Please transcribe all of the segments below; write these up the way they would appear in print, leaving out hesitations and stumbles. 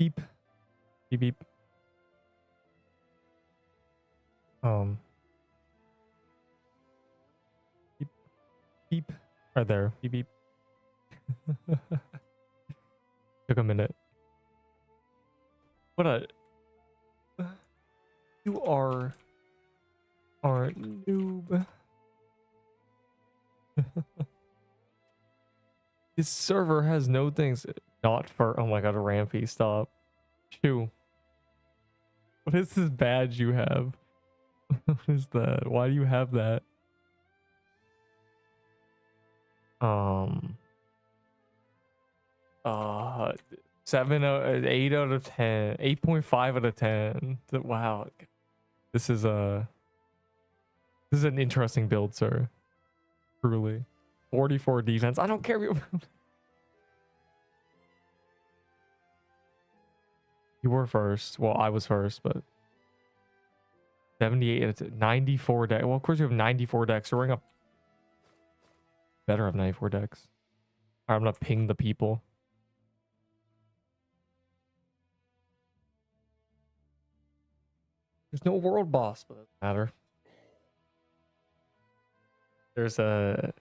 Beep. Beep beep. Beep beep. Right there. Beep beep. Took a minute. What a... You are a noob. This server has no things. Not for... Oh my god, Rampy, stop. Chew. What is this badge you have? What is that? Why do you have that? 8 out of 10, 8.5 out of 10. Wow, this is an interesting build, sir. Truly. 44 defense. I don't care. You were first. Well, I was first, but 78, 94 deck. Well, of course you have 94 decks. So we're gonna better have 94 decks. All right, I'm gonna ping the people. There's no world boss, but it doesn't matter. There's the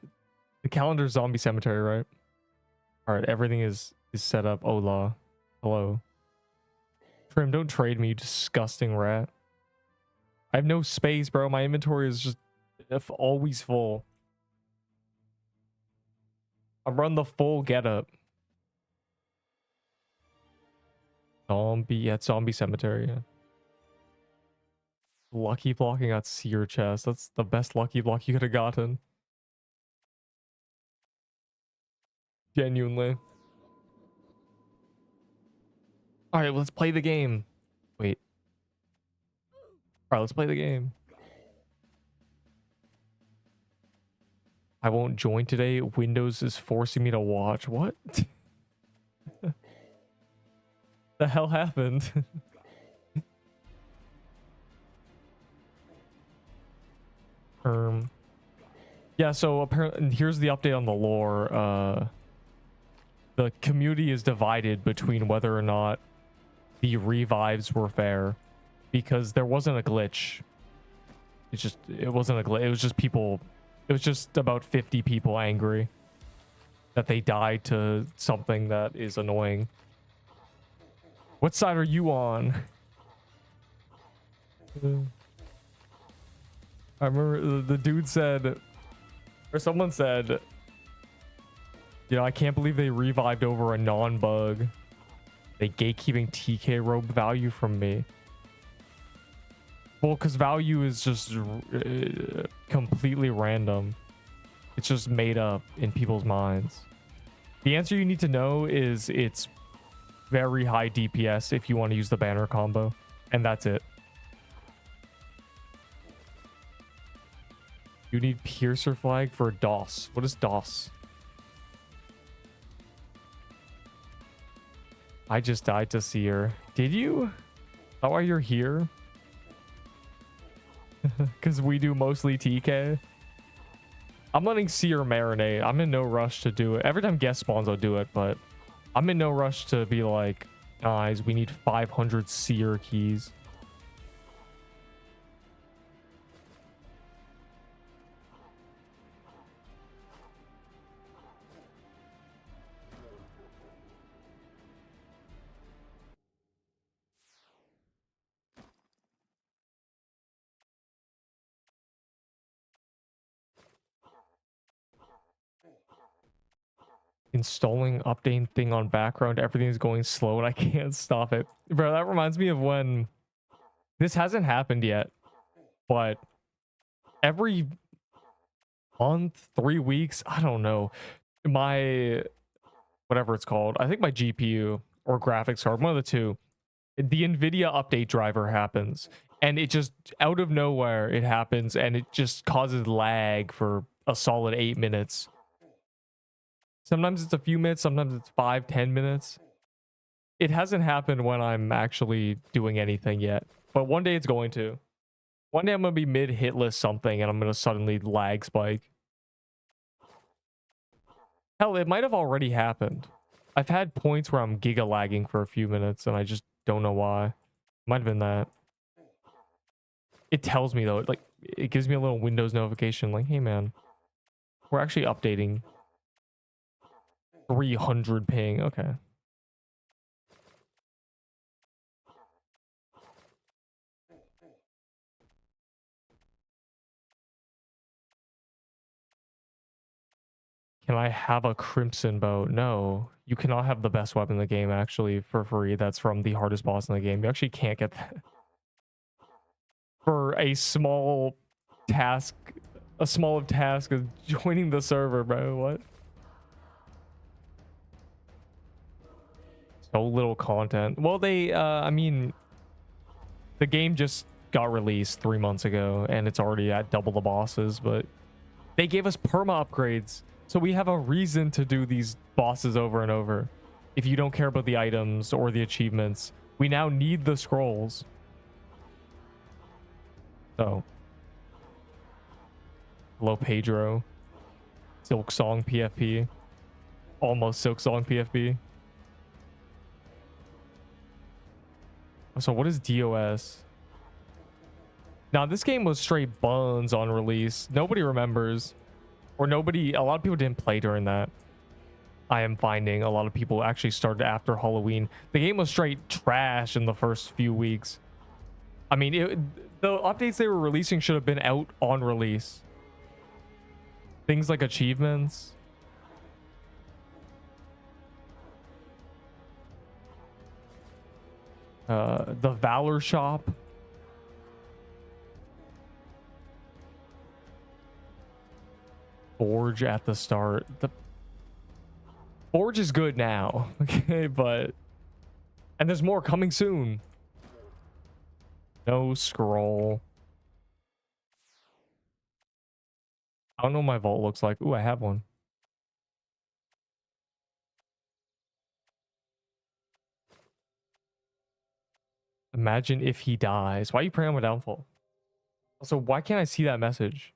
calendar zombie cemetery, right? All right, everything is set up. Hola, hello. Trim, don't trade me, you disgusting rat. I have no space, bro. My inventory is just always full. I run the full getup. Zombie at zombie cemetery. Yeah. Lucky blocking got seer chest. That's the best lucky block you could have gotten. Genuinely. All right, let's play the game. Wait. All right, let's play the game. I won't join today. Windows is forcing me to watch. What? The hell happened? Yeah, so apparently here's the update on the lore. The community is divided between whether or not the revives were fair, because there wasn't a glitch. It wasn't a glitch. It was just people. It was just about 50 people angry that they died to something that is annoying. What side are you on? I remember the dude said, or someone said, you know, I can't believe they revived over a non-bug. They gatekeeping TK robe value from me. Well, because value is just completely random. It's just made up in people's minds. The answer you need to know is it's very high DPS if you want to use the banner combo. And that's it. You need Piercer flag for DOS. What is DOS? I just died to Seer. Did you? Is that why you're here? Because we do mostly TK. I'm letting Seer marinate. I'm in no rush to do it. Every time guest spawns, I'll do it, but I'm in no rush to be like, guys, we need 500 Seer keys. Installing update thing on background, everything's going slow and I can't stop it. Bro, that reminds me of when this hasn't happened yet, but every month, 3 weeks, I don't know, my whatever it's called, I think my GPU or graphics card, one of the two, the NVIDIA update driver happens, and it just out of nowhere it happens, and it just causes lag for a solid 8 minutes. Sometimes it's a few minutes, sometimes it's 5-10 minutes. It hasn't happened when I'm actually doing anything yet, but one day it's going to. One day I'm going to be mid-hit list something and I'm going to suddenly lag spike. Hell, it might have already happened. I've had points where I'm giga lagging for a few minutes and I just don't know why. Might have been that. It tells me though, like it gives me a little Windows notification like, hey man, we're actually updating. 300 ping. Okay. Can I have a crimson bow? No, you cannot have the best weapon in the game actually for free. That's from the hardest boss in the game. You actually can't get that for a small task. A small task of joining the server, bro. What? So little content. Well, they, I mean, the game just got released 3 months ago and it's already at double the bosses, but they gave us perma upgrades. So we have a reason to do these bosses over and over. If you don't care about the items or the achievements, we now need the scrolls. So, hello Pedro. Silk Song PFP. Almost Silk Song PFP. So what is DOS? Now this game was straight buns on release. Nobody remembers. Or nobody, a lot of people didn't play during that. I am finding a lot of people actually started after Halloween. The game was straight trash in the first few weeks. I mean, the updates they were releasing should have been out on release. Things like achievements. The VALOR shop. Forge at the start. The Forge is good now, okay, but and there's more coming soon. No scroll. I don't know what my vault looks like. Ooh, I have one. Imagine if he dies. Why are you praying on my downfall? Also, why can't I see that message?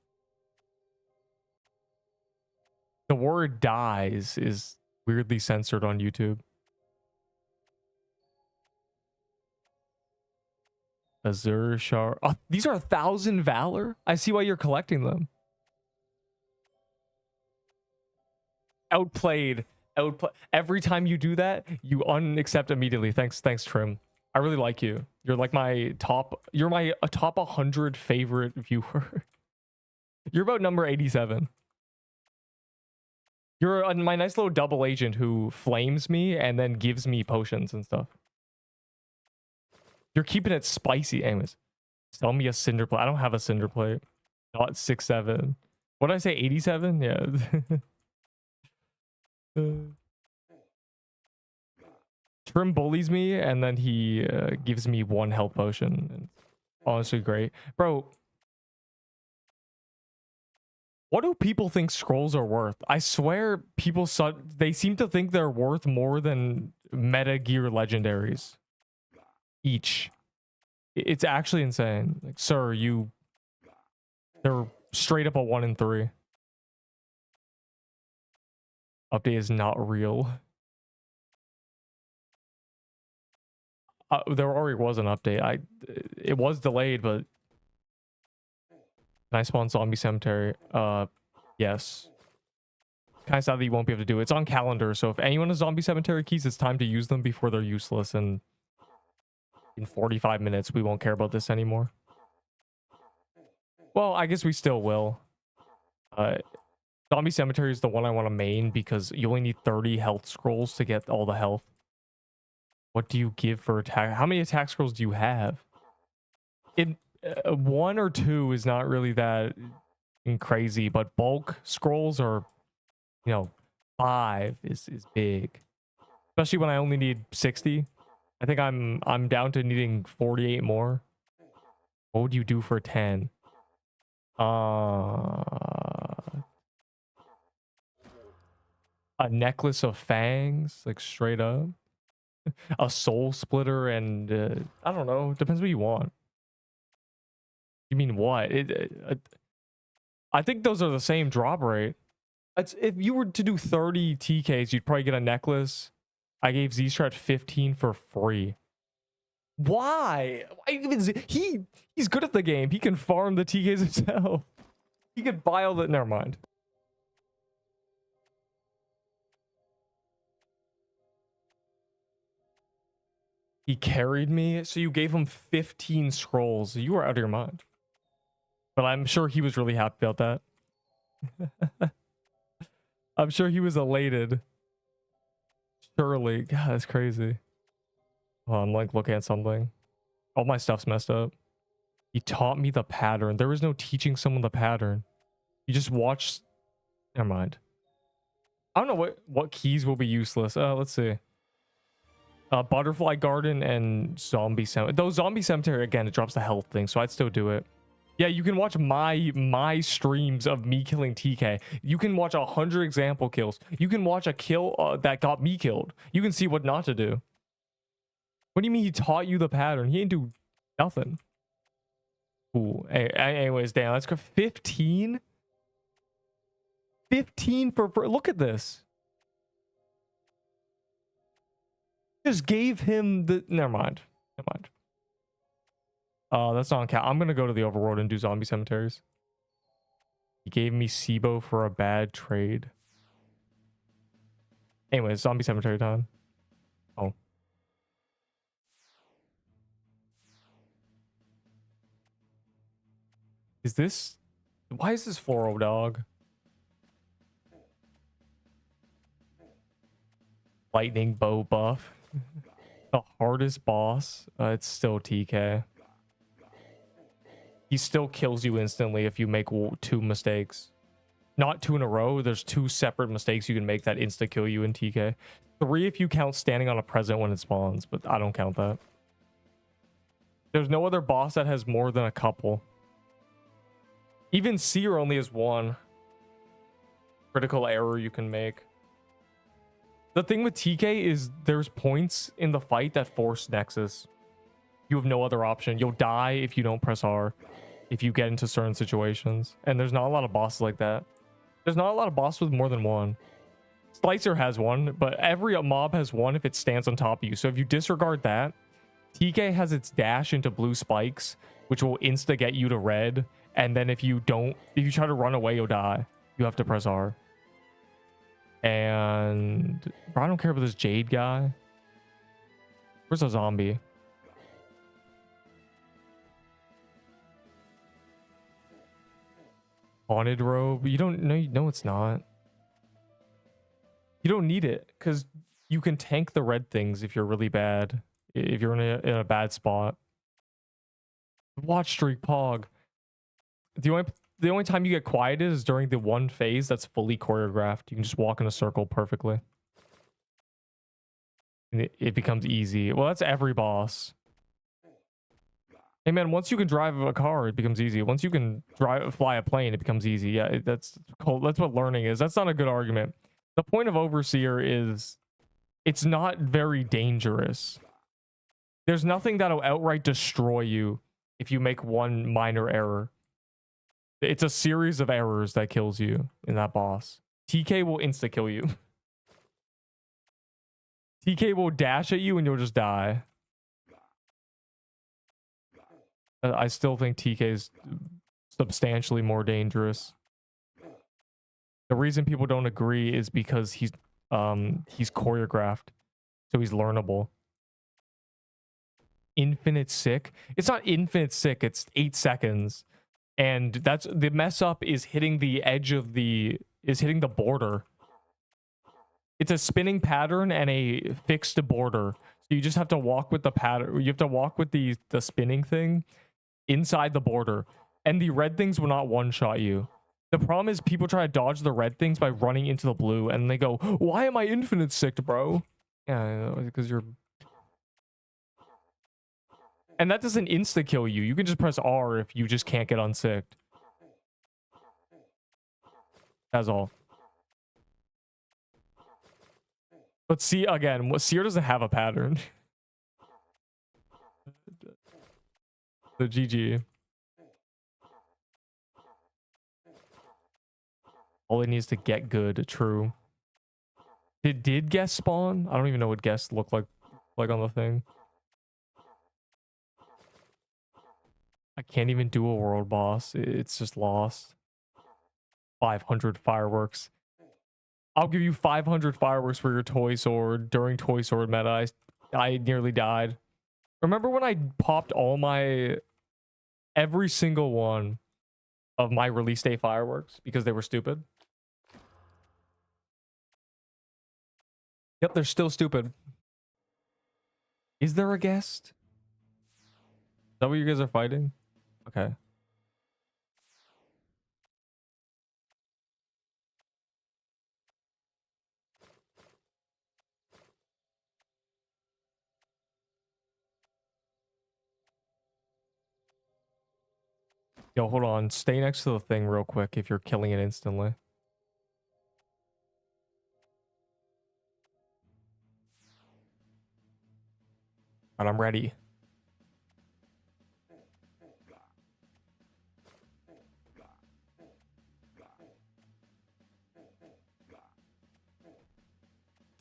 The word dies is weirdly censored on YouTube. Azure Shard. Oh, these are 1,000 Valor? I see why you're collecting them. Outplayed. Every time you do that, you unaccept immediately. Thanks, Trim. I really like you. You're like my top. You're my top 100 favorite viewer. You're about number 87. You're my nice little double agent who flames me and then gives me potions and stuff. You're keeping it spicy. Anyways, sell me a cinder plate. I don't have a cinder plate. Not 67. What did I say? 87? Yeah. Trim bullies me and then he gives me 1 health potion. Honestly, great. Bro, what do people think scrolls are worth? I swear people they seem to think they're worth more than meta gear legendaries each. It's actually insane. Like, sir, they're straight up a 1 in 3. Update is not real. There already was an update. It was delayed, but can I spawn zombie cemetery? Yes. Kind of sad that you won't be able to do it. It's on calendar, so if anyone has zombie cemetery keys, it's time to use them before they're useless, and in 45 minutes we won't care about this anymore. Well, I guess we still will. Zombie cemetery is the one I want to main because you only need 30 health scrolls to get all the health. What do you give for attack? How many attack scrolls do you have? 1 or 2 is not really that crazy, but bulk scrolls are, 5 is big, especially when I only need 60. I think I'm down to needing 48 more. What would you do for 10? A necklace of fangs, like straight up. A soul splitter, and I don't know. Depends what you want. You mean what? I think those are the same drop rate. If you were to do 30 TKs, you'd probably get a necklace, I gave Z-Strat 15 for free. Why? Why even he's good at the game. He can farm the TKs himself. He could buy all the. Never mind. He carried me, so you gave him 15 scrolls. You were out of your mind. But I'm sure he was really happy about that. I'm sure he was elated. Surely. God, that's crazy. Oh, I'm like looking at something. All my stuff's messed up. He taught me the pattern. There was no teaching someone the pattern. You just watched. Never mind. I don't know what keys will be useless. Let's see. Butterfly Garden and Zombie Cemetery. Though Zombie Cemetery, again, it drops the health thing, so I'd still do it. Yeah, you can watch my streams of me killing TK. You can watch 100 example kills. You can watch a kill that got me killed. You can see what not to do. What do you mean he taught you the pattern? He didn't do nothing. Ooh. Anyways, damn, let's go 15. 15 for look at this. Just gave him the. Never mind. That's not on count. I'm gonna go to the overworld and do zombie cemeteries. He gave me SIBO for a bad trade. Anyways, zombie cemetery time. Oh. Is this? Why is this fluoro dog? Lightning bow buff. The hardest boss. It's still TK. He still kills you instantly if you make 2 mistakes. Not 2 in a row. There's 2 separate mistakes you can make that insta kill you in TK. 3 if you count standing on a present when it spawns, but I don't count that. There's no other boss that has more than a couple. Even Seer only has 1 critical error you can make. The thing with TK is there's points in the fight that force Nexus. You have no other option. You'll die if you don't press R. If you get into certain situations. And there's not a lot of bosses like that. There's not a lot of bosses with more than 1. Slicer has 1, but every mob has 1 if it stands on top of you. So if you disregard that, TK has its dash into blue spikes, which will insta get you to red. And then if you try to run away, you'll die. You have to press R. And bro, I don't care about this Jade guy. Where's a zombie? Haunted robe. You don't know. No, it's not. You don't need it because you can tank the red things if you're really bad. If you're in a bad spot. Watch streak pog. The only time you get quieted is during the one phase that's fully choreographed. You can just walk in a circle perfectly. And it becomes easy. Well, that's every boss. Hey man, once you can drive a car, it becomes easy. Once you can fly a plane, it becomes easy. Yeah, that's cool. That's what learning is. That's not a good argument. The point of Overseer is it's not very dangerous. There's nothing that'll outright destroy you if you make one minor error. It's a series of errors that kills you in that boss. TK will insta-kill you. TK will dash at you and you'll just die. I still think TK is substantially more dangerous. The reason people don't agree is because he's choreographed, so he's learnable. Infinite sick. It's not infinite sick. It's 8 seconds, and that's the mess up is hitting the edge of the border. It's a spinning pattern and a fixed border. So you just have to walk with the pattern. You have to walk with the spinning thing inside the border, and the red things will not one-shot you. The problem is people try to dodge the red things by running into the blue, and they go, "Why am I infinite sick, bro?" Yeah, because you're. And that doesn't insta kill you. You can just press R if you just can't get unsicked. That's all. But see again, Seer doesn't have a pattern. The GG. All it needs to get good, true. Did guest spawn? I don't even know what guests look like on the thing. I can't even do a world boss. It's just lost. 500 fireworks. I'll give you 500 fireworks for your toy sword during toy sword meta. I nearly died. Remember when I popped every single one of my release day fireworks because they were stupid? Yep, they're still stupid. Is there a guest? Is that what you guys are fighting? Okay. Yo, hold on. Stay next to the thing real quick if you're killing it instantly. And I'm ready.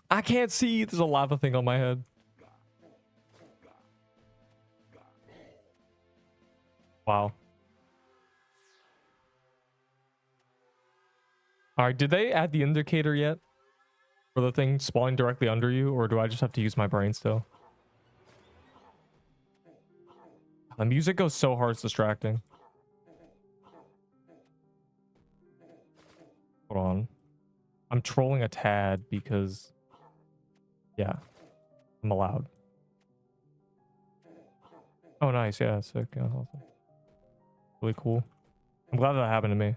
I can't see. There's a lava thing on my head. Wow. All right, did they add the indicator yet? For the thing spawning directly under you, or do I just have to use my brain still? The music goes so hard, it's distracting. Hold on. I'm trolling a tad because... yeah. I'm allowed. Oh, nice. Yeah, sick. Yeah, awesome. Really cool. I'm glad that happened to me.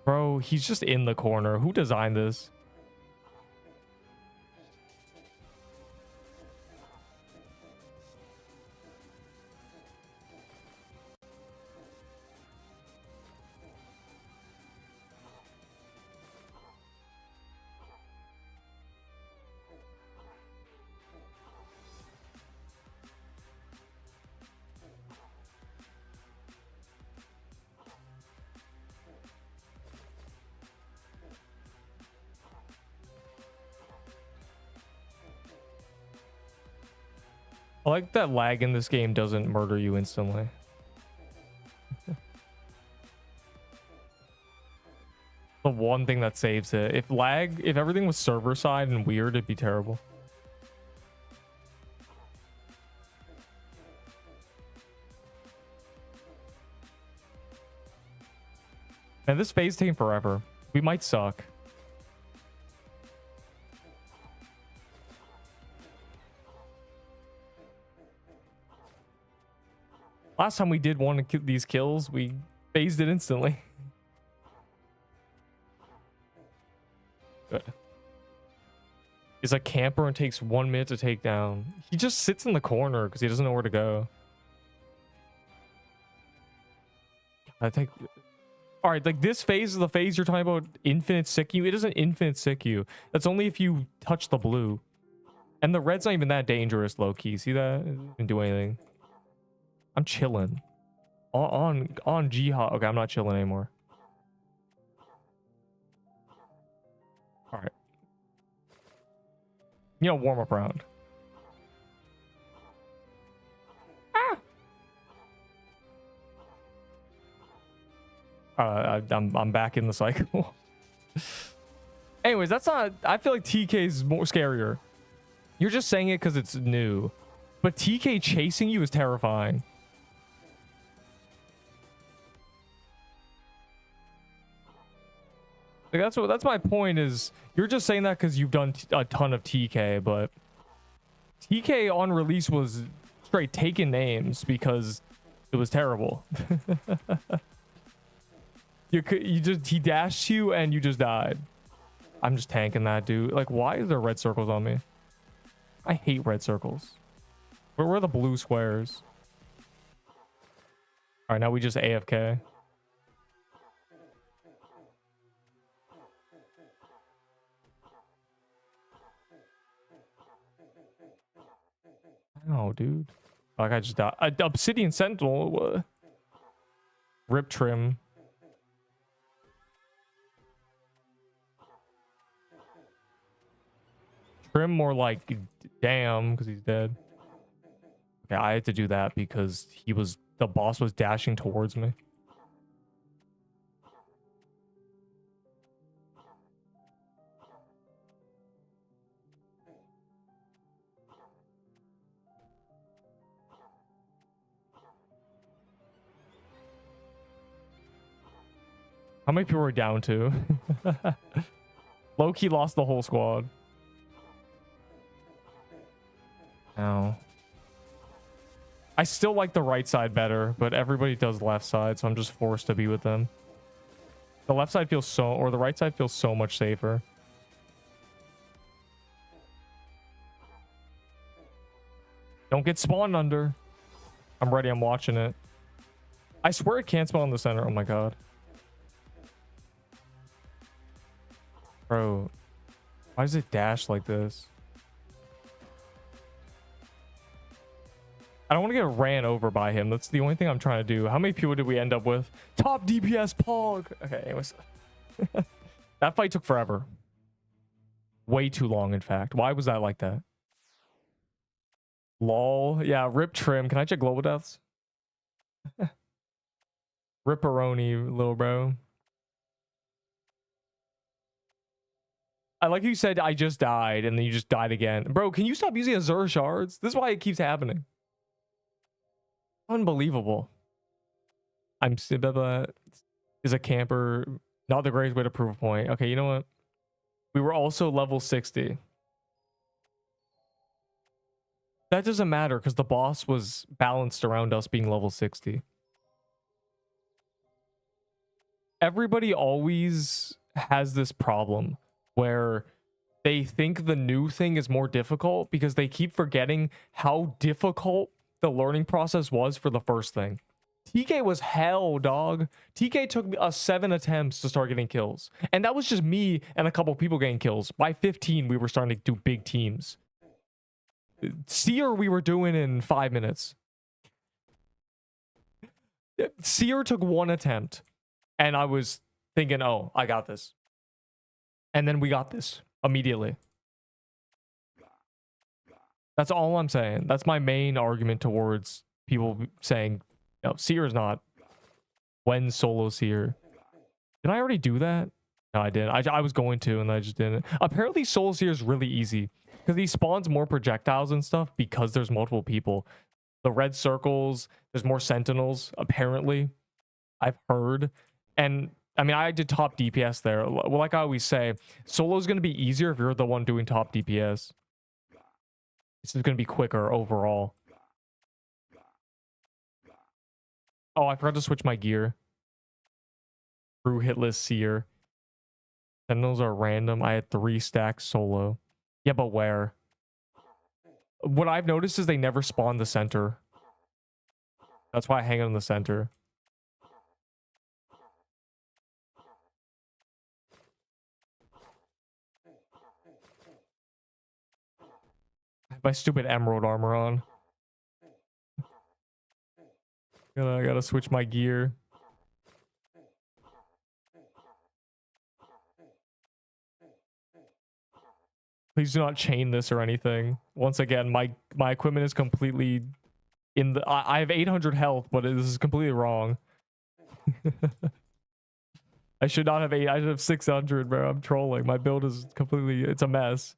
Bro, he's just in the corner. Who designed this? I like that lag in this game doesn't murder you instantly. The one thing that saves it. If everything was server side and weird, it'd be terrible. And this phase taking forever. We might suck. Last time we did one of these kills, we phased it instantly. Good. He's a camper and takes 1 minute to take down. He just sits in the corner because he doesn't know where to go. All right, like this phase is the phase you're talking about, infinite sick you. It isn't infinite sick you. That's only if you touch the blue. And the red's not even that dangerous, low key. See that? It doesn't do anything. I'm chilling. On jihad. Okay, I'm not chilling anymore. All right. You know, warm up round. I'm back in the cycle. Anyways, that's not... I feel like TK is more scarier. You're just saying it because it's new. But TK chasing you is terrifying. Like that's my point is you're just saying that because you've done a ton of TK, but TK on release was straight taking names because it was terrible. He dashed you and you just died. I'm just tanking that, dude. Like, why is there red circles on me? I hate red circles. Where are the blue squares? All right, now we just AFK. Oh, dude. Like, I just died. Obsidian Sentinel. Rip trim. Trim more like damn, because he's dead. Okay, I had to do that because the boss was dashing towards me. How many people were down to? Low-key lost the whole squad. Ow. I still like the right side better, but everybody does left side, so I'm just forced to be with them. The left side feels or the right side feels so much safer. Don't get spawned under. I'm ready. I'm watching it. I swear it can't spawn in the center. Oh my god. Bro. Why does it dash like this? I don't want to get ran over by him. That's the only thing I'm trying to do. How many people did we end up with? Top DPS Pog. Okay, anyways. That fight took forever. Way too long, in fact. Why was that like that? Lol. Yeah, rip trim. Can I check global deaths? Ripperoni, little bro. I like you said I just died and then you just died again. Bro, can you stop using Azure shards? This is why it keeps happening. Unbelievable. I'm is a camper not the greatest way to prove a point. Okay, you know what? We were also level 60. That doesn't matter because the boss was balanced around us being level 60. Everybody always has this problem where they think the new thing is more difficult because they keep forgetting how difficult the learning process was for the first thing. TK was hell, dog. TK took us 7 attempts to start getting kills. And that was just me and a couple people getting kills. By 15, we were starting to do big teams. Seer we were doing in 5 minutes. Seer took 1 attempt. And I was thinking, oh, I got this. And then we got this immediately. That's all I'm saying. That's my main argument towards people saying, no, Seer is not. When solo Seer. Did I already do that? No, I didn't. I was going to, and I just didn't. Apparently, solo Seer is really easy. Because he spawns more projectiles and stuff because there's multiple people. The red circles, there's more sentinels, apparently. I've heard. And I mean, I did top DPS there. Well, like I always say, solo is going to be easier if you're the one doing top DPS. This is going to be quicker overall. Oh, I forgot to switch my gear. True hitless Seer. Sentinels are random. I had 3 stacks solo. Yeah, but where? What I've noticed is they never spawn the center. That's why I hang it in the center. I have my stupid emerald armor on. I gotta switch my gear. Please do not chain this or anything. Once again, my equipment is completely in the... I have 800 health, but this is completely wrong. I should not have 8. I should have 600, bro. I'm trolling. My build is completely... It's a mess.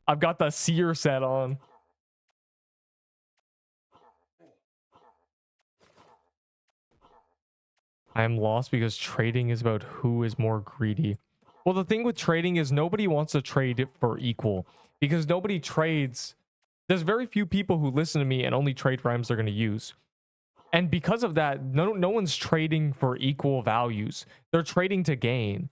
I've got the Seer set on. I am lost because trading is about who is more greedy. Well, the thing with trading is nobody wants to trade for equal because nobody trades. There's very few people who listen to me and only trade for items they're going to use. And because of that, no one's trading for equal values. They're trading to gain,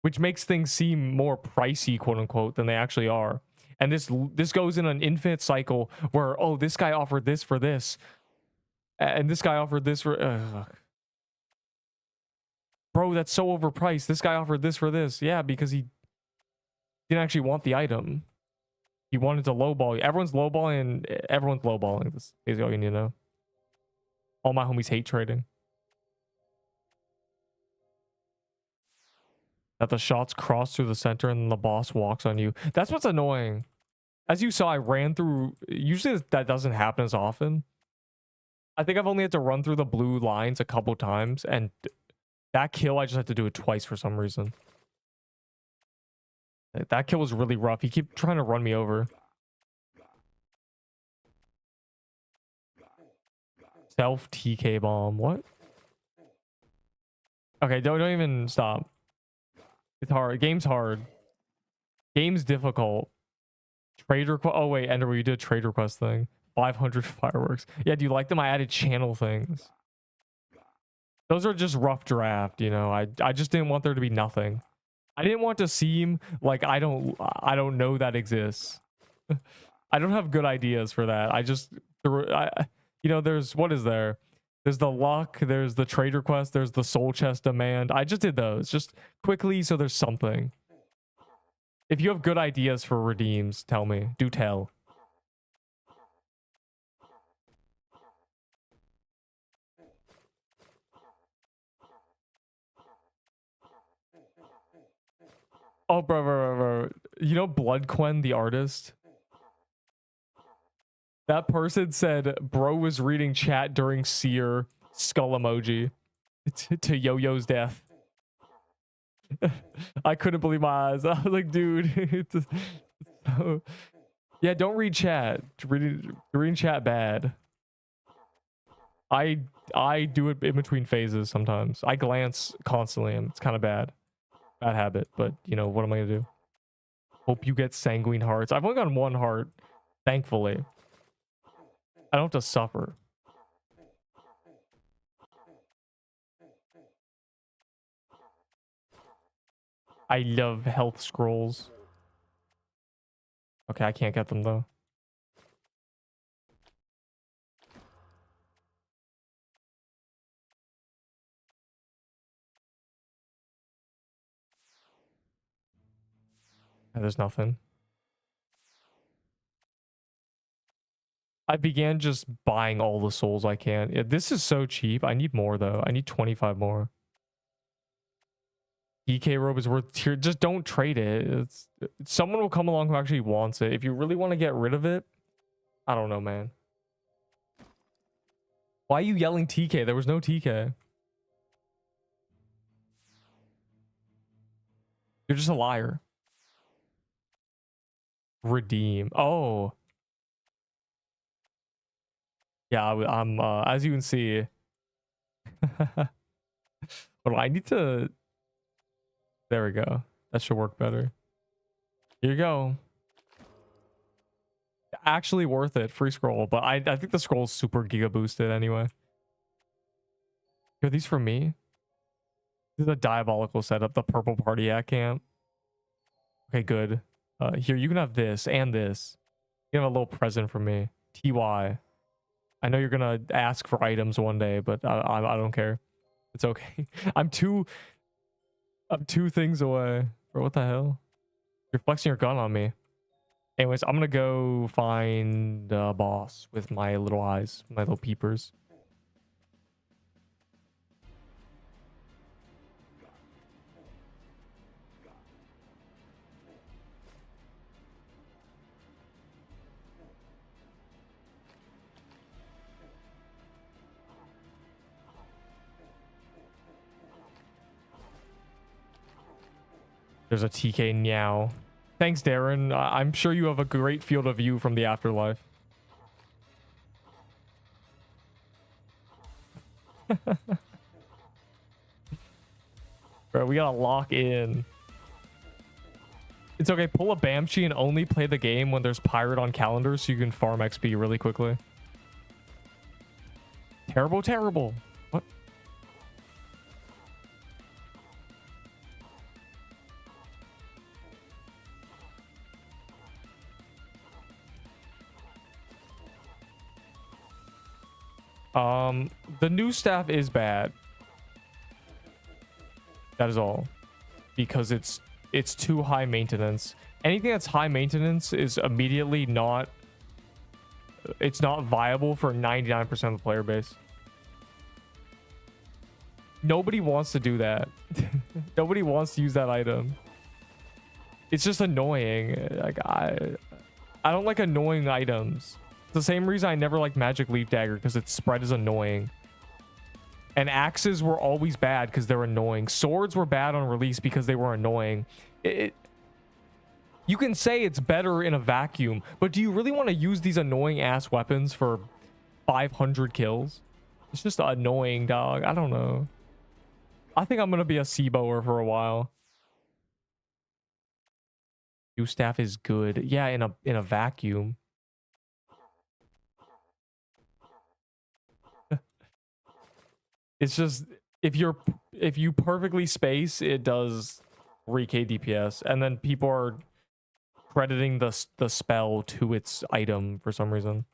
which makes things seem more pricey, quote unquote, than they actually are. And this goes in an infinite cycle where, oh, this guy offered this for this. And this guy offered this for... Bro, that's so overpriced. This guy offered this for this. Yeah, because he didn't actually want the item. He wanted to lowball you. Everyone's lowballing. Everyone's lowballing. That's basically all you need to know. All my homies hate trading. that the shots cross through the center and the boss walks on you. That's what's annoying. As you saw, I ran through. Usually that doesn't happen as often. I think I've only had to run through the blue lines a couple times, and that kill I just had to do it twice for some reason. That kill was really rough. He kept trying to run me over. Self TK bomb. What? Okay, don't even stop. It's hard. Game's hard. Game's difficult. Trade request. Oh wait, Ender, you did a trade request thing. 500 fireworks. Yeah, do you like them? I added channel things. Those are just rough draft, you know. I just didn't want there to be nothing. I didn't want to seem like I don't know that exists. I don't have good ideas for that. I just you know, there's what is there? There's the luck, there's the trade request, there's the soul chest demand. I just did those just quickly so there's something. If you have good ideas for redeems, tell me. Do tell. Oh, bro. You know Bloodquen, the artist? That person said bro was reading chat during Seer skull emoji to Yo-Yo's death. I couldn't believe my eyes. I was like, dude. Yeah, don't read chat. Reading chat bad. I do it in between phases sometimes. I glance constantly and it's kind of bad. Bad habit, but you know, what am I gonna do? Hope you get sanguine hearts. I've only gotten one heart, thankfully. I don't have to suffer. I love health scrolls. Okay, I can't get them though. There's nothing. I began just buying all the souls I can. Yeah, this is so cheap. I need more though. I need 25 more. DK robe is worth tier. Just don't trade it. Someone will come along who actually wants it. If you really want to get rid of it, I don't know, man. Why are you yelling TK? There was no TK. You're just a liar. Redeem. Oh. Yeah, I'm as you can see. But I need to. There we go. That should work better. Here you go. Actually worth it. Free scroll, but I think the scroll is super giga boosted anyway. Are these for me? This is a diabolical setup. The purple party at camp. Okay, good. Here, you can have this and this. You have a little present for me. TY. I know you're gonna ask for items one day, but I don't care. It's okay. I'm two things away. Bro, what the hell? You're flexing your gun on me. Anyways, I'm gonna go find a boss with my little eyes, my little peepers. There's a TK now. Thanks, Darren. I'm sure you have a great field of view from the afterlife. Bro, we gotta lock in. It's okay. Pull a Banshee and only play the game when there's pirate on calendar so you can farm XP really quickly. Terrible, terrible. What? The new staff is bad. That is all. Because it's too high maintenance. Anything that's high maintenance is immediately not... It's not viable for 99% of the player base. Nobody wants to do that. Nobody wants to use that item. It's just annoying. Like I don't like annoying items. It's the same reason I never like Magic Leaf Dagger, because its spread is annoying. And axes were always bad because they're annoying. Swords were bad on release because they were annoying. You can say it's better in a vacuum, but do you really want to use these annoying ass weapons for 500 kills? It's just annoying, dog. I don't know. I think I'm gonna be a Seabower for a while. New staff is good. Yeah, in a vacuum. It's just if you perfectly space, it does 3k DPS, and then people are crediting the spell to its item for some reason.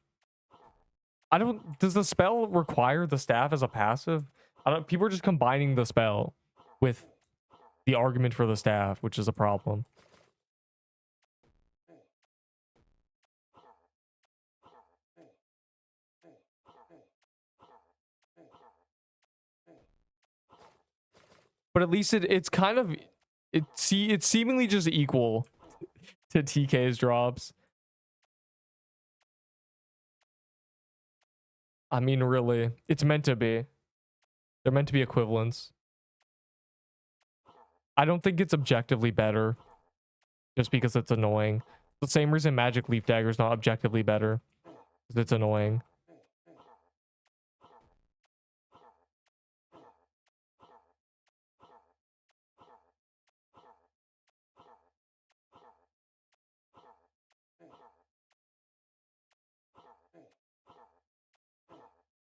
Does the spell require the staff as a passive? People are just combining the spell with the argument for the staff, which is a problem. But at least it's kind of it's seemingly just equal to TK's drops. I mean, really, it's meant to be. They're meant to be equivalents. I don't think it's objectively better just because it's annoying. The same reason Magic Leaf Dagger is not objectively better, because it's annoying.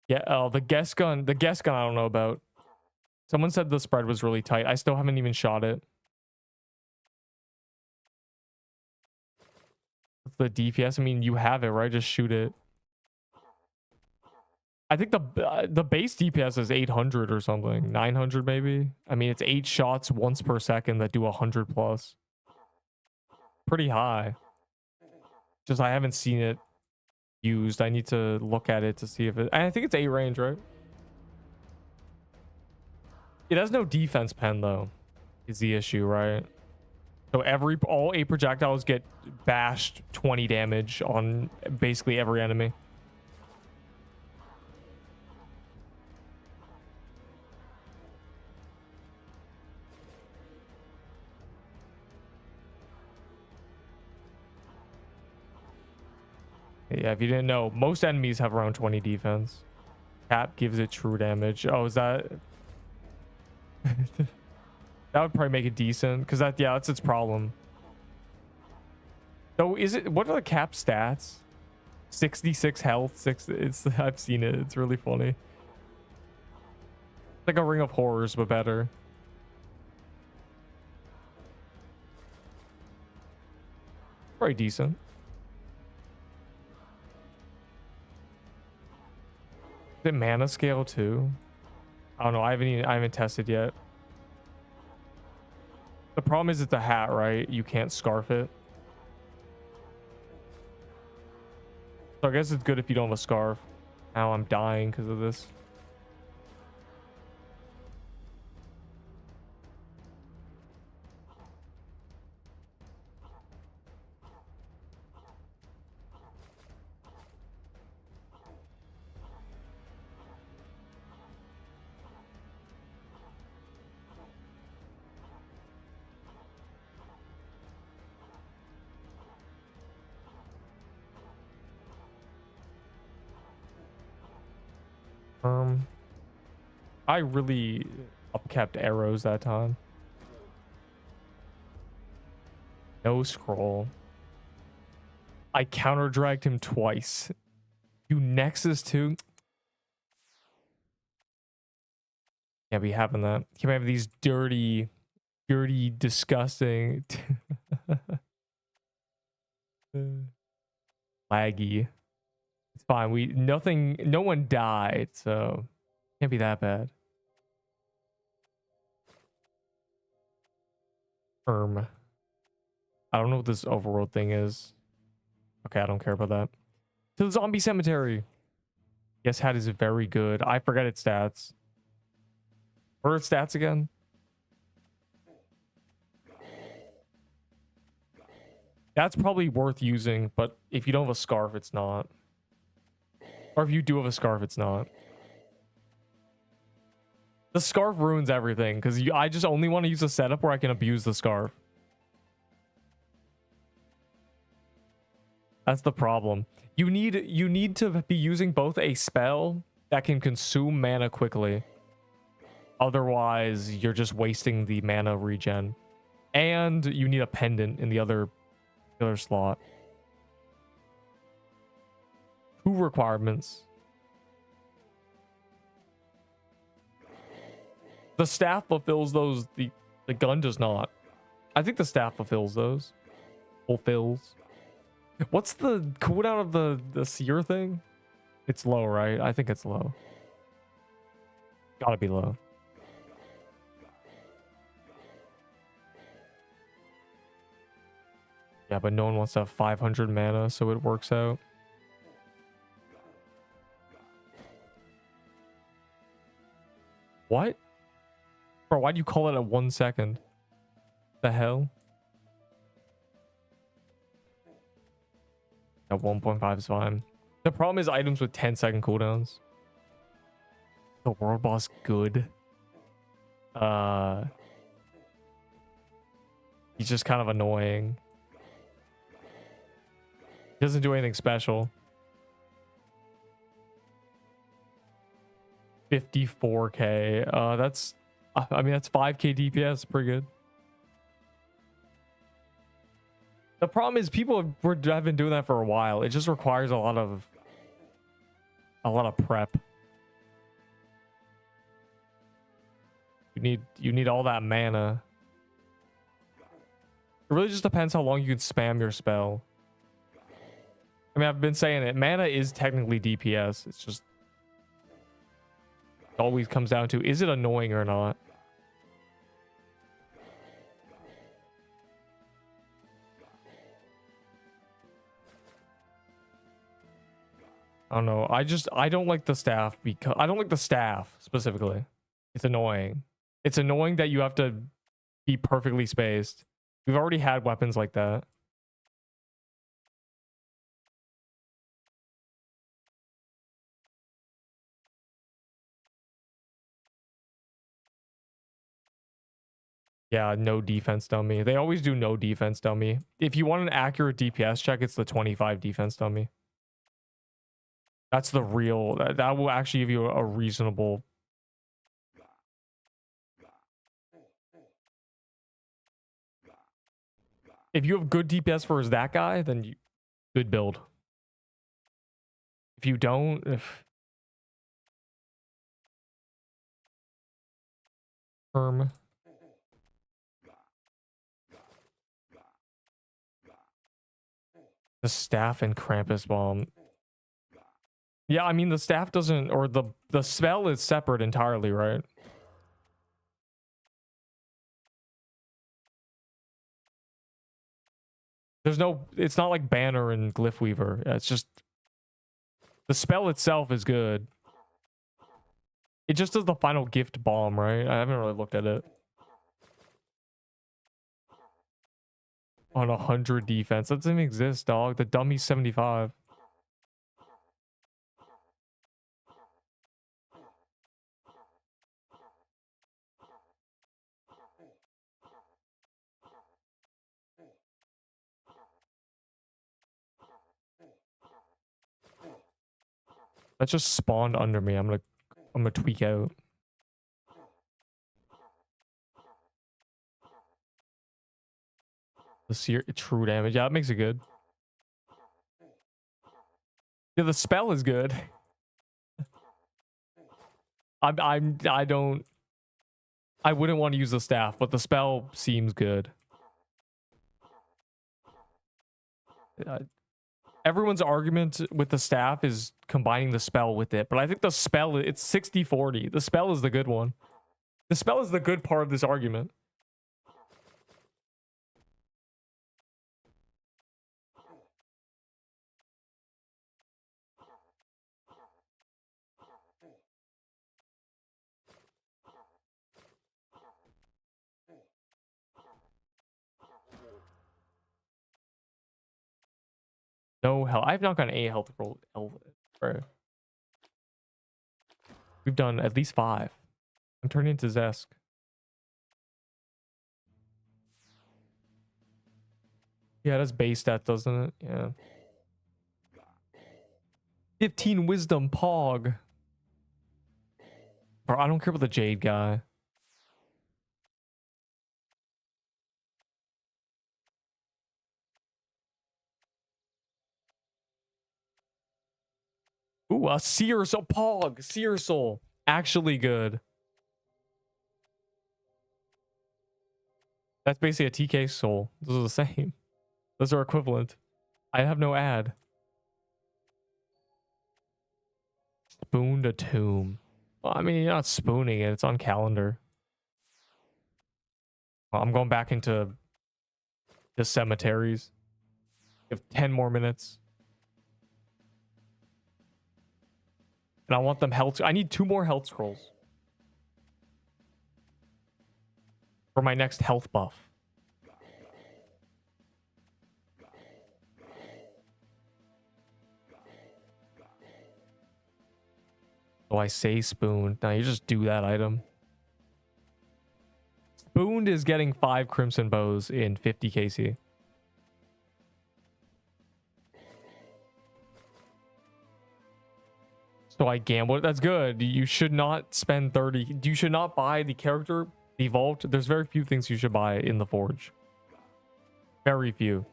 Yeah, oh, the guess gun I don't know about. Someone said the spread was really tight. I still haven't even shot it. The DPS, I mean, you have it, right? Just shoot it. I think the base DPS is 800 or something, 900 maybe. I mean, it's 8 shots once per second that do 100 plus. Pretty high. Just I haven't seen it used. I need to look at it to see if it. I think it's 8 range, right? It has no defense pen though, is the issue, right? So all 8 projectiles get bashed 20 damage on basically every enemy. Yeah, if you didn't know, most enemies have around 20 defense. Cap gives it true damage. Oh, is that... That would probably make it decent, because that's its problem. So what are the cap stats? 66 health, I've seen it. It's really funny. It's like a Ring of Horrors, but better. Probably decent. Is it mana scale too? I don't know. I haven't tested yet. The problem is it's a hat, right? You can't scarf it. So I guess it's good if you don't have a scarf. Now I'm dying because of this. I really upkept arrows that time. No scroll. I counter dragged him twice. You Nexus too? Can't be having that. Can't have these dirty, disgusting. Laggy. It's fine. No one died, so can't be that bad. I don't know what this overworld thing is. Okay, I don't care about that. To the zombie cemetery. Yes, hat is very good. I forget its stats. Her stats again. That's probably worth using, but if you don't have a scarf, it's not. Or if you do have a scarf, it's not. The scarf ruins everything because I just only want to use a setup where I can abuse the scarf. That's the problem. You need to be using both a spell that can consume mana quickly. Otherwise, you're just wasting the mana regen. And you need a pendant in the other slot. 2 requirements. The staff fulfills those. The gun does not. I think the staff fulfills those. Fulfills. What's the cooldown of the seer thing? It's low, right? I think it's low. Gotta be low. Yeah, but no one wants to have 500 mana, so it works out. What? Bro, why do you call it at 1 second? The hell? At 1.5 is fine. The problem is items with 10-second cooldowns. The world boss good. He's just kind of annoying. He doesn't do anything special. 54k. That's, I mean, that's 5k DPS. Pretty good. The problem is people have been doing that for a while. It just requires a lot of prep. You need all that mana. It really just depends how long you can spam your spell. I mean, I've been saying it. Mana is technically DPS. It's just it always comes down to, is it annoying or not? I don't know. I don't like the staff because I don't like the staff specifically. It's annoying. It's annoying that you have to be perfectly spaced. We've already had weapons like that. Yeah, no defense dummy. They always do no defense dummy. If you want an accurate DPS check, it's the 25 defense dummy. That's the real, that will actually give you a reasonable. If you have good DPS versus that guy, then you, good build. If you don't, the staff and Krampus bomb. Yeah, I mean the staff doesn't, or the spell is separate entirely, right? There's no, it's not like Banner and Glyph Weaver. Yeah, it's just the spell itself is good. It just does the final gift bomb, right? I haven't really looked at it. On 100 defense. That doesn't even exist, dog. The dummy's 75. That just spawned under me. I'm gonna tweak out. The true damage. Yeah, that makes it good. Yeah, the spell is good. I wouldn't want to use the staff, but the spell seems good. Everyone's argument with the staff is combining the spell with it, but I think the spell, it's 60-40. The spell is the good one. The spell is the good part of this argument. No health. I've not gotten a health roll. Bro. We've done at least 5. I'm turning into Zesk. Yeah, that's base stat, doesn't it? Yeah. 15 wisdom, pog. Bro, I don't care about the Jade guy. Ooh, a Seer Soul. Pog. Seer Soul. Actually good. That's basically a TK soul. Those are the same. Those are equivalent. I have no ad. Spoon to tomb. Well, I mean, you're not spooning it. It's on calendar. Well, I'm going back into the cemeteries. You have 10 more minutes. And I want them health. I need 2 more health scrolls for my next health buff. So I say spoon. Now you just do that item. Spooned is getting 5 crimson bows in 50 KC. So I gambled. That's good. You should not spend 30. You should not buy the character evolved. There's very few things you should buy in the Forge. Very few.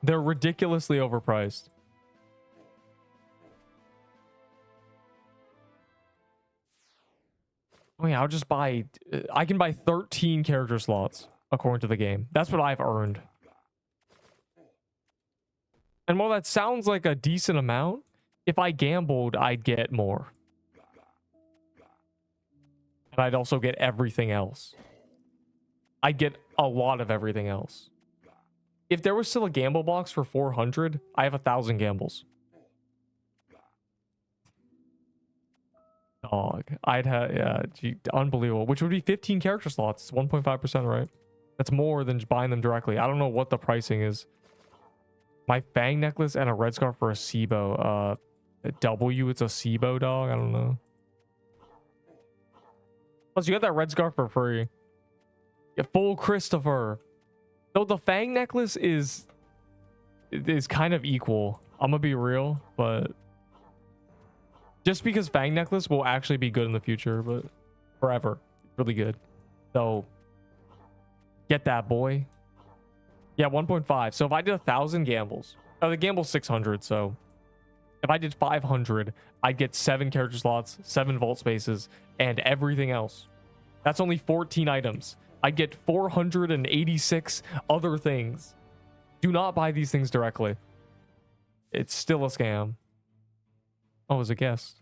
They're ridiculously overpriced. Oh yeah, I'll just buy... I can buy 13 character slots according to the game. That's what I've earned. And while that sounds like a decent amount, if I gambled, I'd get more. And I'd also get everything else. I'd get a lot of everything else. If there was still a gamble box for 400, I have 1,000 gambles. Dog. I'd have, yeah, gee, unbelievable. Which would be 15 character slots. 1.5%, right? That's more than just buying them directly. I don't know what the pricing is. My Fang necklace and a red scarf for a Sibo. W, it's a Sibo, dog. I don't know. Plus, you got that red scarf for free. Yeah, full Christopher. Though the Fang necklace is kind of equal. I'm gonna be real, but just because Fang necklace will actually be good in the future, but forever, really good. So get that, boy. Yeah, 1.5. So if I did 1,000 gambles, the gamble's 600. So if I did 500, I'd get 7 character slots, 7 vault spaces, and everything else. That's only 14 items. I'd get 486 other things. Do not buy these things directly. It's still a scam. Oh, as a guest.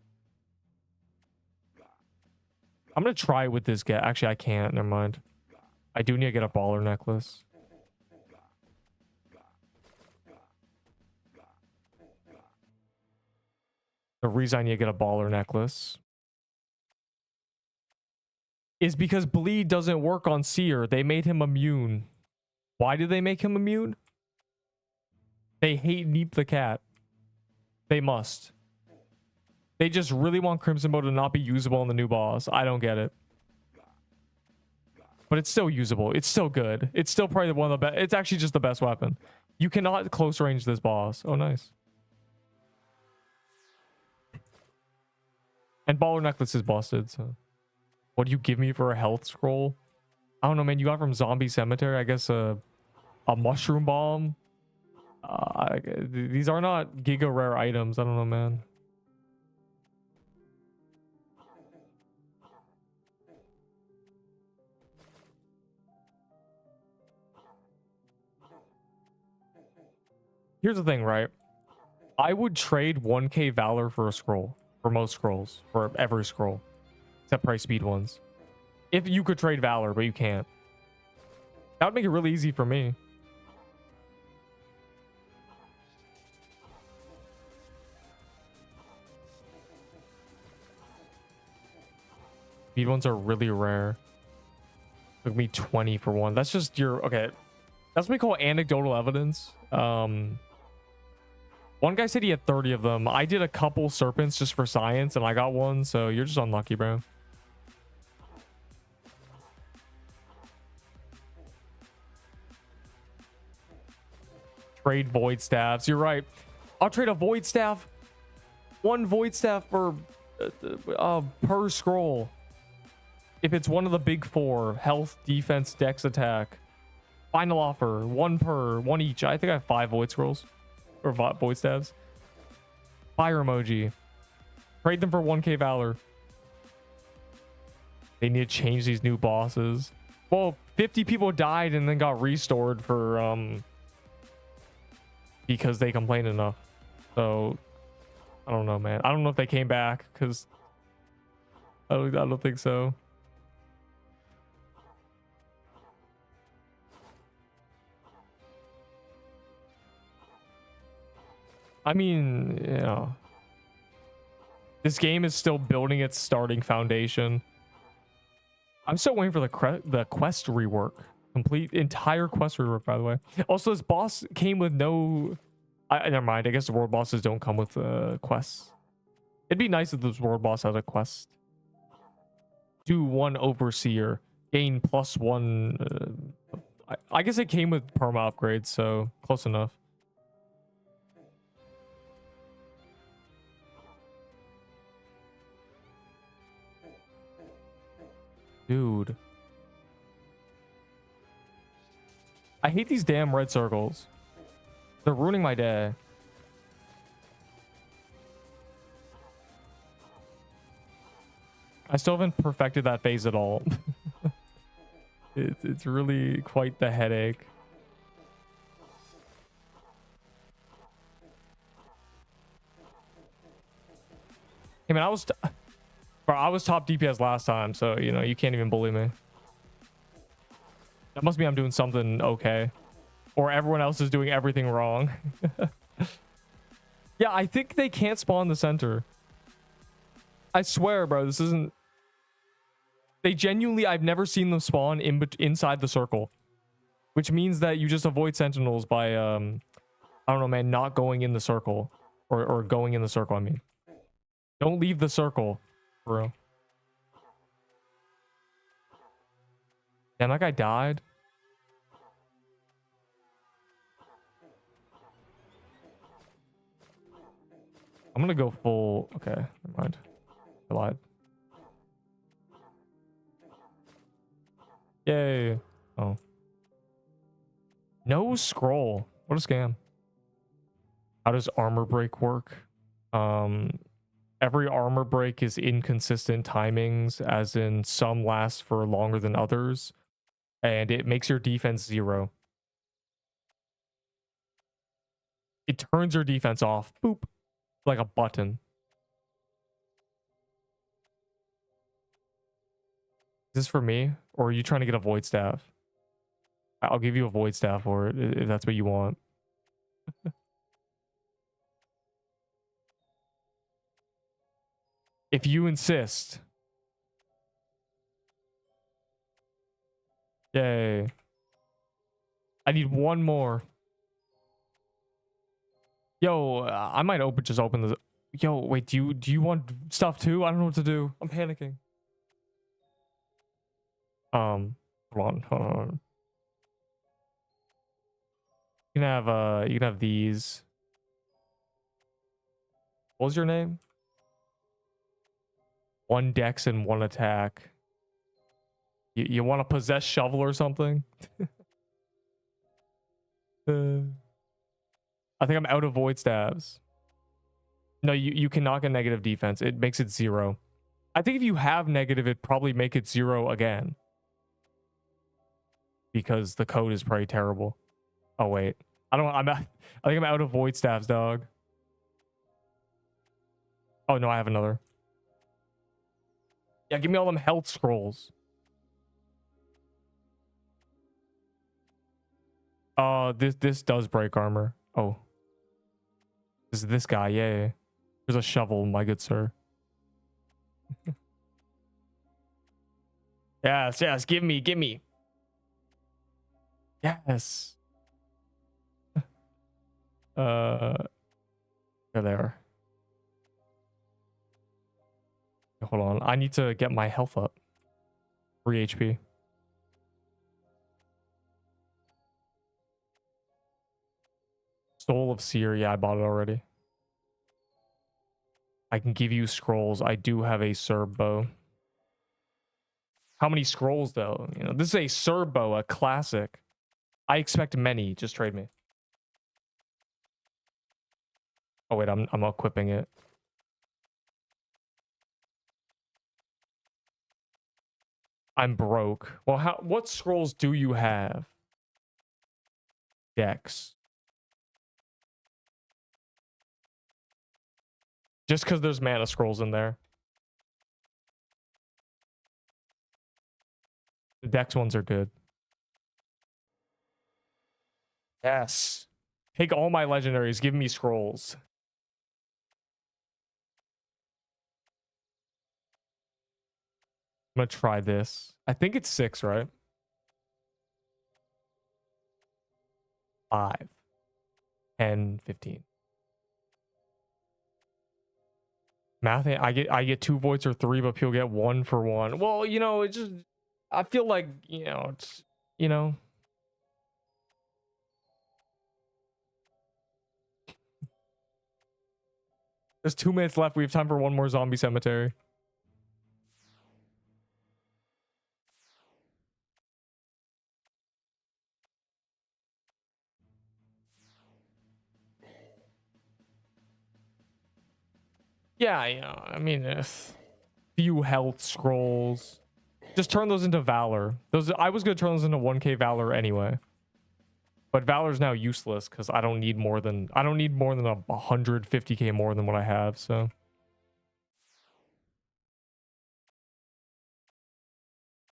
I'm going to try with this guy. Actually, I can't. Never mind. I do need to get a baller necklace. The reason I need to get a baller necklace is because bleed doesn't work on Seer. They made him immune. Why did they make him immune? They hate Neep the cat. They must. They just really want Crimson Bow to not be usable on the new boss. I don't get it. But it's still usable. It's still good. It's still probably one of the best. It's actually just the best weapon. You cannot close range this boss. Oh, nice. And baller necklace is busted, so... What do you give me for a health scroll? I don't know, man. You got from Zombie Cemetery, I guess a mushroom bomb. These are not giga rare items. I don't know, man. Here's the thing, right? I would trade 1k Valor for a scroll. For most scrolls. For every scroll. Except price speed ones. If you could trade Valor, but you can't. That would make it really easy for me. Speed ones are really rare. Took me 20 for one. That's just your... Okay. That's what we call anecdotal evidence. One guy said he had 30 of them. I did a couple serpents just for science, and I got one, so you're just unlucky, bro. Trade void staffs. You're right. I'll trade a void staff. One void staff for per scroll. If it's one of the big four: health, defense, dex, attack. Final offer. One each. I think I have 5 void scrolls. Or void staffs. Fire emoji. Trade them for 1k valor. They need to change these new bosses. Well, 50 people died and then got restored for because they complained enough. So I don't know, man. I don't know if they came back because I don't think so. I mean, you know, this game is still building its starting foundation. I'm still waiting for the quest rework. Complete entire quest rework, by the way. Also, this boss came with no... never mind. I guess the world bosses don't come with quests. It'd be nice if this world boss had a quest. Do 1 overseer. Gain +1... I guess it came with perma upgrades, so close enough. Dude. I hate these damn red circles. They're ruining my day. I still haven't perfected that phase at all. It's really quite the headache. Hey man, I was top DPS last time, so you know you can't even bully me. That must mean I'm doing something okay, or everyone else is doing everything wrong. Yeah, I think they can't spawn the center. I swear, bro, this isn't. They genuinely, I've never seen them spawn inside the circle, which means that you just avoid sentinels by I don't know, man, not going in the circle, or going in the circle. I mean, don't leave the circle, bro. Damn, that guy died. I'm gonna go full. Okay, never mind. I lied. Yay. Oh. No scroll. What a scam. How does armor break work? Every armor break is inconsistent timings, as in some last for longer than others, and it makes your defense 0. It turns your defense off. Boop. Like a button. Is this for me? Or are you trying to get a void staff? I'll give you a void staff for it if that's what you want. If you insist. Yay. I need one more. Yo, I might just open the... Yo, wait, do you want stuff too? I don't know what to do. I'm panicking. Hold on. You can have these. What was your name? 1 dex and 1 attack. You want to possess shovel or something? I think I'm out of void stabs. No, you cannot get negative defense. It makes it 0. I think if you have negative, it'd probably make it 0 again. Because the code is probably terrible. Oh wait. I think I'm out of void staffs, dog. Oh no, I have another. Yeah, give me all them health scrolls. This does break armor. Oh. This guy, yeah. There's a shovel, my good sir. Yes, give me. Yes. I need to get my health up. 3 HP. Soul of Seer. Yeah, I bought it already. I can give you scrolls. I do have a Serb bow. How many scrolls, though? You know, this is a Serb bow, a classic. I expect many. Just trade me. Oh, wait. I'm equipping it. I'm broke. Well, what scrolls do you have? Dex. Just because there's mana scrolls in there. The Dex ones are good. Yes. Take all my legendaries. Give me scrolls. I'm gonna try this. I think it's 6, right? 5, 10, 15. Math. I get 2 voids or 3, but people get 1 for 1. Well, you know, it just. I feel like, you know, it's, you know. There's 2 minutes left. We have time for one more zombie cemetery. Yeah, you know, I mean, few health scrolls. Just turn those into Valor. I was gonna turn those into 1k Valor anyway. But Valor's now useless because I don't need more than 150k more than what I have, so.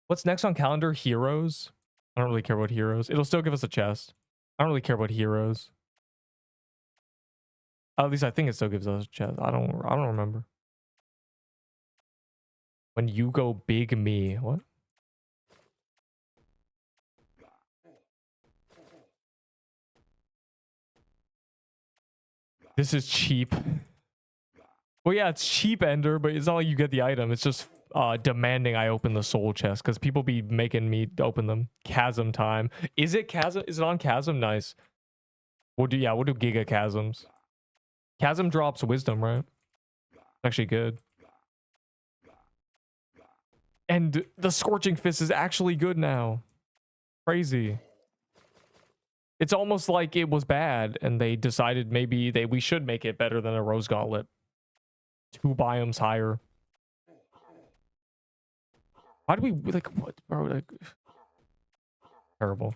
What's next on calendar? Heroes? I don't really care about heroes. It'll still give us a chest. I don't really care about heroes. At least I think it still gives us a chest. I don't remember. When you go big me. What? This is cheap. Well, yeah, it's cheap, Ender, but it's not like you get the item. It's just demanding I open the soul chest because people be making me open them. Chasm time. Is it chasm? Is it on chasm? Nice. We'll do giga chasms. Chasm drops wisdom, right? Actually good. And the Scorching Fist is actually good now. Crazy. It's almost like it was bad and they decided maybe we should make it better than a Rose Gauntlet. 2 biomes higher. Why do we like what, bro? Like, terrible.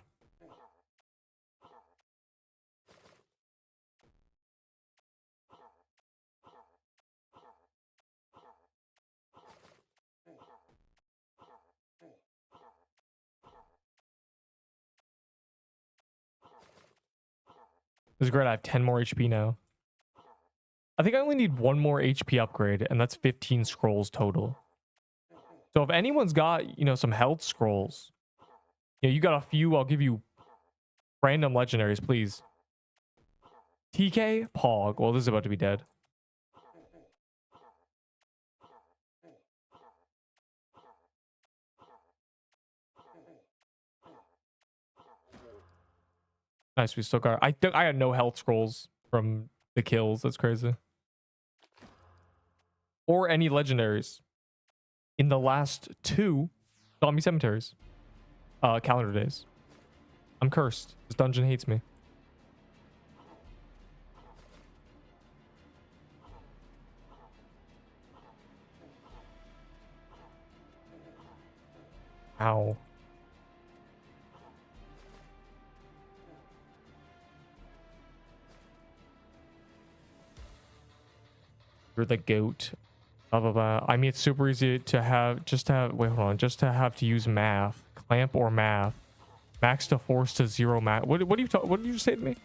This is great. I have 10 more HP now. I think I only need 1 more HP upgrade, and that's 15 scrolls total. So if anyone's got, you know, some health scrolls, you know, you got a few, I'll give you random legendaries, please. TK? Pog. Well, this is about to be dead. Nice, we still got... I think I had no health scrolls from the kills. That's crazy. Or any legendaries in the last 2 zombie cemeteries. Calendar days. I'm cursed. This dungeon hates me. Ow. You're the goat. Blah, blah, blah. I mean, it's super easy to have, wait, hold on. Just to have to use math. Clamp or math. Max to force to 0 math. What did you say to me?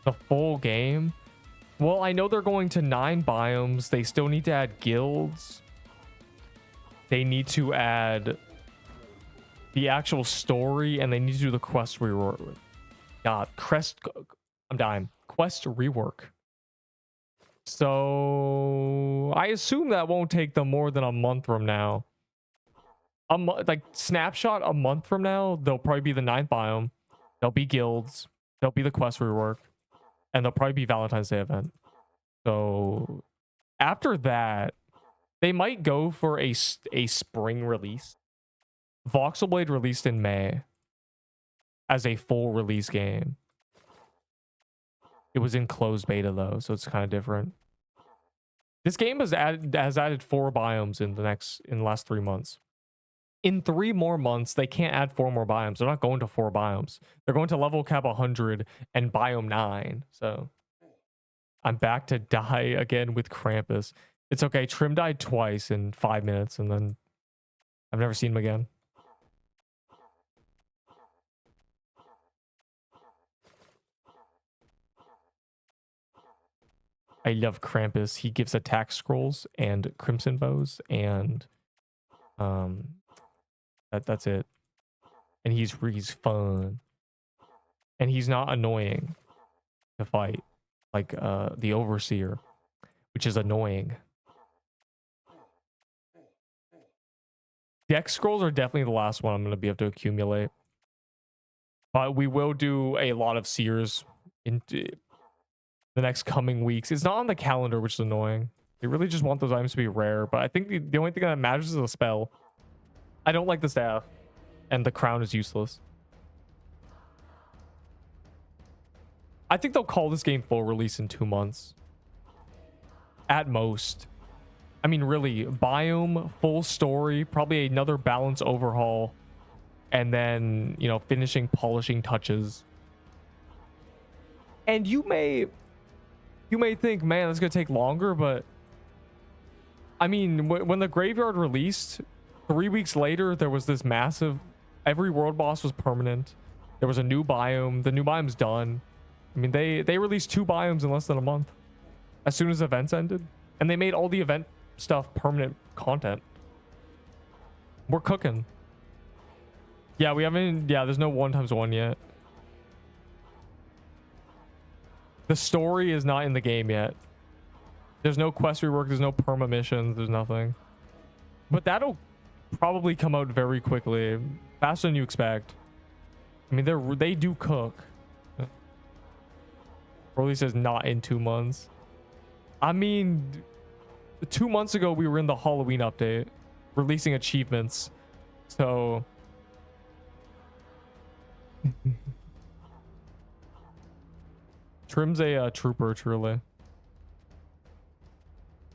The full game? Well, I know they're going to 9 biomes. They still need to add guilds. They need to add the actual story, and they need to do the quest rework. God, I'm dying. Quest rework. So I assume that won't take them more than a month from now. Like snapshot a month from now, they'll probably be the 9th biome. There'll be guilds. There'll be the quest rework. And there'll probably be Valentine's Day event. So after that, they might go for a spring release. Voxel Blade released in May as a full release game. It was in closed beta though, so it's kind of different. This game has added 4 biomes in the last 3 months. In 3 more months, they can't add 4 more biomes. They're not going to 4 biomes. They're going to level cap 100 and biome 9. So I'm back to die again with Krampus. It's okay. Trim died twice in 5 minutes, and then I've never seen him again. I love Krampus. He gives attack scrolls and crimson bows, and that's it. And he's fun, and he's not annoying to fight like the Overseer, which is annoying. Dex scrolls are definitely the last one I'm going to be able to accumulate, but we will do a lot of seers in the next coming weeks. It's not on the calendar, which is annoying. They really just want those items to be rare, but I think the only thing that matters is the spell. I don't like the staff, and the crown is useless. I think they'll call this game full release in 2 months. At most. I mean, really, biome, full story, probably another balance overhaul, and then, you know, finishing polishing touches. And you may think, man, that's gonna take longer, but I mean, when the graveyard released, 3 weeks later, there was this massive, every world boss was permanent. There was a new biome. The new biome's done. I mean, they released 2 biomes in less than a month as soon as events ended, and they made all the event stuff permanent content. We're cooking. Yeah, we haven't. Yeah, there's no 1x1 yet. The story is not in the game yet. There's no quest rework. There's no perma missions. There's nothing. But that'll probably come out very quickly, faster than you expect. I mean, they do cook. Or at least it's not in 2 months. I mean, 2 months ago we were in the Halloween update, releasing achievements. So Trim's a trooper, truly.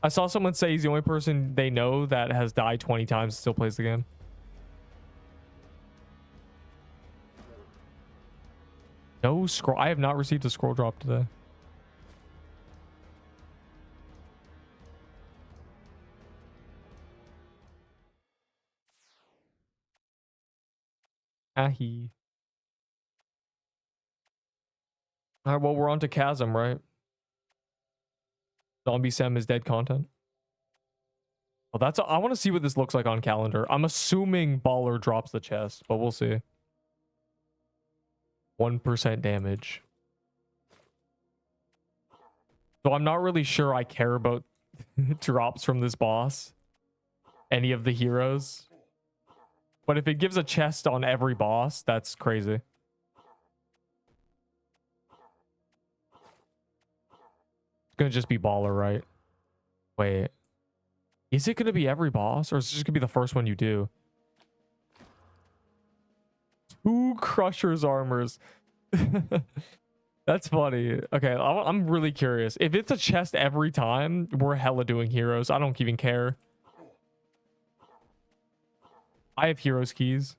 I saw someone say he's the only person they know that has died 20 times and still plays the game. No scroll. I have not received a scroll drop today. Ahi. All right, well, we're on to Chasm, right? Zombie Sam is dead content. Well, that's. I want to see what this looks like on calendar. I'm assuming Baller drops the chest, but we'll see. 1% damage. So I'm not really sure I care about drops from this boss. Any of the heroes. But if it gives a chest on every boss, that's crazy. It's gonna just be Baller, right? Wait. Is it gonna be every boss, or is it just gonna be the first one you do? 2 Crusher's armors. That's funny. Okay, I'm really curious. If it's a chest every time, we're hella doing heroes. I don't even care. I have heroes keys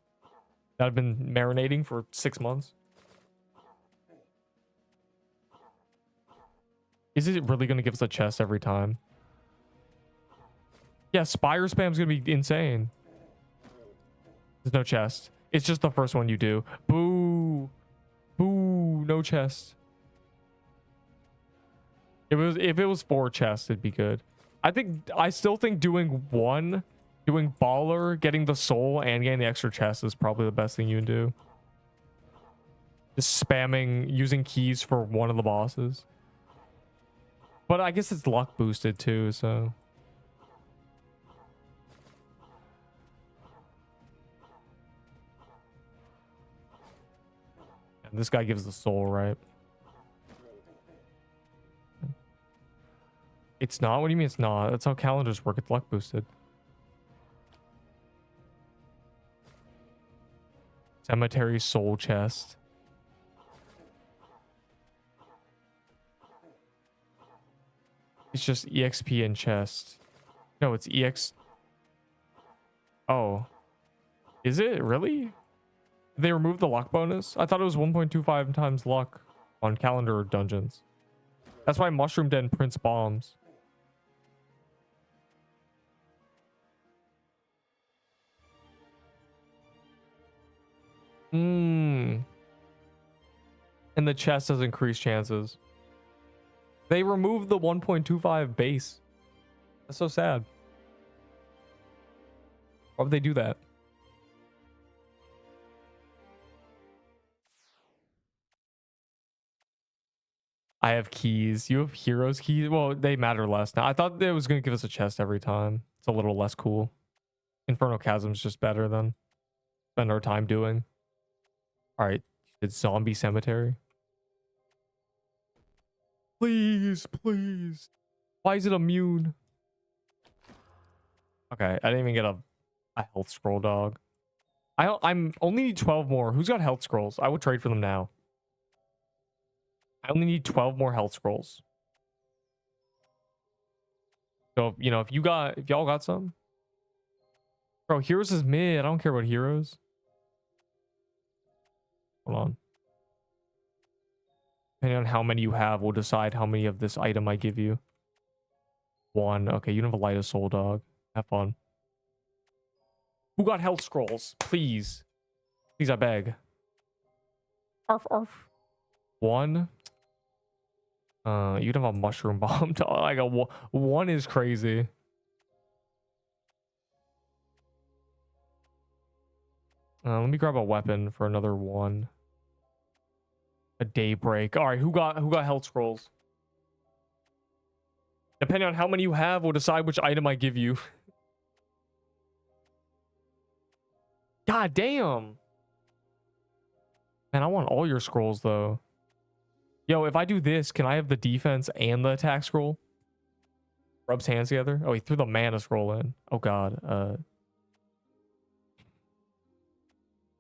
that I've been marinating for 6 months. Is it really going to give us a chest every time? Yeah, Spire spam's going to be insane. There's no chest. It's just the first one you do. Boo. Boo. No chest. If it was 4 chests, it'd be good. I still think doing Baller, getting the soul, and getting the extra chest is probably the best thing you can do. Just spamming, using keys for one of the bosses. But I guess it's luck boosted too, so. And this guy gives the soul, right? It's not? What do you mean it's not? That's how calendars work. It's luck boosted. Cemetery soul chest. It's just EXP and chest. No, it's EX. Oh. Is it? Really? They removed the luck bonus? I thought it was 1.25 times luck on calendar dungeons. That's why Mushroom Den prints bombs. And the chest does increase chances. They removed the 1.25 base. That's so sad. Why would they do that? I have keys. You have heroes keys? Well, they matter less now. I thought it was going to give us a chest every time. It's a little less cool. Inferno Chasm's just better than spend our time doing. All right. It's Zombie Cemetery. Please, please. Why is it immune? Okay, I didn't even get a health scroll, dog. I'm only need 12 more. Who's got health scrolls? I would trade for them now. I only need 12 more health scrolls. So, you know, if y'all got some. Bro, heroes is mid. I don't care about heroes. Hold on. Depending on how many you have, will decide how many of this item I give you. 1. Okay, you don't have a light of soul, dog. Have fun. Who got health scrolls? Please. Please, I beg. Arf, arf. 1. You'd have a mushroom bomb. Like a 1 is crazy. Let me grab a weapon for another 1. A daybreak. All right, who got health scrolls? Depending on how many you have, will decide which item I give you. God damn. Man, I want all your scrolls though. Yo, if I do this, can I have the defense and the attack scroll? Rubs hands together. Oh, he threw the mana scroll in. Oh god.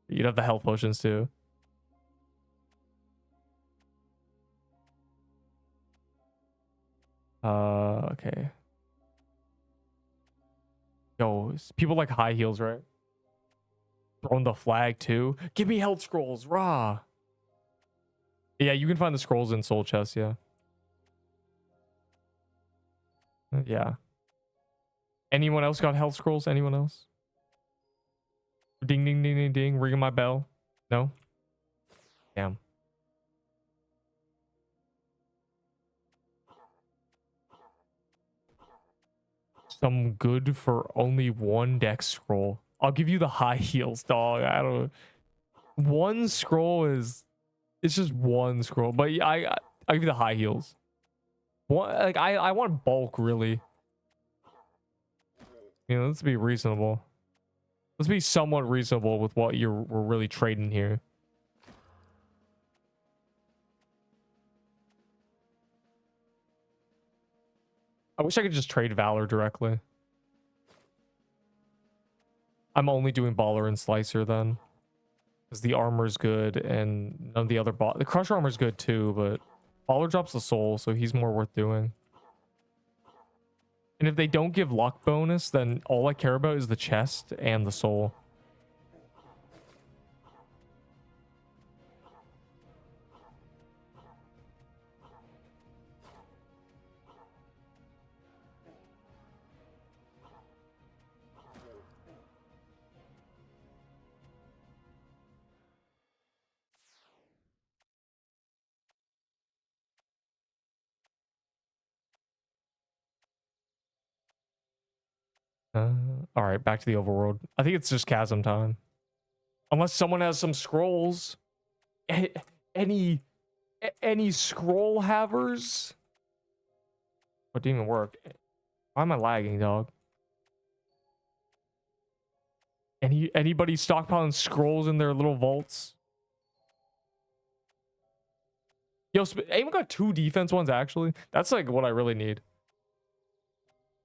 You'd have the health potions too. Okay. Yo, people like high heels, right? Throwing the flag too. Give me health scrolls, rah. Yeah, you can find the scrolls in soul chest, yeah. Yeah. Anyone else got health scrolls? Anyone else? Ding, ding, ding, ding, ding. Ringing my bell. No? Damn. Some good for only 1 dex scroll. I'll give you the high heels, dog. I don't. 1 scroll is. It's just 1 scroll, but I'll give you the high heels. Like I want bulk really. You know, let's be reasonable. Let's be somewhat reasonable with what we're really trading here. I wish I could just trade Valor directly. I'm only doing Baller and Slicer then. Because the armor is good and none of the other the Crusher armor is good too, but Baller drops the soul, so he's more worth doing. And if they don't give luck bonus, then all I care about is the chest and the soul. All right, back to the overworld. I think it's just chasm time. Unless someone has some scrolls. Any scroll havers? What didn't even work? Why am I lagging, dog? Anybody stockpiling scrolls in their little vaults? Yo, Aim got 2 defense ones actually. That's like what I really need.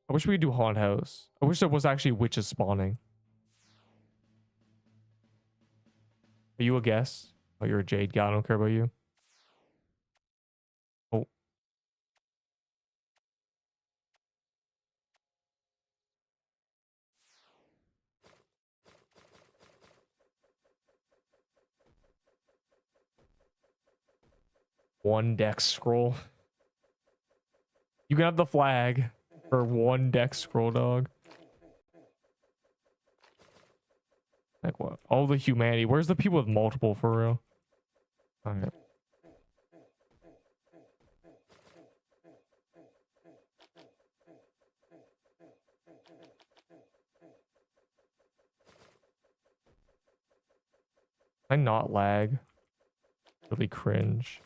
I wish we could do haunt house. I wish there was actually witches spawning. Are you a guess? Oh, you're a Jade guy. I don't care about you. Oh. One dex scroll. You can have the flag for 1 dex scroll, dog. Like what? All the humanity. Where's the people with multiple for real? Alright. I not lag. Really cringe.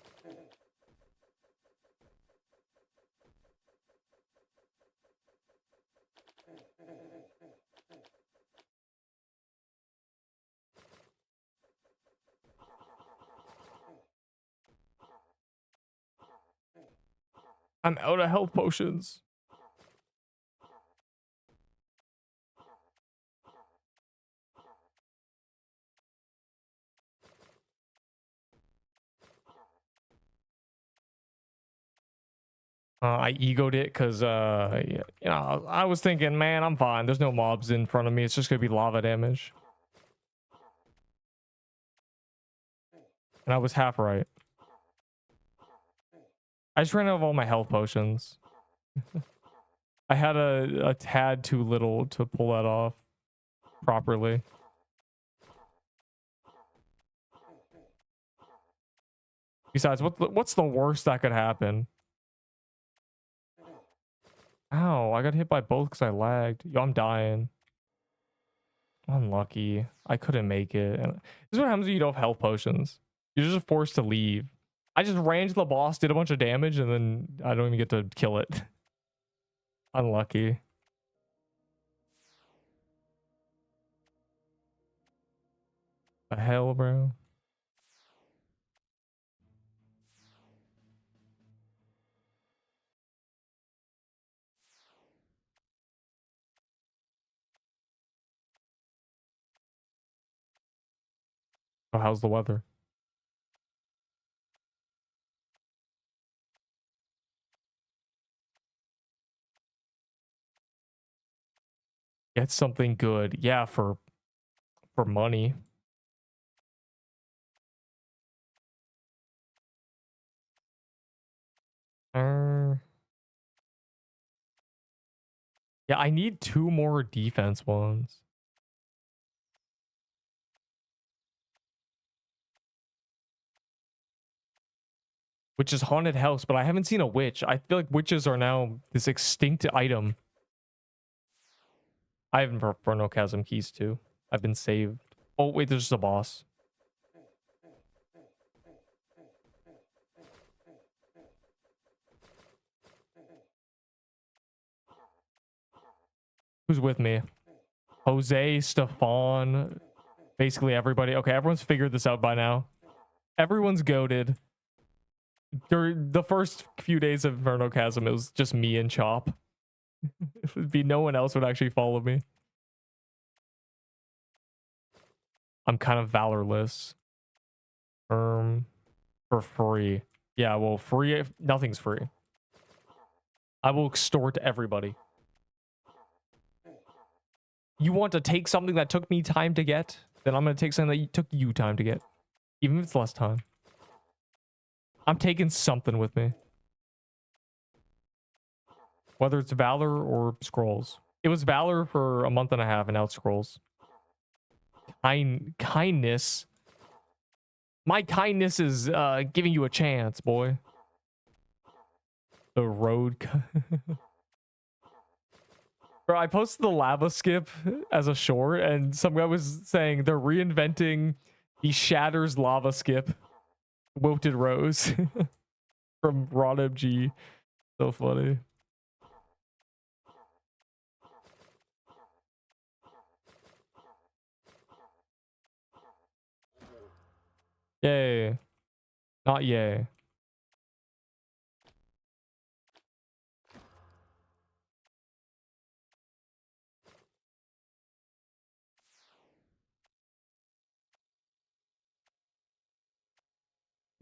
I'm out of health potions. I egoed it because, you know, I was thinking, man, I'm fine. There's no mobs in front of me. It's just going to be lava damage. And I was half right. I just ran out of all my health potions. I had a tad too little to pull that off properly. Besides, what's the worst that could happen? Ow, I got hit by both because I lagged. Yo, I'm dying. Unlucky. I couldn't make it. And this is what happens when you don't have health potions. You're just forced to leave. I just ran to the boss, did a bunch of damage, and then I don't even get to kill it. Unlucky. The hell, bro? Oh, how's the weather? Get something good. Yeah, for money. Yeah, I need 2 more defense ones. Which is haunted house, but I haven't seen a witch. I feel like witches are now this extinct item. I have Inferno Chasm keys too. I've been saved. Oh wait, there's just a boss. Who's with me? Jose, Stefan, basically everybody. Okay, everyone's figured this out by now. Everyone's goated. During the first few days of Inferno Chasm, it was just me and Chop. It would be no one else would actually follow me. I'm kind of valorless. For free. Yeah, well, free. Nothing's free. I will extort everybody. You want to take something that took me time to get? Then I'm going to take something that took you time to get. Even if it's less time. I'm taking something with me. Whether it's Valor or Scrolls. It was Valor for a month and a half and now it's Scrolls. Kindness. My kindness is giving you a chance, boy. The road. Bro, I posted the lava skip as a short, and some guy was saying they're reinventing the Shatters lava skip. Wilted Rose from Ron MG. So funny. Yay. Not yay.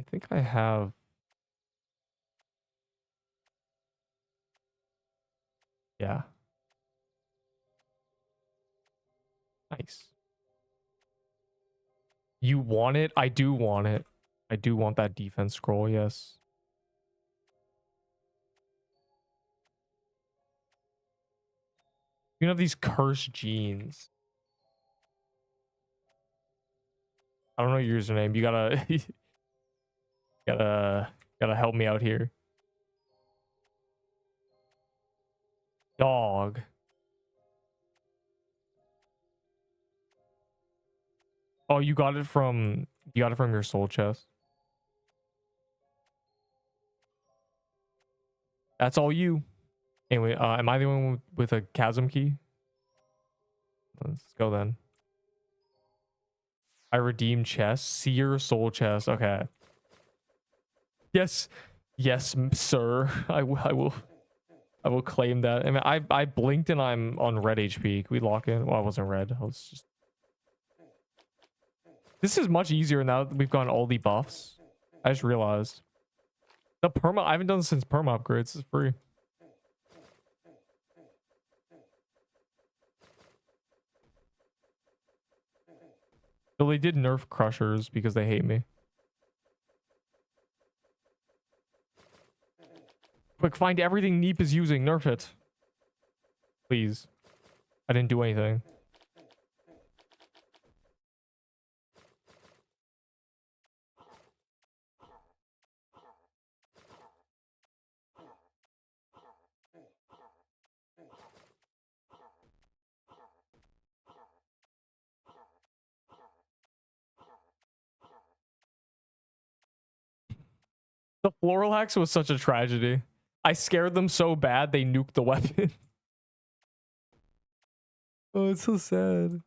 I think I have. Yeah. Nice. You want it? I do want it. I do want that defense scroll, yes. You have these cursed genes. I don't know your username. You gotta gotta help me out here. Dog. Oh, you got it from your soul chest. That's all you. Anyway, am I the one with a chasm key? Let's go then. I redeemed chest. Seer soul chest. Okay. Yes. Yes, sir. I will claim that. I mean, I blinked and I'm on red HP. Can we lock in? Well, I wasn't red. I was just... This is much easier now that we've gotten all the buffs. I just realized. The perma... I haven't done this since perma upgrades. It's free. So they did nerf crushers because they hate me. Quick, find everything Neep is using. Nerf it. Please. I didn't do anything. The floral hacks was such a tragedy. I scared them so bad they nuked the weapon. Oh, it's so sad.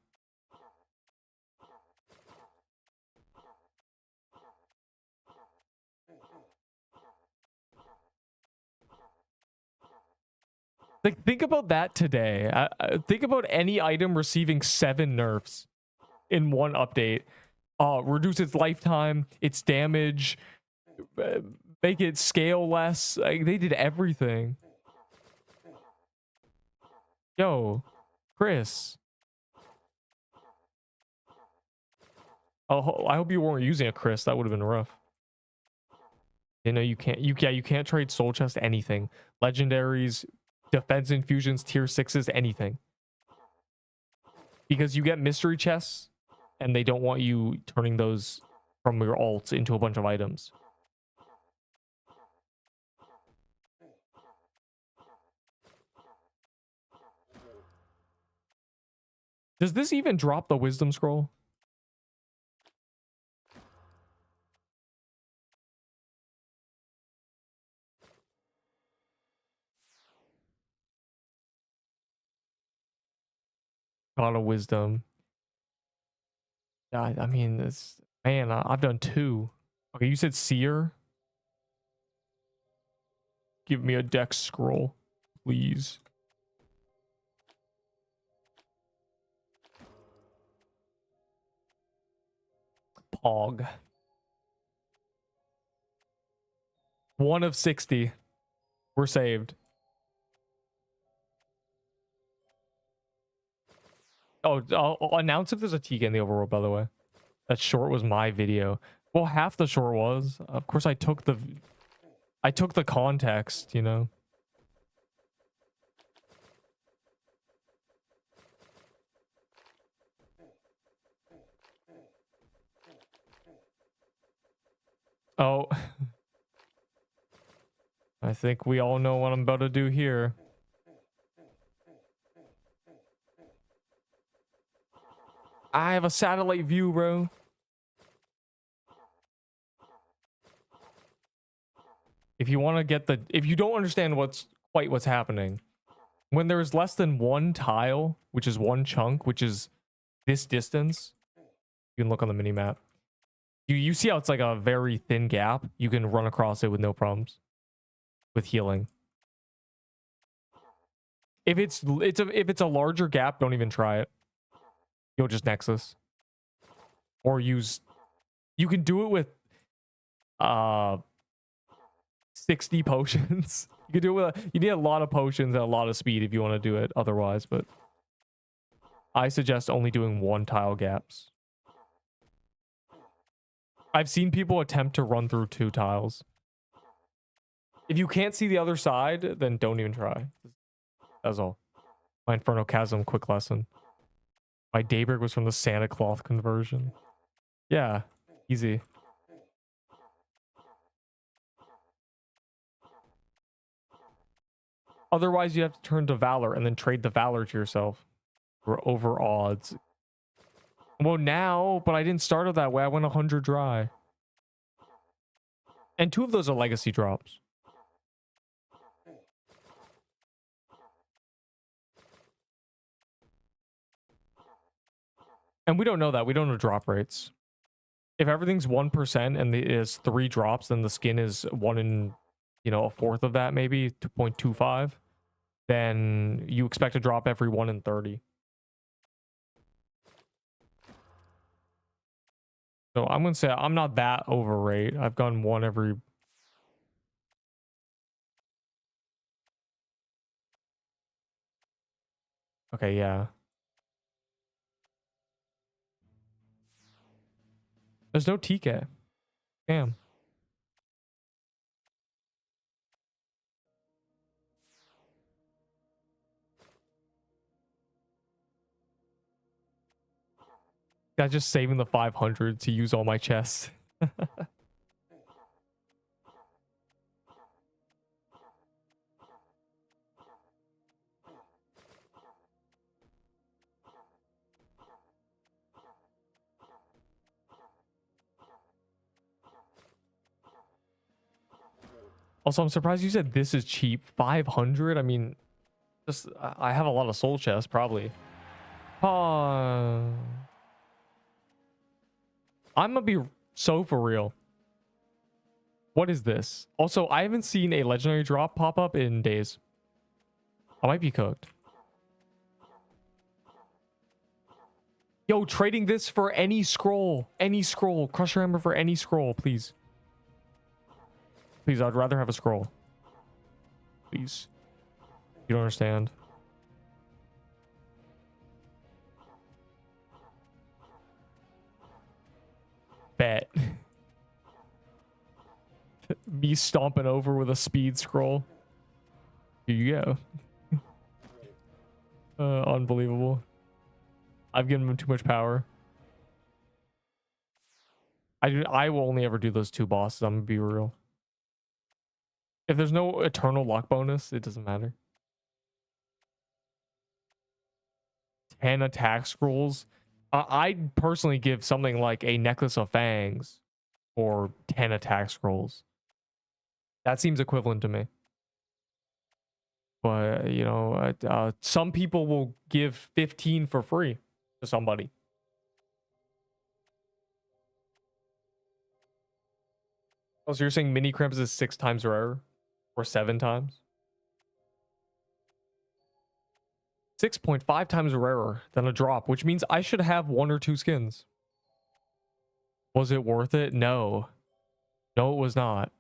Like, think about that today. Think about any item receiving 7 nerfs in one update. Reduce its lifetime, its damage, make it scale less. Like, they did everything. Yo, Chris. Oh, I hope you weren't using a Chris. That would have been rough. You know, you can't trade soul chest anything. Legendaries, defense infusions, tier 6s, anything. Because you get mystery chests, and they don't want you turning those from your alts into a bunch of items. Does this even drop the wisdom scroll? God of wisdom. I mean, this man, I've done 2. Okay, you said seer. Give me a dex scroll, please. Pog. 1 of 60. We're saved. Oh, I'll announce if there's a TK in the overworld, by the way. That short was my video. Well, half the short was. Of course, I took the context, you know. Oh. I think we all know what I'm about to do here. I have a satellite view, bro. If you want to get the... If you don't understand what's happening, when there's less than 1 tile, which is 1 chunk, which is this distance, you can look on the mini map. You see how it's like a very thin gap? You can run across it with no problems with healing. If it's a larger gap, don't even try it. You'll just Nexus. Or use, you can do it with 60 potions. You can do it with, you need a lot of potions and a lot of speed if you want to do it otherwise, but I suggest only doing 1 tile gaps. I've seen people attempt to run through 2 tiles. If you can't see the other side, then don't even try. That's all. My Inferno Chasm quick lesson. My Daybreak was from the Santa Cloth conversion. Yeah, easy. Otherwise, you have to turn to Valor and then trade the Valor to yourself. For over odds. Well, now, but I didn't start it that way. I went 100 dry. And 2 of those are legacy drops. And we don't know that. We don't know drop rates. If everything's 1% and it is 3 drops, then the skin is 1 in, you know, a fourth of that, maybe 2.25. Then you expect to drop every 1 in 30. So I'm going to say I'm not that overrate. I've gone 1 every... Okay, yeah. There's no TK. Damn. Guy's just saving the 500 to use all my chests. Also, I'm surprised you said this is cheap. 500? I mean, just I have a lot of soul chests, probably. I'm gonna be so for real. What is this? Also, I haven't seen a legendary drop pop up in days. I might be cooked. Yo, trading this for any scroll. Any scroll. Crusher Hammer for any scroll, please. Please, I'd rather have a scroll. Please. You don't understand. Bet. Me stomping over with a speed scroll. Here you go. Unbelievable. I've given him too much power. I will only ever do those 2 bosses. I'm gonna be real. If there's no eternal luck bonus, it doesn't matter. 10 attack scrolls. I'd personally give something like a Necklace of Fangs for 10 attack scrolls. That seems equivalent to me. But, you know, some people will give 15 for free to somebody. Oh, so you're saying mini cramps is 6 times rarer? Or 7 times? 6.5 times rarer than a drop, which means I should have 1 or 2 skins. Was it worth it? No. No, it was not.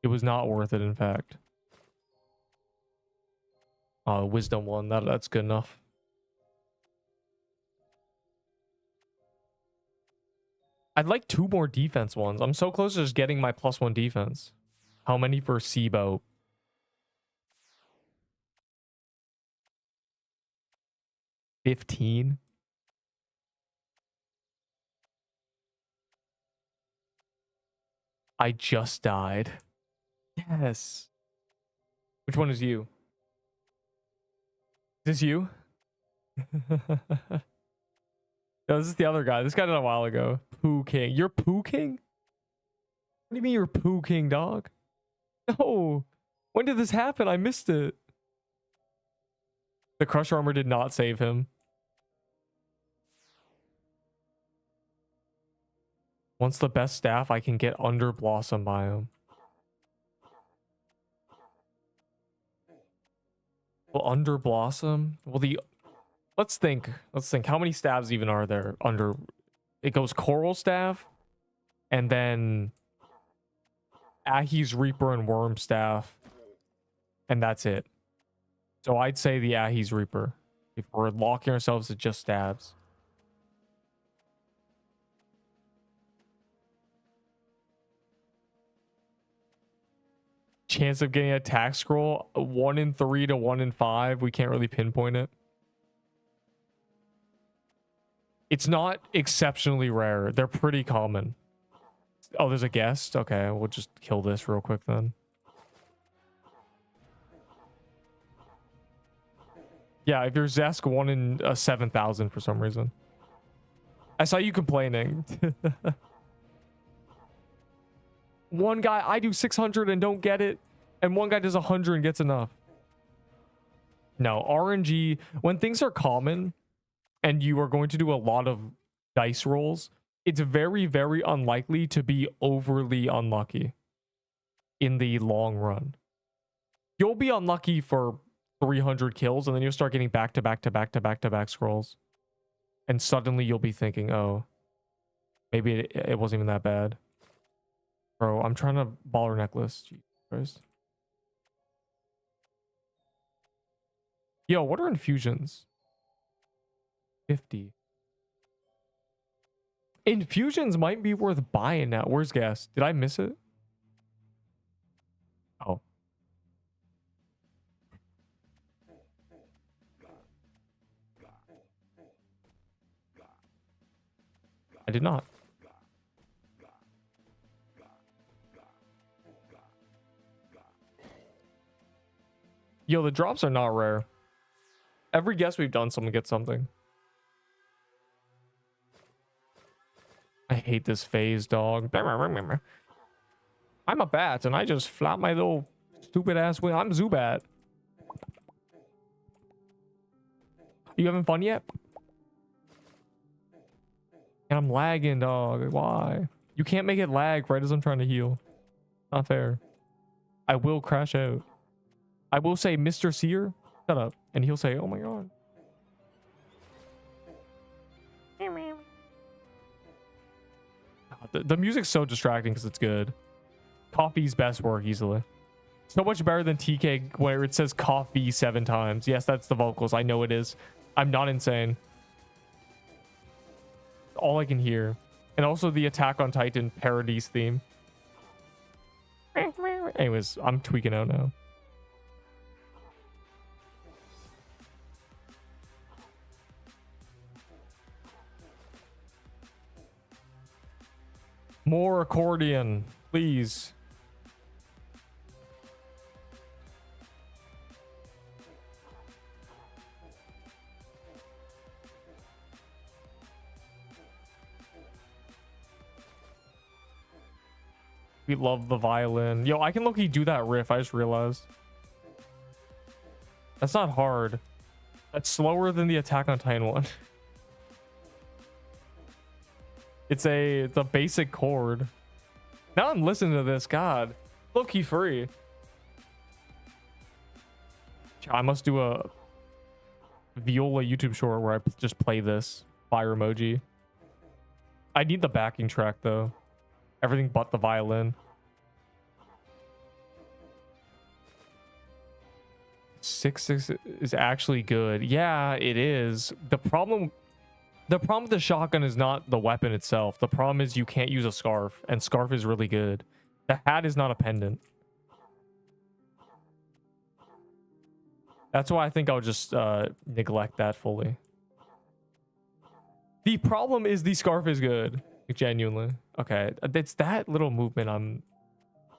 It was not worth it, in fact. Wisdom 1. That's good enough. I'd like 2 more defense ones. I'm so close to just getting my +1 defense. How many for Seaboat? 15? I just died. Yes. Which one is you? Is this you? No, this is the other guy. This guy did a while ago. Pooh King. You're Pooh King? What do you mean you're Pooh King, dog? No. When did this happen? I missed it. The Crush Armor did not save him. Once the best staff, I can get under Blossom Biome. Well, under Blossom? Well, let's think. How many staffs even are there under? It goes Coral Staff, and then Ahi's Reaper and Worm Staff, and that's it. So I'd say the Ahi's Reaper if we're locking ourselves to just stabs. Chance of getting a attack scroll 1 in 3 to 1 in 5. We can't really pinpoint it. It's not exceptionally rare. They're pretty common. Oh, there's a guest. Okay, we'll just kill this real quick then. Yeah, if you're Zesk, 1 in 7,000 for some reason. I saw you complaining. One guy, I do 600 and don't get it, and one guy does 100 and gets enough. No, RNG, when things are common and you are going to do a lot of dice rolls, it's very, very unlikely to be overly unlucky in the long run. You'll be unlucky for 300 kills, and then you'll start getting back to back to back to back to back scrolls. And suddenly you'll be thinking, oh, maybe it wasn't even that bad. Bro, I'm trying to baller necklace. Jesus Christ. Yo, what are infusions? 50. Infusions might be worth buying now. Where's gas? Did I miss it? Oh. I did not. Yo, the drops are not rare. Every guess we've done, someone gets something. I hate this phase, dog. I'm a bat, and I just flap my little stupid ass wing. I'm Zubat. You having fun yet? And I'm lagging, dog. Why? You can't make it lag right as I'm trying to heal. Not fair. I will crash out. I will say, Mr. Seer, shut up. And he'll say, oh my god. The music's so distracting because it's good. Coffee's best work easily. So much better than TK where it says coffee 7 times. Yes, that's the vocals. I know it is. I'm not insane. All I can hear. And also the Attack on Titan parodies theme. Anyways, I'm tweaking out now. More accordion, please. We love the violin. Yo, I can low-key do that riff. I just realized. That's not hard. That's slower than the Attack on Titan one. It's a basic chord. Now I'm listening to this. God, low-key free. I must do a Viola YouTube short where I just play this fire emoji. I need the backing track though. Everything but the violin. 6-6 is actually good. Yeah, it is. The problem with the shotgun is not the weapon itself. The problem is you can't use a scarf, and scarf is really good. The hat is not a pendant. That's why I think I'll just neglect that fully. The problem is the scarf is good. Genuinely. Okay, it's that little movement.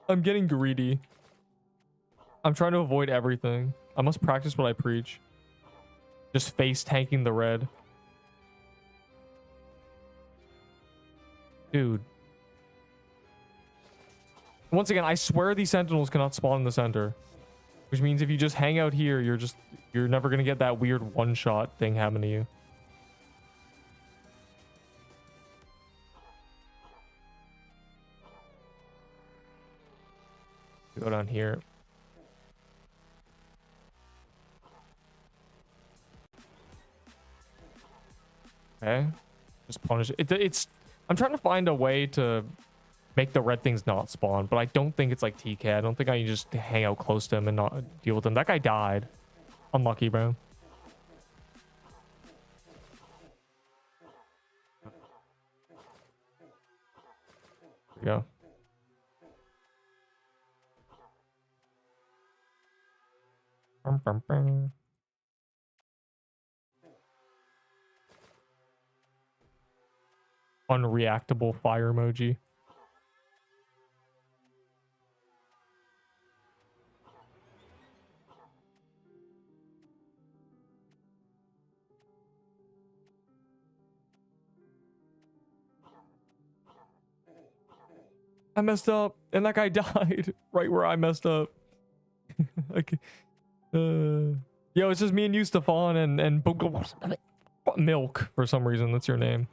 I'm getting greedy. I'm trying to avoid everything. I must practice what I preach. Just face tanking the red. Dude. Once again, I swear these sentinels cannot spawn in the center. Which means if you just hang out here, you're never gonna get that weird one-shot thing happen to you. Go down here. Okay. Just punish it. It's... I'm trying to find a way to make the red things not spawn, but I don't think it's like TK. I don't think I can just hang out close to him and not deal with him. That guy died. Unlucky, bro. There we go. Unreactable fire emoji. I messed up, and that guy died right where I messed up. Like, yo, it's just me and you, Stefan, and Milk for some reason. That's your name.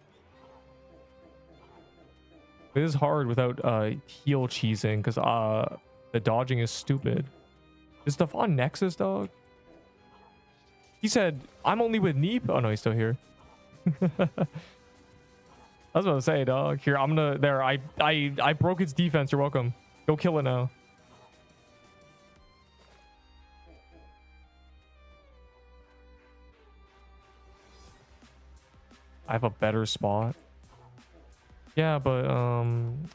It is hard without heel cheesing because the dodging is stupid. Is Stefan Nexus, dog? He said, I'm only with Neep. Oh no, he's still here. I was about to say, dog. Here, I'm gonna... There, I broke its defense. You're welcome. Go kill it now. I have a better spot. Yeah, but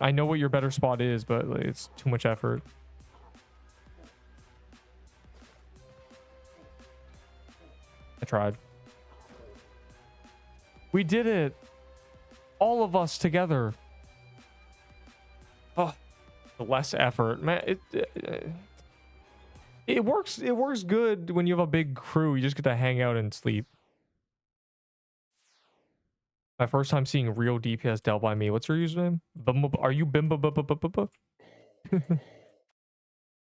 I know what your better spot is, but it's too much effort. I tried. We did it. All of us together. Oh, less effort, man. It works. It works good when you have a big crew. You just get to hang out and sleep. My first time seeing real DPS dealt by me. What's your username? Are you Bimba?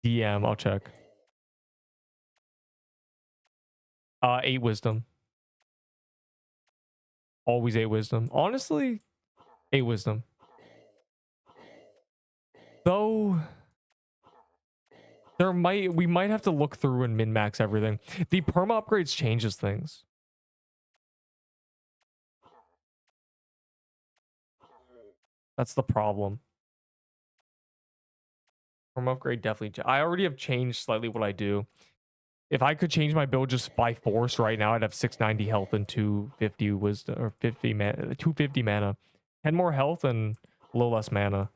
DM. I'll check. 8 wisdom. Always 8 wisdom. Honestly, 8 wisdom. Though we might have to look through and min-max everything. The perma upgrades changes things. That's the problem. Perma upgrade definitely. I already have changed slightly what I do. If I could change my build just by force right now, I'd have 690 health and 250 wisdom or 50 mana, 250 mana, 10 more health and a little less mana.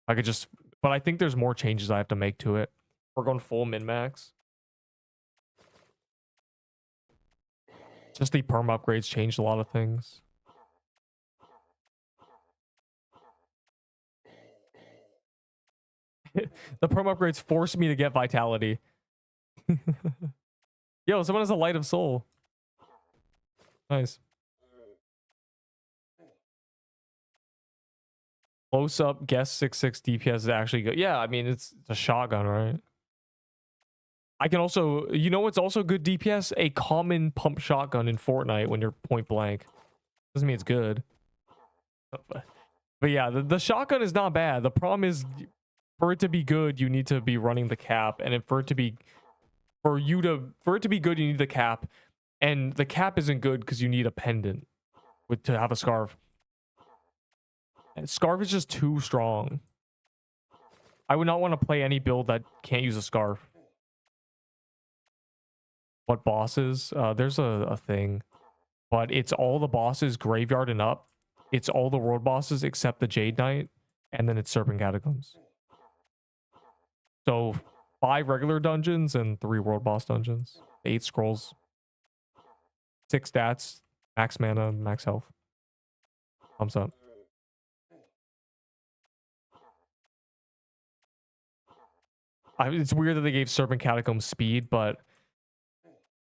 I could just, but I think there's more changes I have to make to it. We're going full min max. Just the perm upgrades changed a lot of things. The perm upgrades forced me to get vitality. Yo, someone has a light of soul. Nice. Close up, guess 6.6 DPS is actually good. Yeah, I mean, it's a shotgun, right? I can also, you know what's also good DPS? A common pump shotgun in Fortnite when you're point blank. Doesn't mean it's good. But yeah, the shotgun is not bad. The problem is, for it to be good, you need to be running the cap. And for it to be good, you need the cap. And the cap isn't good because you need a pendant to have a scarf. And scarf is just too strong. I would not want to play any build that can't use a scarf. What bosses? There's a thing. But it's all the bosses graveyard and up. It's all the world bosses except the Jade Knight. And then it's Serpent Catacombs. So 5 regular dungeons and 3 world boss dungeons. 8 scrolls. 6 stats. Max mana, max health. Thumbs up. It's weird that they gave Serpent Catacombs speed, but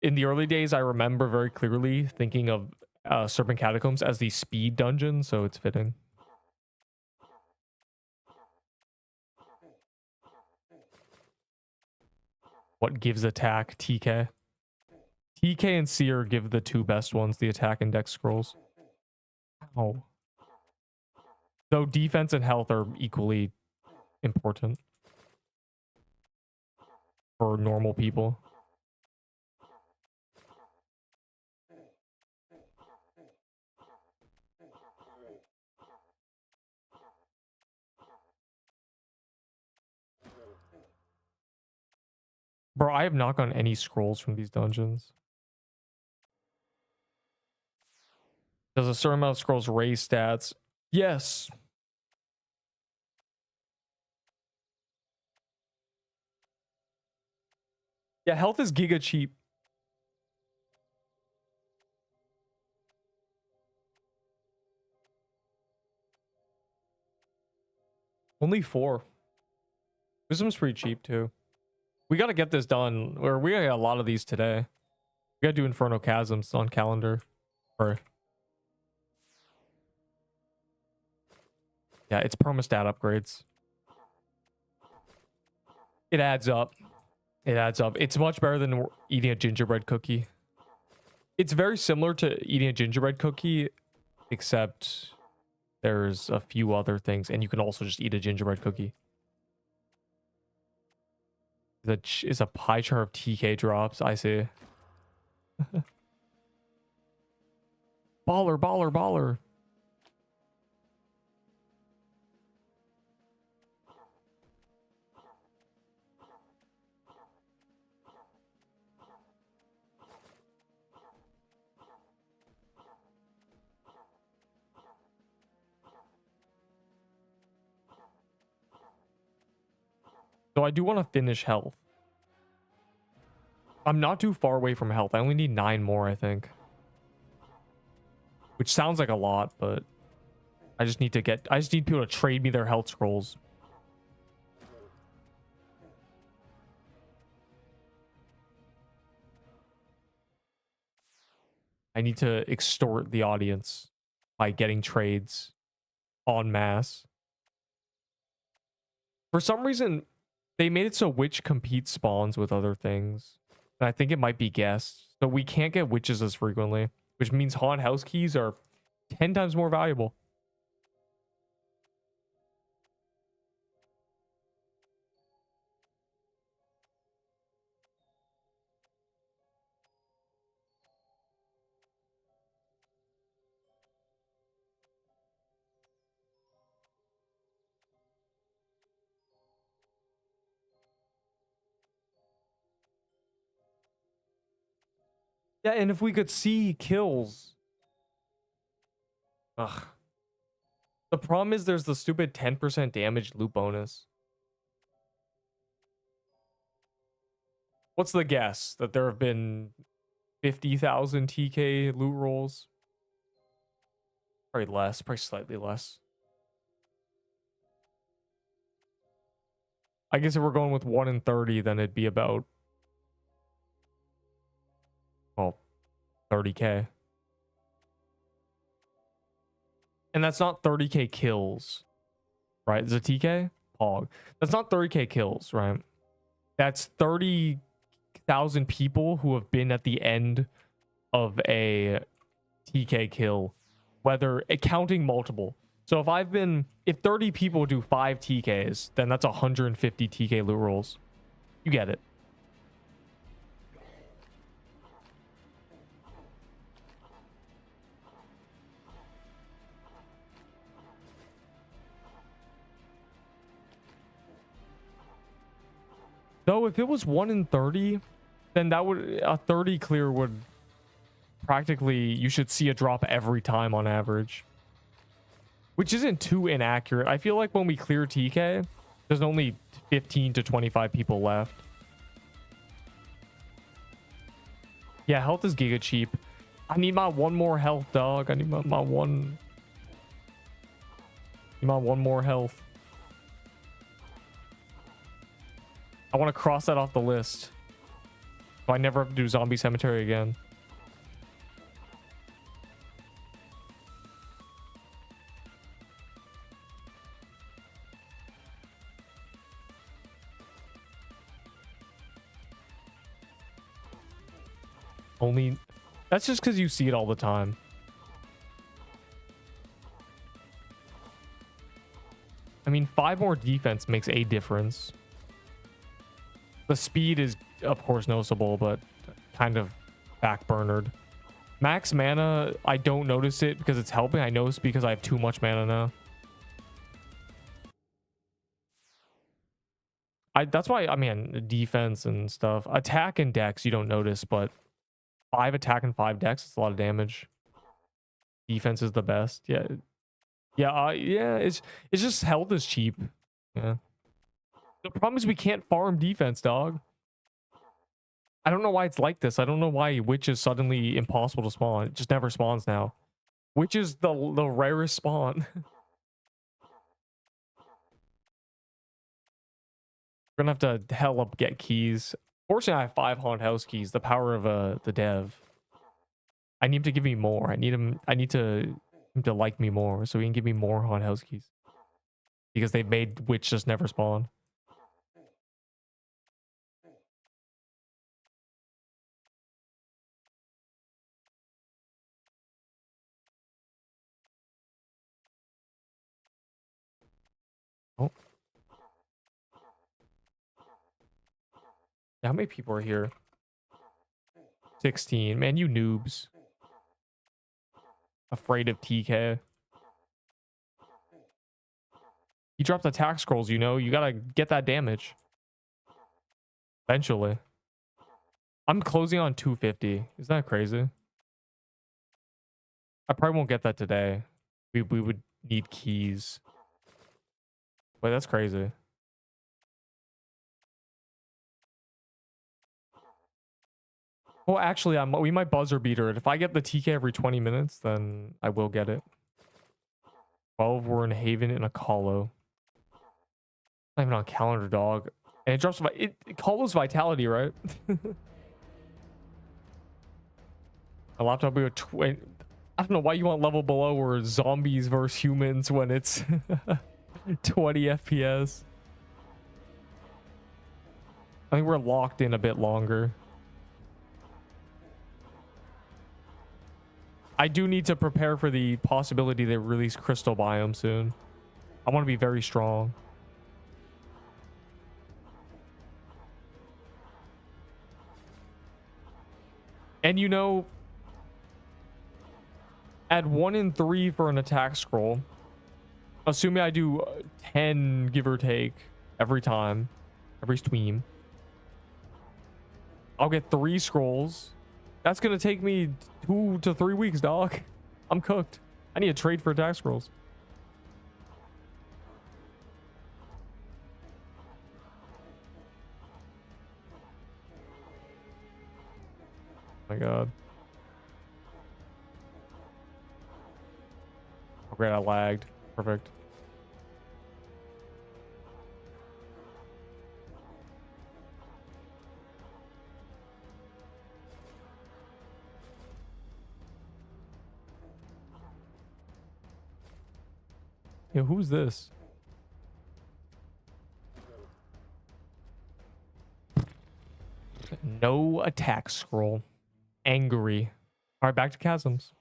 in the early days, I remember very clearly thinking of Serpent Catacombs as the speed dungeon, so it's fitting. What gives attack? TK. TK and Seer give the 2 best ones, the attack and dex scrolls. Oh. Though defense and health are equally important. for normal people. Bro, I have not gotten any scrolls from these dungeons. Does a certain amount of scrolls raise stats? Yes. Yeah, health is giga cheap. Only 4. Wisdom's pretty cheap too. We gotta get this done. Or we got a lot of these today. We gotta do Inferno Chasms on calendar. Or yeah, it's perma-stat upgrades. It adds up. It adds up. It's much better than eating a gingerbread cookie. It's very similar to eating a gingerbread cookie, except there's a few other things, and you can also just eat a gingerbread cookie. That is a pie chart of TK drops. I see. Baller, baller, baller. So I do want to finish health. I'm not too far away from health. I only need 9 more, I think. Which sounds like a lot, but I just need people to trade me their health scrolls. I need to extort the audience by getting trades en masse. For some reason, they made it so witch competes spawns with other things. And I think it might be guests. So we can't get witches as frequently, which means haunted house keys are 10 times more valuable. Yeah, and if we could see kills. Ugh. The problem is there's the stupid 10% damage loot bonus. What's the guess? That there have been 50,000 TK loot rolls? Probably less, probably slightly less. I guess if we're going with 1 in 30, then it'd be about, well, 30k. And that's not 30k kills, right? Is it TK? Pog. That's not 30k kills, right? That's 30,000 people who have been at the end of a TK kill, whether counting multiple. So if 30 people do 5 TKs, then that's 150 TK loot rolls. You get it. Though if it was 1 in 30, then a 30 clear would practically, you should see a drop every time on average. Which isn't too inaccurate. I feel like when we clear TK, there's only 15 to 25 people left. Yeah, health is giga cheap. I need my 1 more health, dog. I need my one more health. I want to cross that off the list, so I never have to do Zombie Cemetery again. Only... That's just because you see it all the time. I mean, 5 more defense makes a difference. The speed is, of course, noticeable, but kind of backburnered. Max mana, I don't notice it because it's helping. I notice because I have too much mana now. That's why, I mean, defense and stuff. Attack and dex, you don't notice, but 5 attack and 5 dex, it's a lot of damage. Defense is the best. Yeah. Yeah, it's just health is cheap. Yeah. The problem is we can't farm defense, dog. I don't know why it's like this. I don't know why Witch is suddenly impossible to spawn. It just never spawns now. Witch is the rarest spawn. We're gonna have to hell up get keys. Fortunately, I have 5 haunted house keys. The power of the dev. I need him to give me more. I need him to like me more, so he can give me more haunted house keys. Because they made Witch just never spawn. Oh. Yeah, how many people are here? 16. Man, you noobs. Afraid of TK. He dropped attack scrolls, you know. You gotta get that damage. Eventually. I'm closing on 250. Isn't that crazy? I probably won't get that today. We would need keys. Wait, that's crazy. Well, actually, we might buzzer beater it. If I get the TK every 20 minutes, then I will get it. 12, we're in Haven in a Colo. Not even on calendar, dog. And it drops Colo's vitality, right? A laptop we would 20. I don't know why you want level below or zombies versus humans when it's 20 FPS. I think we're locked in a bit longer. I do need to prepare for the possibility they release Crystal Biome soon. I want to be very strong. And you know, add 1 in 3 for an attack scroll. Assuming I do 10, give or take, every time, every stream. I'll get 3 scrolls. That's gonna take me 2 to 3 weeks, dog. I'm cooked. I need to trade for attack scrolls. Oh my god. Oh great, I lagged. Perfect. Yo, who's this? No attack scroll. Angry. All right, back to chasms.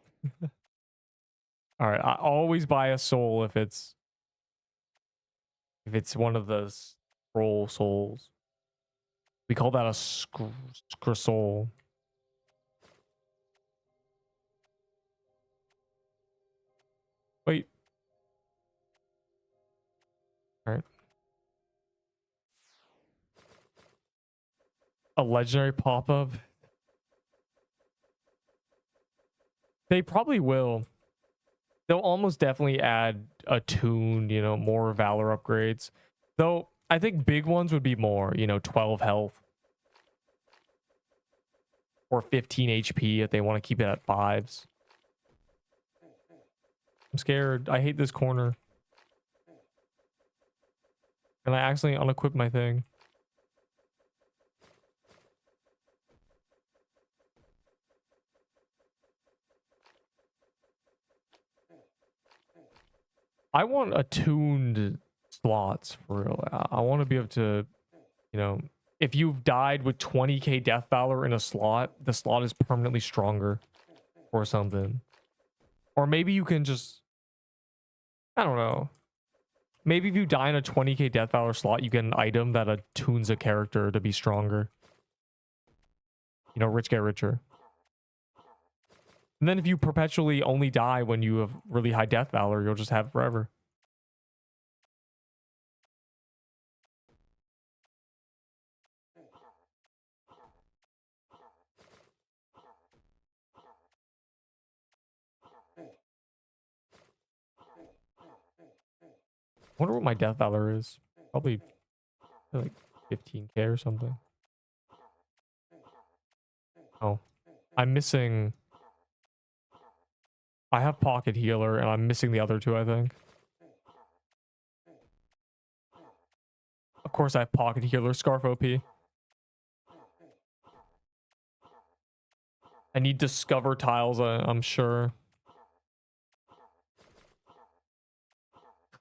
All right, I always buy a soul if it's one of the scroll souls. We call that a scroll soul. Wait. All right. A legendary pop-up. They probably will. They'll almost definitely add a tune, you know, more Valor upgrades. Though I think big ones would be more, you know, 12 health. Or 15 HP if they want to keep it at 5s. I'm scared. I hate this corner. And I accidentally unequipped my thing. I want attuned slots for real. I want to be able to, you know, if you've died with 20k Death Valor in a slot, the slot is permanently stronger or something. Or maybe you can just, I don't know. Maybe if you die in a 20k Death Valor slot, you get an item that attunes a character to be stronger. You know, rich get richer. And then if you perpetually only die when you have really high Death Valor, you'll just have it forever. I wonder what my Death Valor is. Probably like 15k or something. Oh, I'm missing. I have Pocket Healer and I'm missing the other two, I think. Of course, I have Pocket Healer, Scarf OP. I need Discover tiles, I'm sure.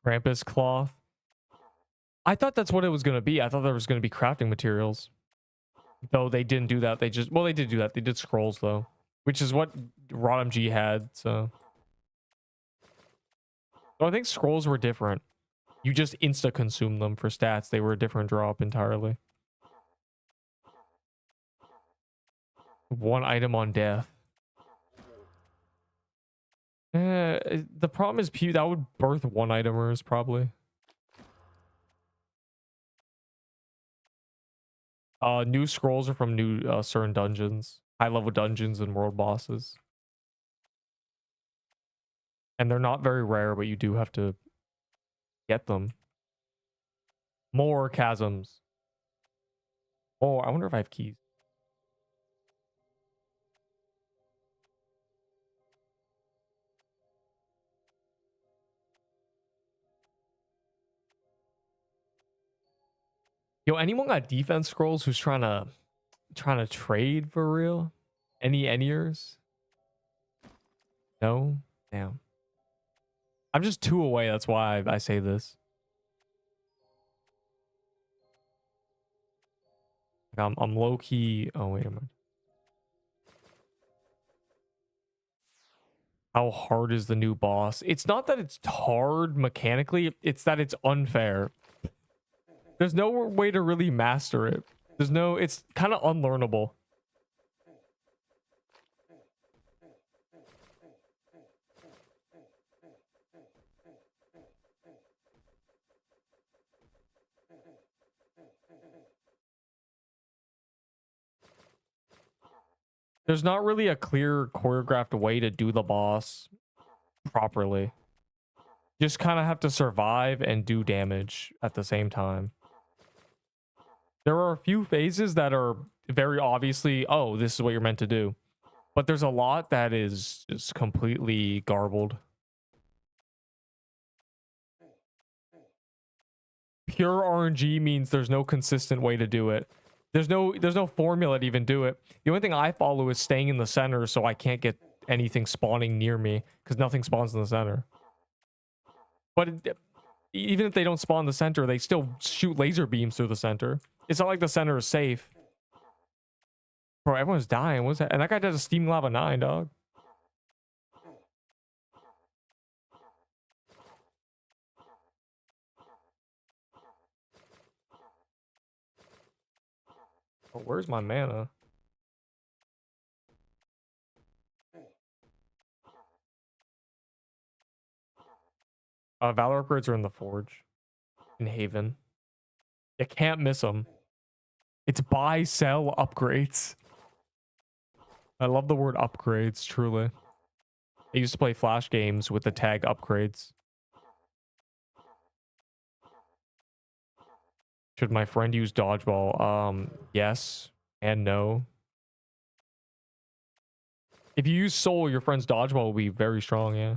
Krampus Cloth. I thought that's what it was going to be. I thought there was going to be crafting materials. Though they didn't do that. They just... Well, they did do that. They did scrolls, though. Which is what ROTMG had, so... So I think scrolls were different. You just insta-consume them for stats. They were a different drop entirely. One item on death. The problem is that would birth one itemers, probably. New scrolls are from new certain dungeons. High-level dungeons and world bosses. And they're not very rare, but you do have to get them. More chasms. Oh, I wonder if I have keys. Yo, anyone got defense scrolls who's trying to trade for real? Any Eniers? No? Damn. I'm just 2 away, that's why I say this. I'm low key. Oh, wait a minute. How hard is the new boss? It's not that it's hard mechanically, it's that it's unfair. There's no way to really master it. It's kind of unlearnable. There's not really a clear choreographed way to do the boss properly. Just kind of have to survive and do damage at the same time. There are a few phases that are very obviously, oh, this is what you're meant to do. But there's a lot that is just completely garbled. Pure RNG means there's no consistent way to do it. There's no formula to even do it. The only thing I follow is staying in the center so I can't get anything spawning near me because nothing spawns in the center. But even if they don't spawn in the center, they still shoot laser beams through the center. It's not like the center is safe. Bro, everyone's dying. What's that? And that guy does a Steam Lava 9, dog. Oh, where's my mana? Valor upgrades are in the Forge. In Haven. You can't miss them. It's buy, sell, upgrades. I love the word upgrades, truly. I used to play Flash games with the tag upgrades. Should my friend use dodgeball? Yes and no. If you use soul, your friend's dodgeball will be very strong, yeah.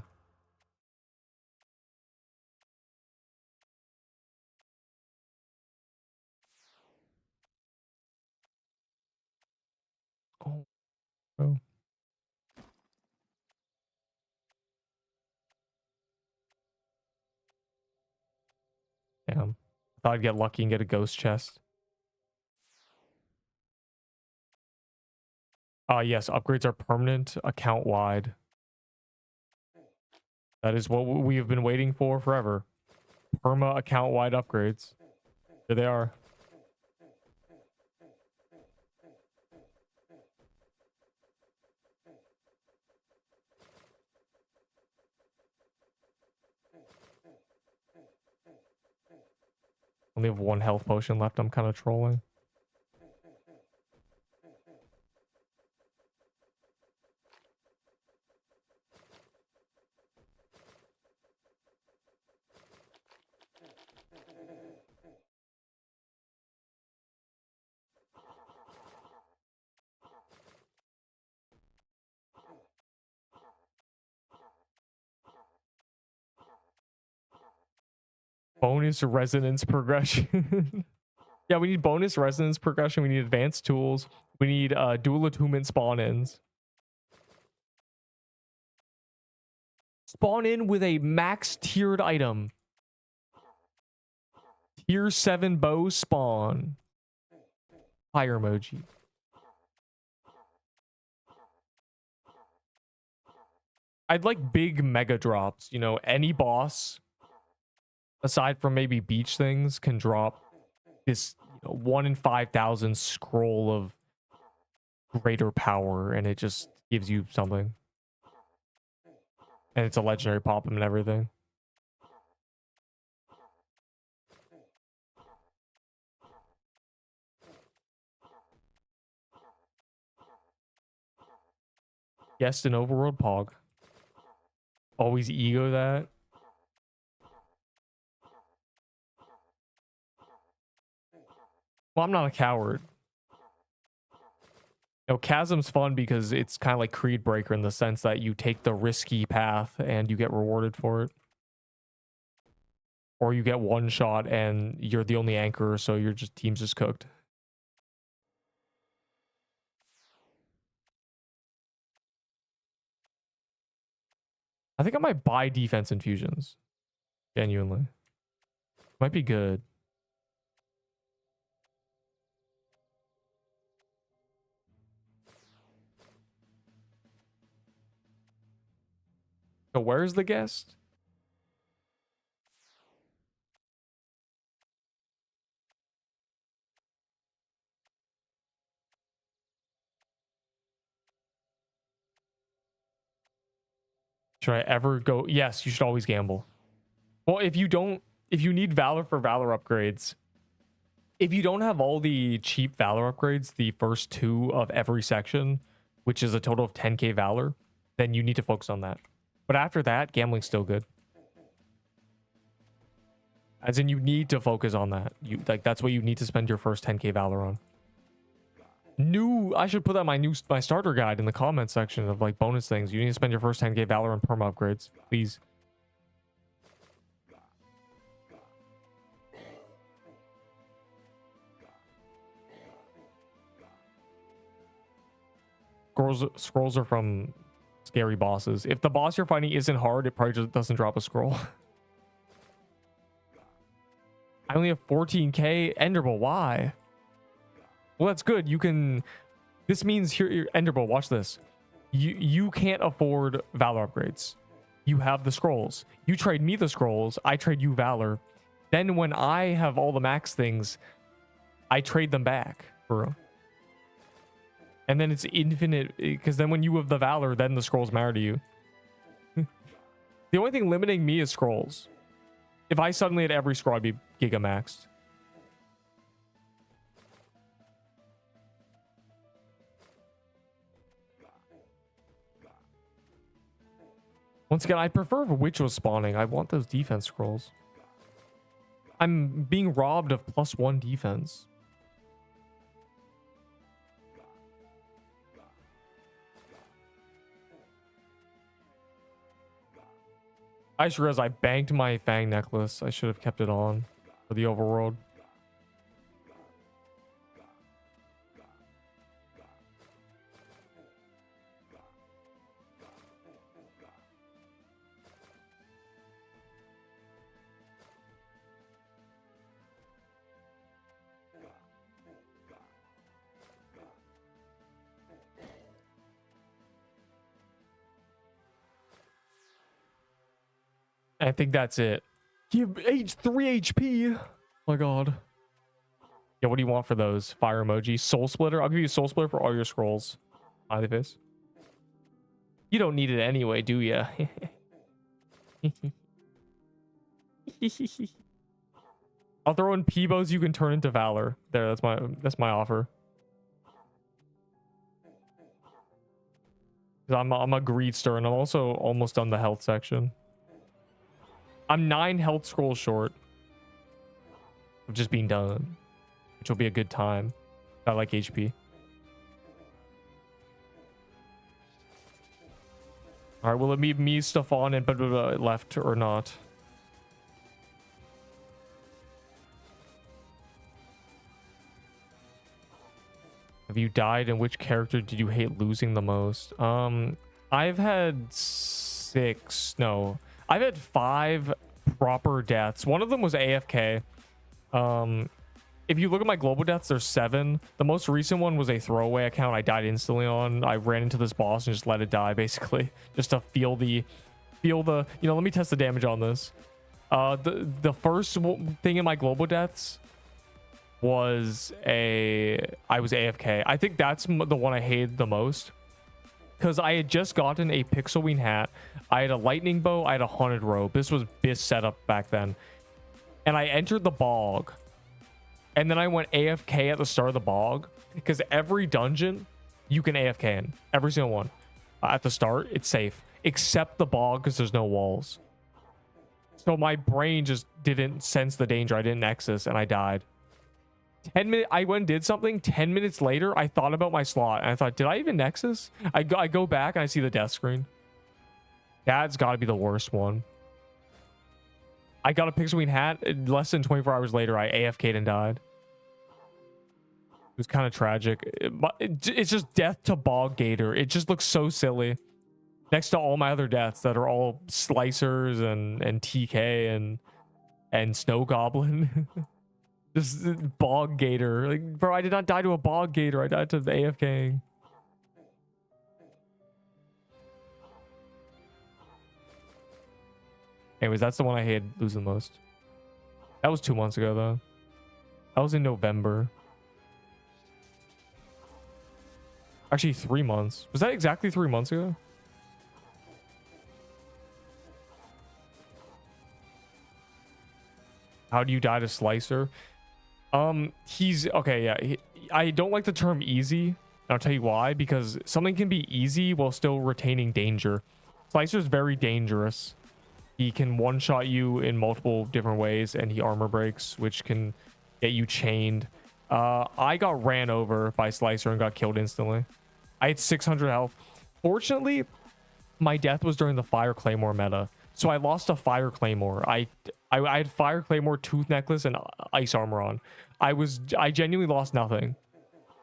Oh, bro. Damn. I thought I'd get lucky and get a ghost chest. Yes, upgrades are permanent, account wide. That is what we have been waiting for forever. perma account-wide upgrades. Here they are. Only have one health potion left. I'm kind of trolling. Bonus resonance progression. Yeah, we need bonus resonance progression. We need advanced tools. We need dual attunement spawn-ins. Spawn in with a max tiered item. Tier 7 bow spawn. Fire emoji. I'd like big mega drops. You know, any boss, aside from maybe beach things, can drop this 1 in 5,000 scroll of greater power, and it just gives you something. And it's a legendary pop and everything. Guest and overworld pog. Always ego that. Well, I'm not a coward. You know, Chasm's fun because it's kind of like Creed Breaker in the sense that you take the risky path and you get rewarded for it. Or you get one shot and you're the only anchor, so your team's just cooked. I think I might buy defense infusions. Genuinely. Might be good. So where's the guest? Should I ever go? Yes, you should always gamble. Well, if you need Valor for Valor upgrades, if you don't have all the cheap Valor upgrades, the first 2 of every section, which is a total of 10k Valor, then you need to focus on that. But after that, gambling's still good. As in, you need to focus on that. That's what you need to spend your first 10k Valor on. I should put that my starter guide in the comment section of like bonus things. You need to spend your first 10k Valor on perma upgrades, please. Scrolls are from scary bosses. If the boss you're fighting isn't hard, it probably just doesn't drop a scroll. I only have 14k Enderbolt. Why? Well, that's good. You can. This means here, Enderbolt. Watch this. You can't afford Valor upgrades. You have the scrolls. You trade me the scrolls. I trade you Valor. Then when I have all the max things, I trade them back, bro. And then it's infinite, because then when you have the Valor, then the scrolls matter to you. The only thing limiting me is scrolls. If I suddenly had every scroll, I'd be giga maxed. Once again, I prefer if a witch was spawning. I want those defense scrolls. I'm being robbed of +1 defense. I just realized I banked my Fang necklace. I should have kept it on for the overworld. I think that's it. Give H 3 HP. Oh my god. Yeah, what do you want for those? Fire emoji. Soul splitter. I'll give you a soul splitter for all your scrolls. Smiley face. You don't need it anyway, do ya? I'll throw in Peebos you can turn into Valor. There, that's my offer. I'm a greedster and I'm also almost on the health section. I'm 9 health scrolls short of just being done, which will be a good time. I like HP. All right, will it be me, Stefan, and left or not? Have you died, and which character did you hate losing the most? I've had 6. No, I've had 5 proper deaths. One of them was AFK. If you look at my global deaths, there's 7. The most recent one was a throwaway account I died instantly on. I ran into this boss and just let it die, basically, just to feel the, let me test the damage on this. The first thing in my global deaths was I was AFK. I think that's the one I hated the most, because I had just gotten a pixel wing hat. I had a lightning bow. I had a haunted robe. This was BIS setup back then, and I entered the bog. And then I went AFK at the start of the bog, because every dungeon you can AFK in. Every single one. At the start, it's safe. Except the bog, because there's no walls. So my brain just didn't sense the danger. I didn't nexus, and I died. 10 minutes, I went and did something. 10 minutes later, I thought about my slot. And I thought, did I even nexus? I go back, and I see the death screen. That's got to be the worst one. I got a pixel wing hat. Less than 24 hours later, I AFK'd and died. It was kind of tragic. It's just death to Bog Gator. It just looks so silly. Next to all my other deaths that are all Slicers and TK and Snow Goblin. Just Bog Gator. Like, bro, I did not die to a Bog Gator. I died to the AFKing. Anyways, that's the one I hated losing the most. That was 2 months ago, though. That was in November. Actually, 3 months. Was that exactly 3 months ago? How do you die to Slicer? He's... Okay, yeah. I don't like the term easy. And I'll tell you why. Because something can be easy while still retaining danger. Slicer's very dangerous. He can one-shot you in multiple different ways, and he armor breaks, which can get you chained. I got ran over by Slicer and got killed instantly. I had 600 health. Fortunately, my death was during the Fire Claymore meta, so I lost a Fire Claymore. I had Fire Claymore, Tooth Necklace, and Ice Armor on. I genuinely lost nothing.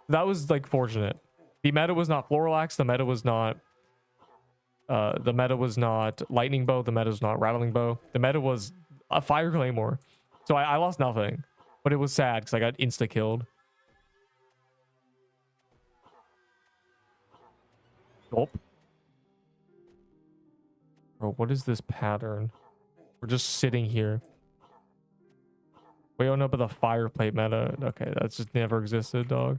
That was, like, fortunate. The meta was not Floralax. The meta was not... the meta was not Lightning Bow. The meta was not Rattling Bow. The meta was a Fire Claymore. So I lost nothing. But it was sad because I got insta-killed. Gulp. Bro, what is this pattern? We're just sitting here. We don't know about the Fireplate meta. Okay, that's just never existed, dog.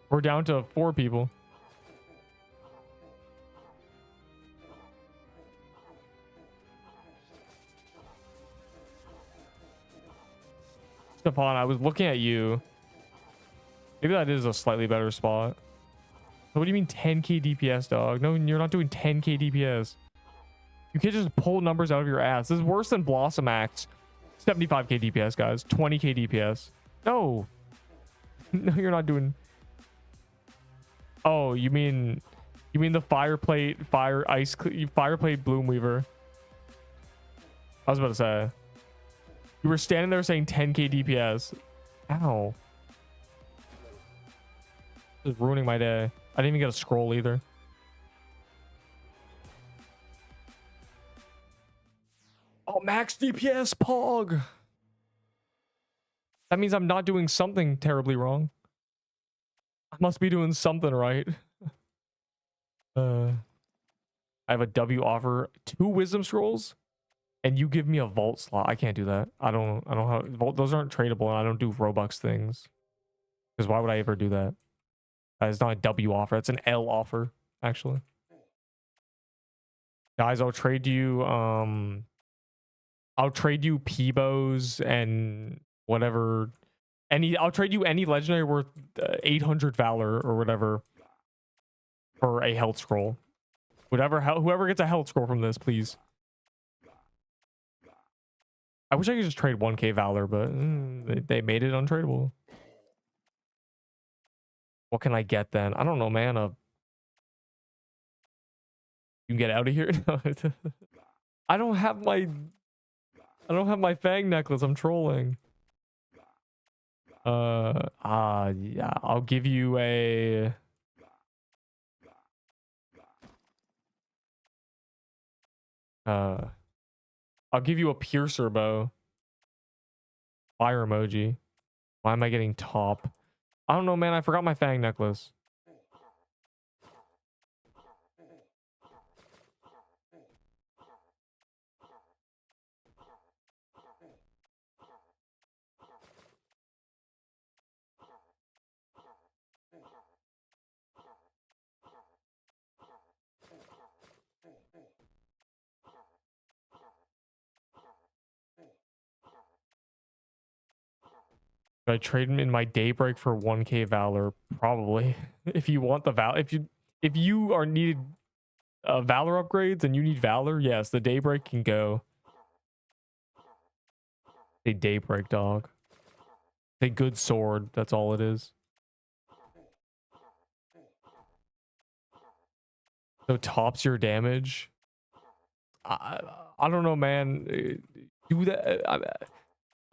We're down to 4 people. Stefan, I was looking at you. Maybe that is a slightly better spot. What do you mean 10k DPS, dog? No, you're not doing 10k DPS. You can't just pull numbers out of your ass. This is worse than Blossom Acts. 75k DPS, guys. 20k DPS. No. No, you're not doing... Oh, you mean the Fireplate, Fireplate Bloomweaver. I was about to say. You were standing there saying 10k DPS. Ow. This is ruining my day. I didn't even get a scroll either. Oh, max DPS, Pog. That means I'm not doing something terribly wrong. I must be doing something right. I have a W offer, 2 wisdom scrolls, and you give me a vault slot. I can't do that. I don't have those aren't tradable, and I don't do Robux things. Because why would I ever do that? It's not a W offer. It's an L offer, actually. Guys, I'll trade you Peebos and whatever. I'll trade you any legendary worth 800 Valor or whatever for a health scroll. Whoever gets a health scroll from this, please. I wish I could just trade 1k Valor, but they made it untradeable. What can I get then? I don't know, man. You can get out of here. I don't have my Fang necklace. I'm trolling. Yeah, I'll give you a I'll give you a piercer bow. Fire emoji. Why am I getting top? I don't know, man. I forgot my Fang necklace. Should I trade him in my Daybreak for 1k Valor? Probably. If you want the Valor, if you are needed Valor upgrades and you need Valor, yes, the Daybreak can go. A Daybreak, dog. A good sword. That's all it is. So tops your damage. I don't know, man. Do that.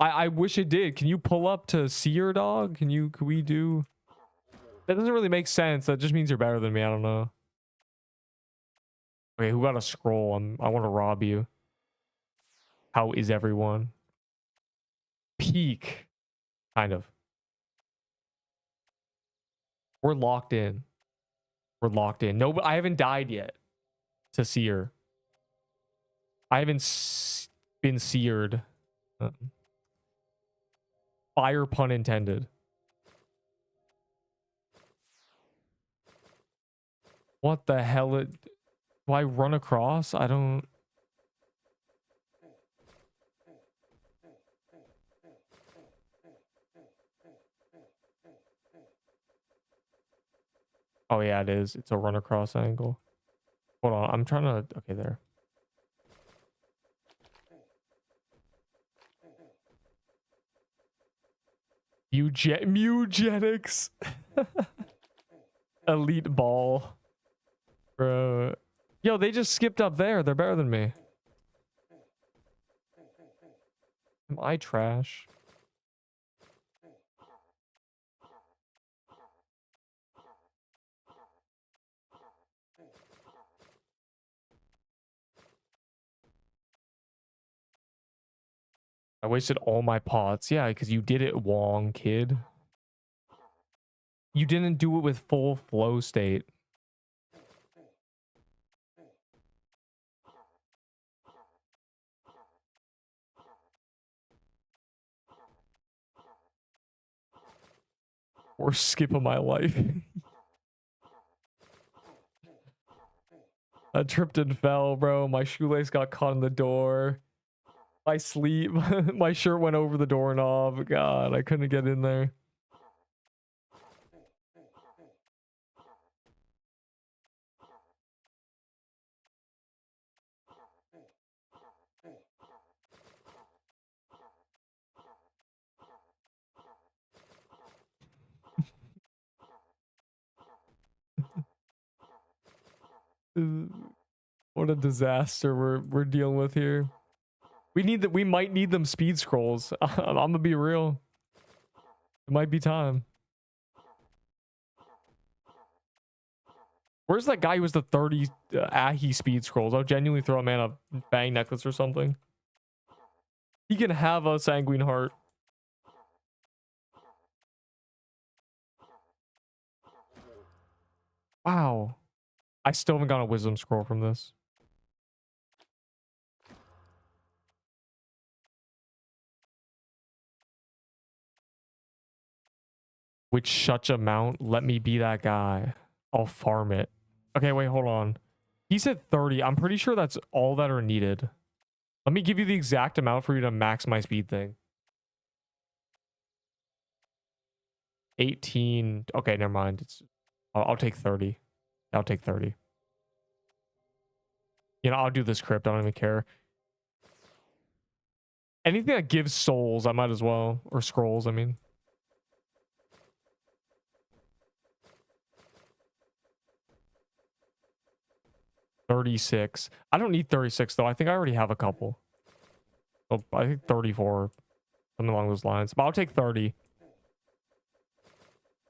I wish it did. Can you pull up to Seer, dog? Can we do? That doesn't really make sense. That just means you're better than me. I don't know. Okay, who got a scroll? I want to rob you. How is everyone? Peak. Kind of. We're locked in. We're locked in. No, but I haven't died yet to Seer. I haven't been seared. Fire pun intended. What the hell? Do I run across? I don't... Oh yeah, it is. It's a run across angle. Hold on, I'm trying to... Okay, there. Eugenics. Elite ball. Bro. Yo, they just skipped up there. They're better than me. Am I trash? I wasted all my pots. Yeah, because you did it wrong, kid. You didn't do it with full flow state. Worst skip of my life. I tripped and fell, bro. My shoelace got caught in the door. My sleep. My shirt went over the doorknob. God, I couldn't get in there. What a disaster we're dealing with here. We might need them speed scrolls. I'm gonna be real. It might be time. Where's that guy who was the 30 Ahi speed scrolls? I'll genuinely throw a man a Fang necklace or something. He can have a sanguine heart. Wow. I still haven't got a wisdom scroll from this. Which such amount? Let me be that guy. I'll farm it. Okay, wait, hold on. He said 30. I'm pretty sure that's all that are needed. Let me give you the exact amount for you to max my speed thing. 18. Okay, never mind. I'll take 30. I'll take 30. You know, I'll do this crypt. I don't even care. Anything that gives souls, I might as well. Or scrolls, I mean. $36. I don't need 36 though. I think I already have a couple. Oh, I think 34. Something along those lines. But I'll take 30.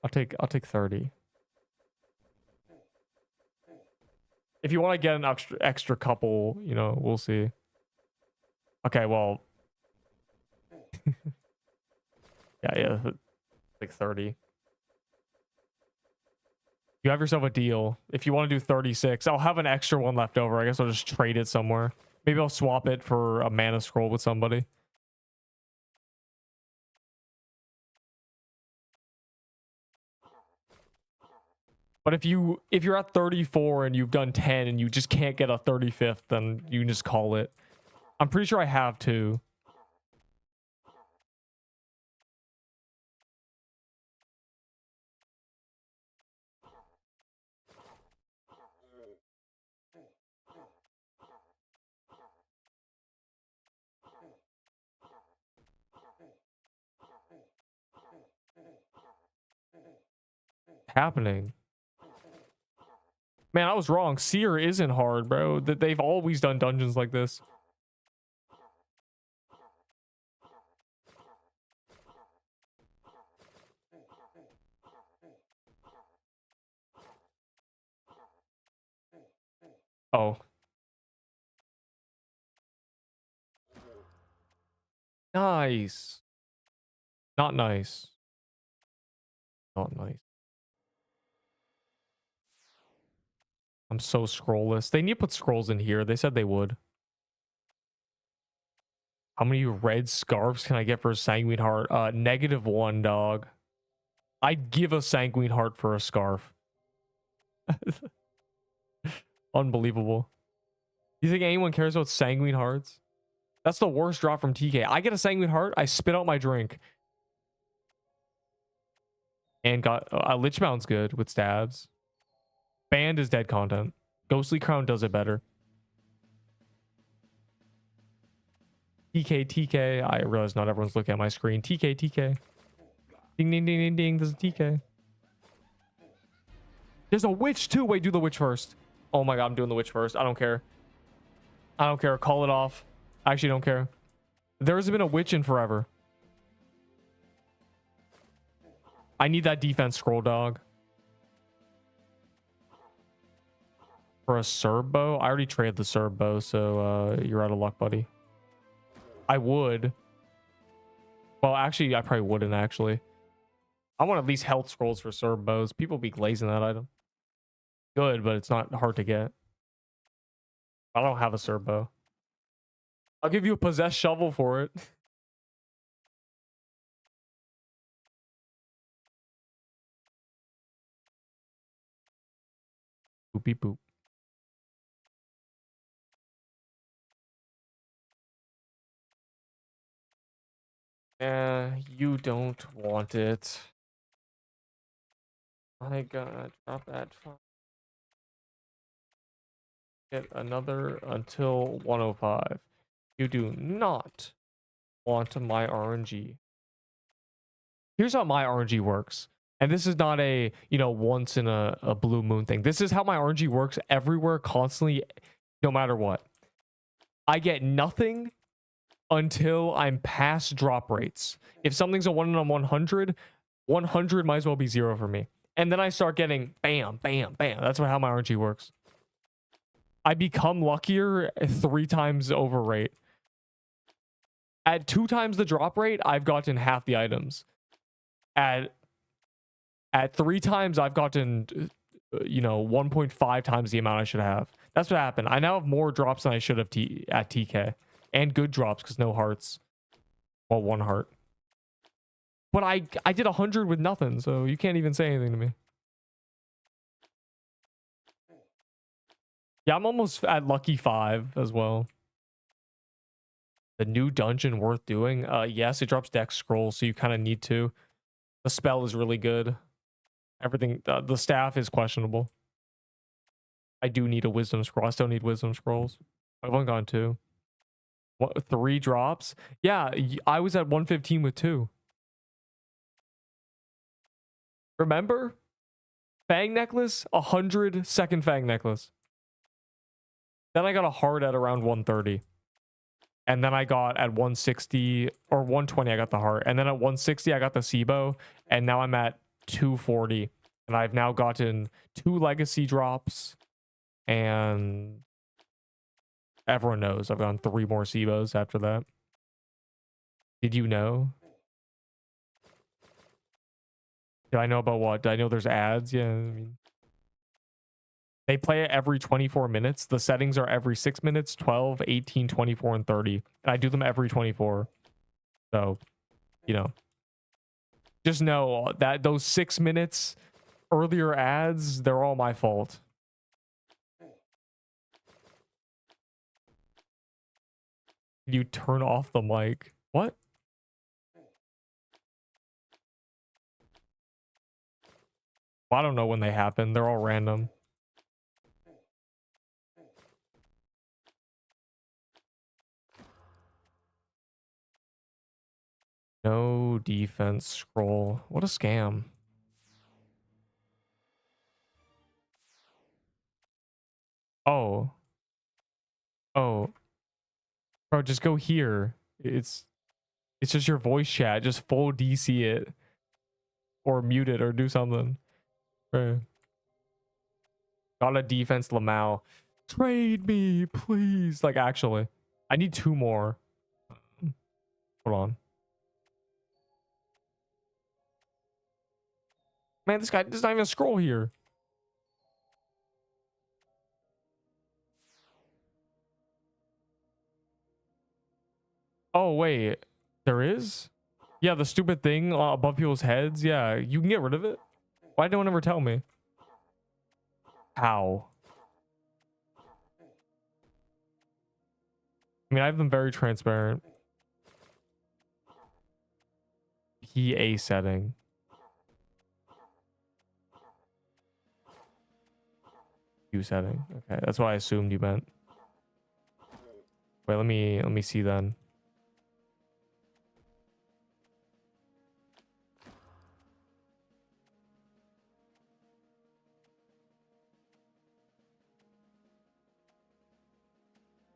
I'll take 30. If you want to get an extra couple, you know, we'll see. Okay, well. yeah, like 30. You have yourself a deal. If you want to do 36, I'll have an extra one left over. I guess I'll just trade it somewhere. Maybe I'll swap it for a mana scroll with somebody. But if you're at 34 and you've done 10 and you just can't get a 35th, then you can just call it. I'm pretty sure I have two. Happening. Man, I was wrong. Seer isn't hard, bro. That they've always done dungeons like this. Oh. Nice. Not nice. Not nice. I'm so scrollless. They need to put scrolls in here. They said they would. How many red scarves can I get for a sanguine heart? -1, dog. I'd give a sanguine heart for a scarf. Unbelievable. You think anyone cares about sanguine hearts? That's the worst drop from TK. I get a sanguine heart, I spit out my drink. And got Lich Mountain's good with stabs. Banned is dead content. Ghostly Crown does it better. TK. I realize not everyone's looking at my screen. TK. Ding, ding, ding, ding, ding. There's a TK. There's a witch too. Wait, do the witch first. Oh my god, I'm doing the witch first. I don't care. I don't care. Call it off. I actually don't care. There hasn't been a witch in forever. I need that defense scroll, dog. For a Serb bow? I already traded the Serb bow, so you're out of luck, buddy. I would. Well, actually, I probably wouldn't, actually. I want at least health scrolls for Serb bows. People be glazing that item. Good, but it's not hard to get. I don't have a Serb bow. I'll give you a possessed shovel for it. Boopy boop. You don't want it. I gotta drop that. Get another until 105. You do not want my RNG. Here's how my RNG works. And this is not a, you know, once in a blue moon thing. This is how my RNG works everywhere, constantly, no matter what. I get nothing until I'm past drop rates. If something's a 1 in 100, 100 might as well be 0 for me. And then I start getting bam, bam, bam. That's how my RNG works. I become luckier 3 times over rate. At 2 times the drop rate, I've gotten half the items. At 3 times, I've gotten you know, 1.5 times the amount I should have. That's what happened. I now have more drops than I should have at TK, and good drops because no hearts. Well, one heart. But I did 100 with nothing, so you can't even say anything to me. Yeah, I'm almost at lucky 5 as well. The new dungeon worth doing? Yes, it drops dex scrolls, so you kind of need to. The spell is really good. Everything, the staff is questionable. I do need a wisdom scroll. I still need wisdom scrolls. I've only gone 2. What, 3 drops? Yeah, I was at 115 with 2. Remember? Fang necklace, 100 second fang necklace. Then I got a heart at around 130. And then I got at 160 or 120, I got the heart. And then at 160, I got the SIBO. And now I'm at 240. And I've now gotten 2 legacy drops. And everyone knows I've gotten 3 more SIBOs after that. Did you know? Did I know about what? Did I know there's ads? Yeah, I mean, they play it every 24 minutes. The settings are every 6 minutes, 12, 18, 24, and 30. And I do them every 24. So, you know, just know that those 6 minutes earlier ads, they're all my fault. You turn off the mic. What? Well, I don't know when they happen. They're all random. No defense scroll. What a scam. Oh. Oh. Bro, just go here. It's just your voice chat. Just full DC it. Or mute it or do something. Right. Got a defense Lamau. Trade me, please. Like, actually. I need 2 more. Hold on. Man, this guy does not even scroll here. Oh, wait. There is? Yeah, the stupid thing above people's heads. Yeah, you can get rid of it. Why did no one ever tell me? How? I mean, I have them very transparent. PA setting. Q setting. Okay, that's what I assumed you meant. Wait, let me see then.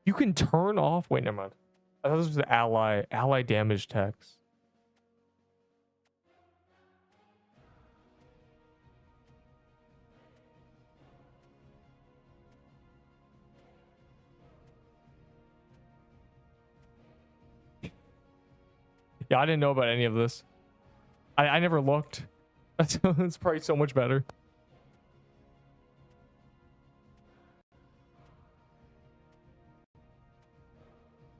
You can turn off. Wait, never mind. I thought this was the ally damage text. Yeah, I didn't know about any of this. I never looked. It's probably so much better.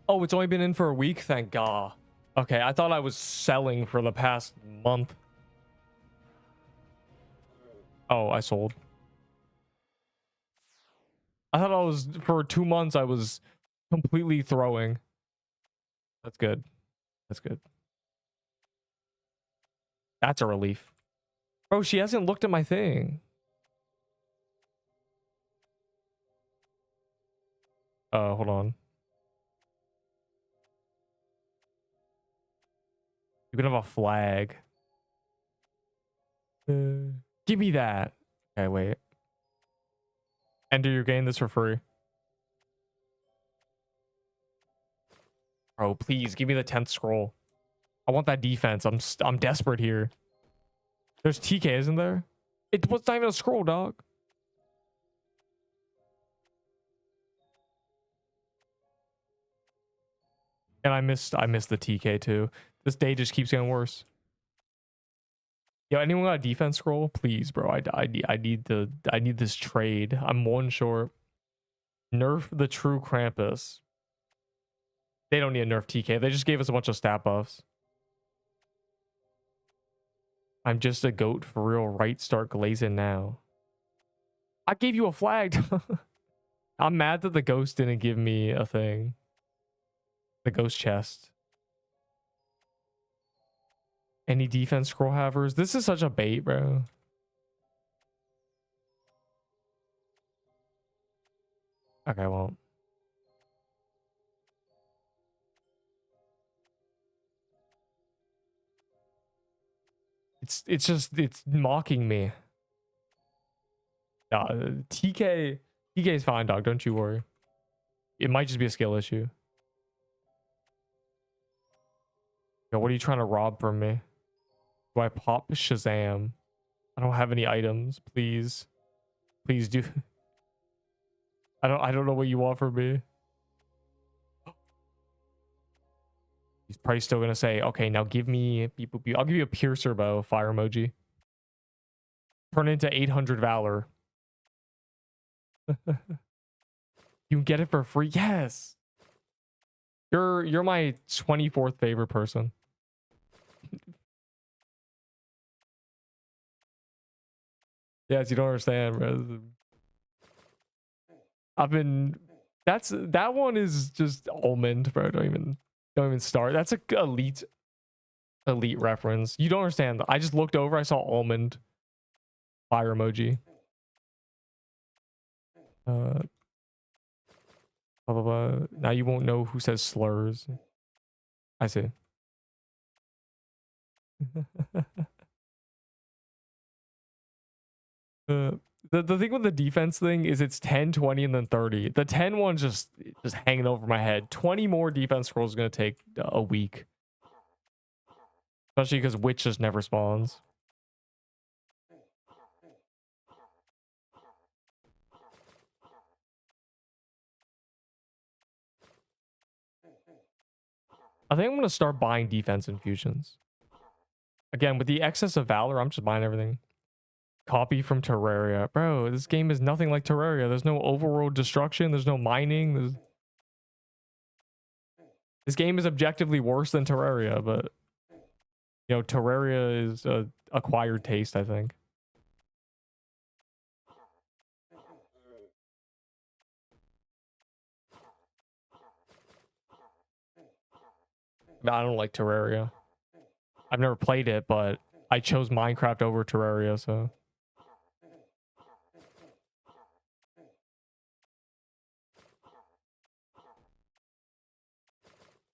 Oh, it's only been in for a week? Thank God. Okay, I thought I was selling for the past month. Oh, I sold. I thought I was, for 2 months, I was completely throwing. That's good. That's good. That's a relief. Bro, she hasn't looked at my thing. Hold on. You can have a flag. Give me that. Okay, wait. Ender, you're getting this for free. Bro, please give me the 10th scroll. I want that defense. I'm desperate here. There's TK, isn't there? It was not even a scroll, dog. And I missed the TK too. This day just keeps getting worse. Yo, anyone got a defense scroll? Please, bro. I need this trade. I'm one short. Nerf the true Krampus. They don't need a nerf TK. They just gave us a bunch of stat buffs. I'm just a goat for real. Right, start glazing now. I gave you a flag. I'm mad that the ghost didn't give me a thing. The ghost chest. Any defense scroll havers? This is such a bait, bro. Okay, well. It's mocking me. TK is fine, dog. Don't you worry. It might just be a skill issue. Yo, what are you trying to rob from me? Do I pop Shazam? I don't have any items. Please. Please do. I don't know what you want from me. He's probably still gonna say, okay, now give me I'll give you a piercer bow, fire emoji. Turn into 800 valor. You can get it for free. Yes. You're my 24th favorite person. Yes, you don't understand, bro. That one is just almond, bro. Don't even start. That's a elite reference. You don't understand. I just looked over, I saw almond. Fire emoji. Blah, blah, blah. Now you won't know who says slurs. I see. The thing with the defense thing is it's 10, 20, and then 30. The 10 one's just hanging over my head. 20 more defense scrolls is going to take a week. Especially because Witch just never spawns. I think I'm going to start buying defense infusions. Again, with the excess of Valor, I'm just buying everything. Copy from Terraria. Bro, this game is nothing like Terraria. There's no overworld destruction. There's no mining. This game is objectively worse than Terraria, but... You know, Terraria is a acquired taste, I think. I don't like Terraria. I've never played it, but I chose Minecraft over Terraria, so...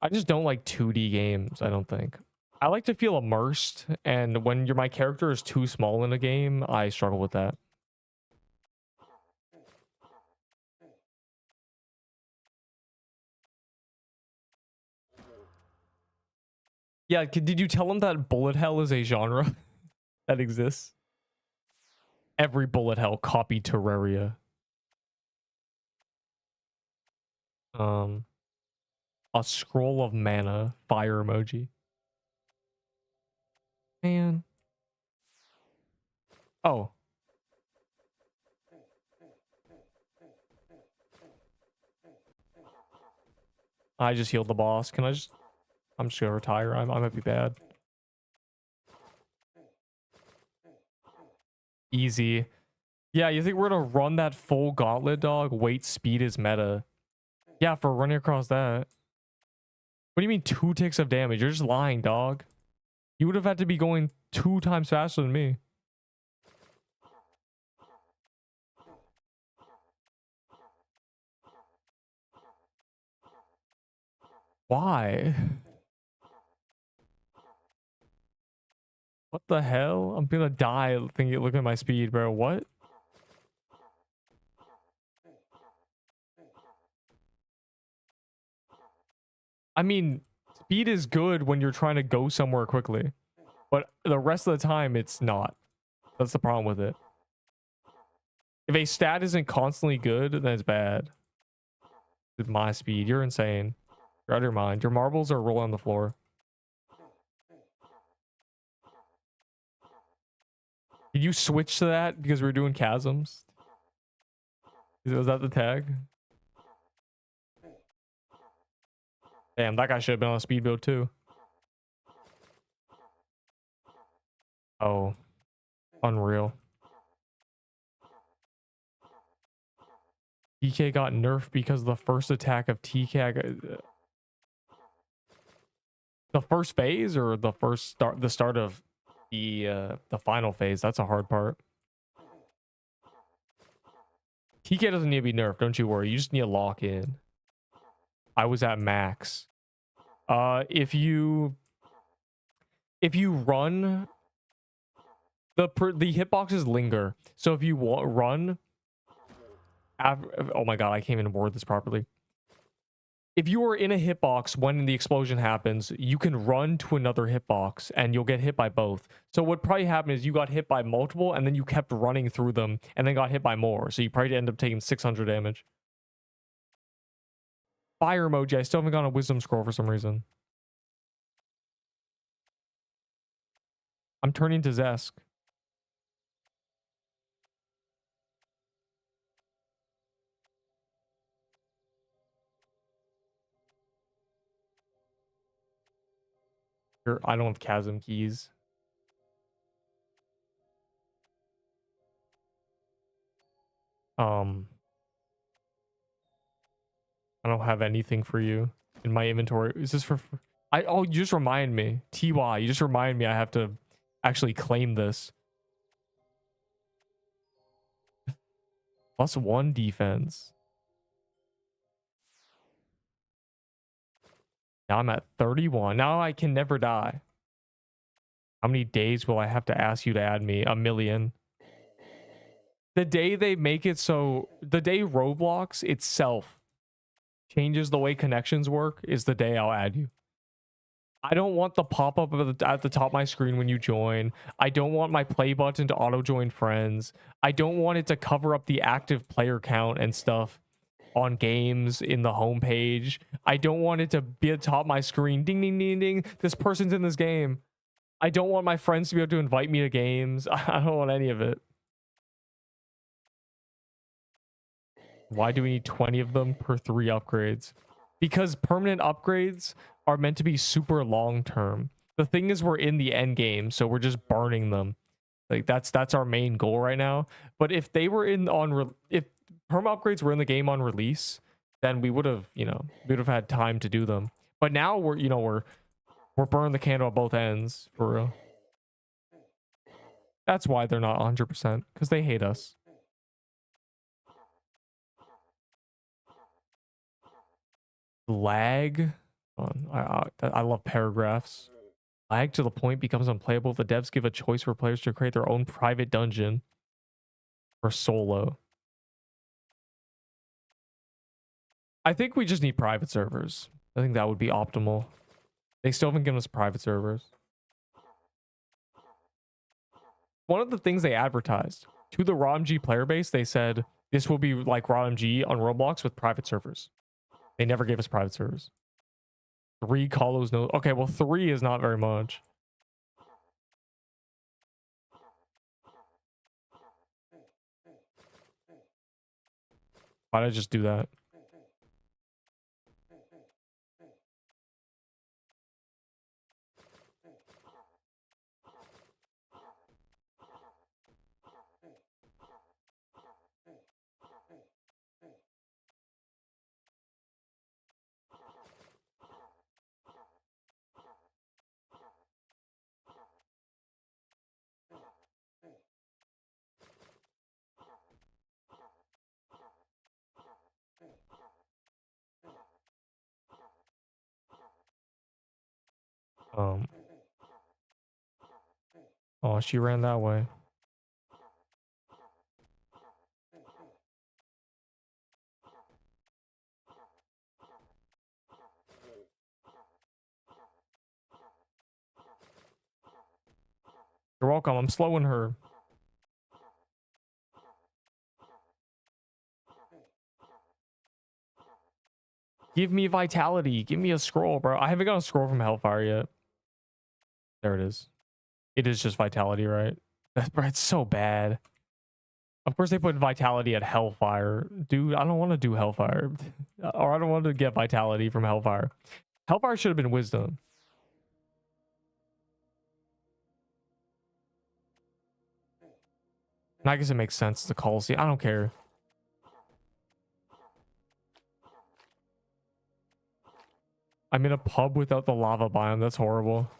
I just don't like 2D games, I don't think. I like to feel immersed, and when my character is too small in a game, I struggle with that. Yeah, did you tell him that bullet hell is a genre that exists? Every bullet hell copied Terraria. A scroll of mana, fire emoji. Man. Oh. I just healed the boss. I'm just gonna retire. I might be bad. Easy. Yeah, you think we're gonna run that full gauntlet, dog? Wait, speed is meta. Yeah, for running across that. What do you mean 2 ticks of damage? You're just lying, dog. You would have had to be going 2 times faster than me. Why? What the hell? I'm gonna die thinking, look at my speed, bro. What? I mean, speed is good when you're trying to go somewhere quickly. But the rest of the time, it's not. That's the problem with it. If a stat isn't constantly good, then it's bad. With my speed, you're insane. You're out of your mind. Your marbles are rolling on the floor. Did you switch to that because we were doing chasms? Was that the tag? Damn, that guy should have been on a speed build too. Oh, unreal. TK got nerfed because the first attack of TK. The first phase or the start of the final phase. That's a hard part. TK doesn't need to be nerfed. Don't you worry. You just need to lock in. I was at max. If you run, the hitboxes linger. So if you run, oh my god, I can't even word this properly. If you are in a hitbox when the explosion happens, you can run to another hitbox and you'll get hit by both. So what probably happened is you got hit by multiple and then you kept running through them and then got hit by more. So you probably end up taking 600 damage. Fire emoji. I still haven't gotten a wisdom scroll for some reason. I'm turning to Zesk. I don't have chasm keys. I don't have anything for you in my inventory. Is this for... oh, you just remind me. TY, you just remind me I have to actually claim this. +1 defense. Now I'm at 31. Now I can never die. How many days will I have to ask you to add me? 1 million. The day they make it so... The day Roblox itself changes the way connections work is the day I'll add you. I don't want the pop-up at the top of my screen when you join. I don't want my play button to auto-join friends. I don't want it to cover up the active player count and stuff on games in the homepage. I don't want it to be at the top of my screen. Ding, ding, ding, ding. This person's in this game. I don't want my friends to be able to invite me to games. I don't want any of it. Why do we need 20 of them per 3 upgrades? Because permanent upgrades are meant to be super long term. The thing is, we're in the end game, so we're just burning them. Like that's our main goal right now. But if they were if perm upgrades were in the game on release, then we would have, we would have had time to do them. But now we're burning the candle at both ends for real. That's why they're not 100%, because they hate us. Lag. I love paragraphs. Lag to the point becomes unplayable. The devs give a choice for players to create their own private dungeon for solo. I think we just need private servers. I think that would be optimal. They still haven't given us private servers. One of the things they advertised to the ROMG player base, they said this will be like ROMG on Roblox with private servers. They never gave us private servers. 3 Kalos, no. Okay, well, 3 is not very much. Why did I just do that? Oh, she ran that way. You're welcome. I'm slowing her. Give me vitality. Give me a scroll, bro. I haven't got a scroll from Hellfire yet. There it is. It is just vitality, right? Bro, it's so bad. Of course they put vitality at Hellfire. Dude, I don't want to do Hellfire. Or I don't want to get vitality from Hellfire. Hellfire should have been Wisdom. And I guess it makes sense to call. See, I don't care. I'm in a pub without the lava biome. That's horrible.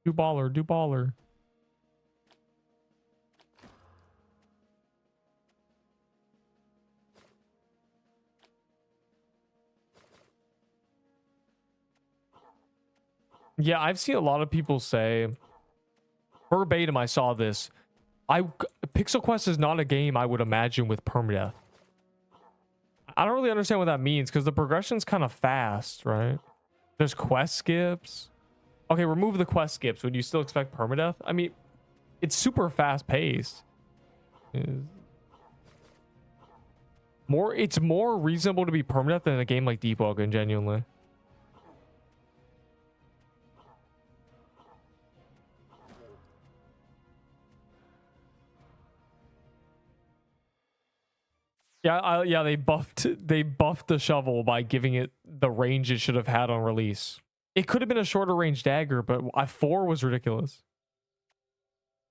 Do baller, do baller. Yeah, I've seen a lot of people say, verbatim, I saw this. Pixel Quest is not a game I would imagine with permadeath. I don't really understand what that means because the progression's kind of fast, right? There's quest skips. Okay, remove the quest skips. Would you still expect permadeath? I mean, it's super fast paced. It's more reasonable to be permadeath than a game like Deepwoken, genuinely. Yeah, they buffed the shovel by giving it the range it should have had on release. It could have been a shorter range dagger, but 4 was ridiculous.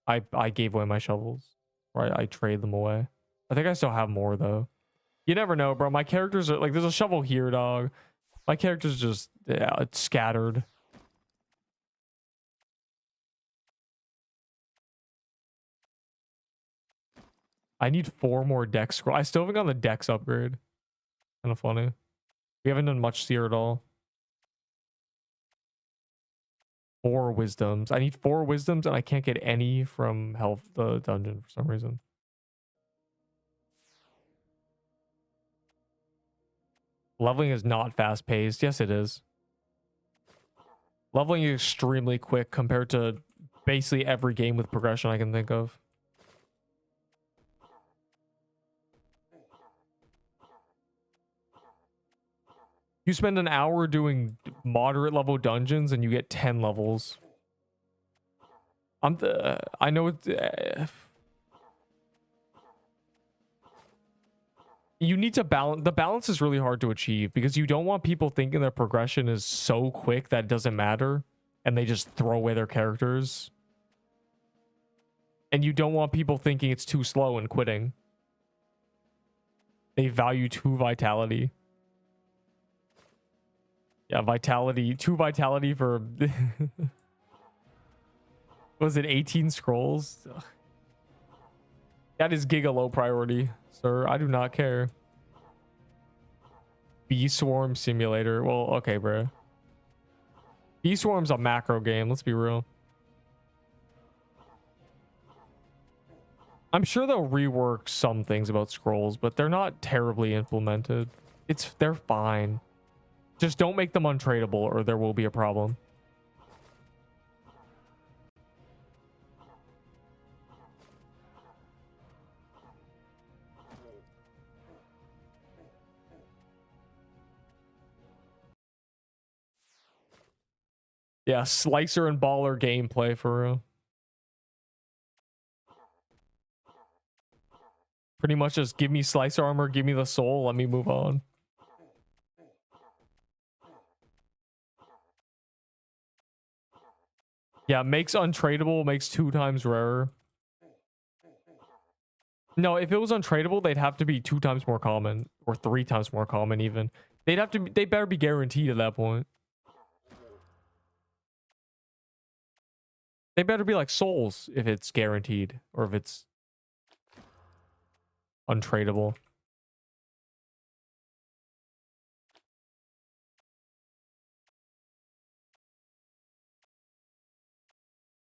I gave away my shovels. Right, I trade them away. I think I still have more though. You never know, bro. My characters are like, there's a shovel here, dog. My character's just, yeah, it's scattered. I need 4 more dex scroll. I still haven't gotten the dex upgrade. Kind of funny. We haven't done much seer at all. 4 wisdoms. I need 4 wisdoms and I can't get any from health the dungeon for some reason. Leveling is not fast paced. Yes, it is. Leveling is extremely quick compared to basically every game with progression I can think of. You spend an hour doing moderate level dungeons and you get 10 levels. I know it's... you need to balance. The balance is really hard to achieve because you don't want people thinking their progression is so quick that it doesn't matter and they just throw away their characters. And you don't want people thinking it's too slow and quitting. They value 2 vitality. Yeah, vitality. 2 vitality for... was it 18 scrolls? Ugh. That is giga low priority, sir. I do not care. Bee Swarm Simulator. Well, okay, bro. Bee Swarm's a macro game. Let's be real. I'm sure they'll rework some things about scrolls, but they're not terribly implemented. They're fine. Just don't make them untradeable or there will be a problem. Yeah, slicer and baller gameplay for real. Pretty much just give me slicer armor, give me the soul, let me move on. Yeah, makes untradeable, makes 2 times rarer. No, if it was untradeable, they'd have to be 2 times more common or 3 times more common even. They better be guaranteed at that point. They better be like souls if it's guaranteed or if it's untradeable.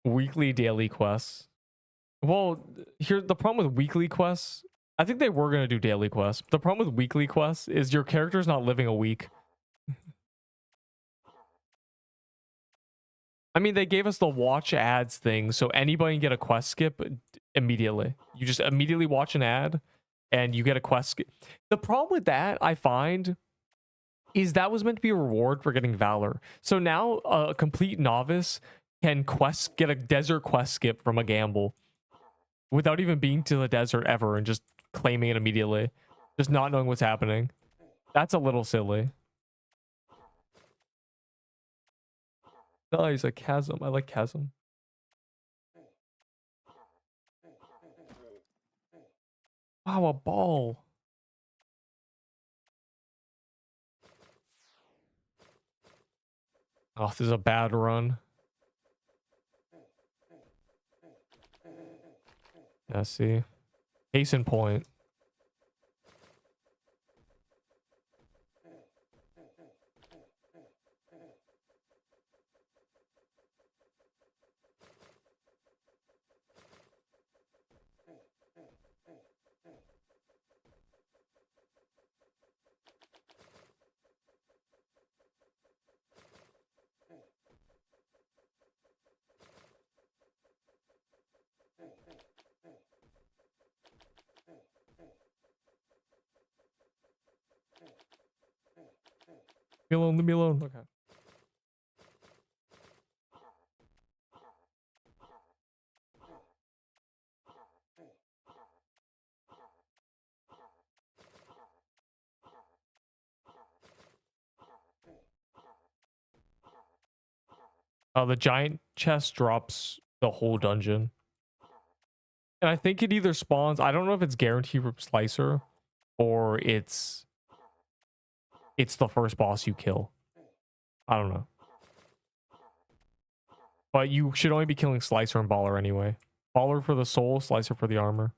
Weekly, daily quests. Well, here the problem with weekly quests, I think they were going to do daily quests. The problem with weekly quests is your character's not living a week. I mean, they gave us the watch ads thing, so anybody can get a quest skip immediately. You just immediately watch an ad, and you get a quest. The problem with that, I find, is that was meant to be a reward for getting Valor. So now a complete novice can get a desert quest skip from a gamble without even being to the desert ever and just claiming it immediately. Just not knowing what's happening. That's a little silly. Oh, he's a chasm. I like chasm. Wow, a ball. Oh, this is a bad run. Yeah, see. Case in point. Leave me alone, leave me alone. Okay. The giant chest drops the whole dungeon. And I think it either spawns, I don't know if it's guaranteed from Slicer or it's the first boss you kill. I don't know. But you should only be killing Slicer and Baller anyway. Baller for the soul, Slicer for the armor.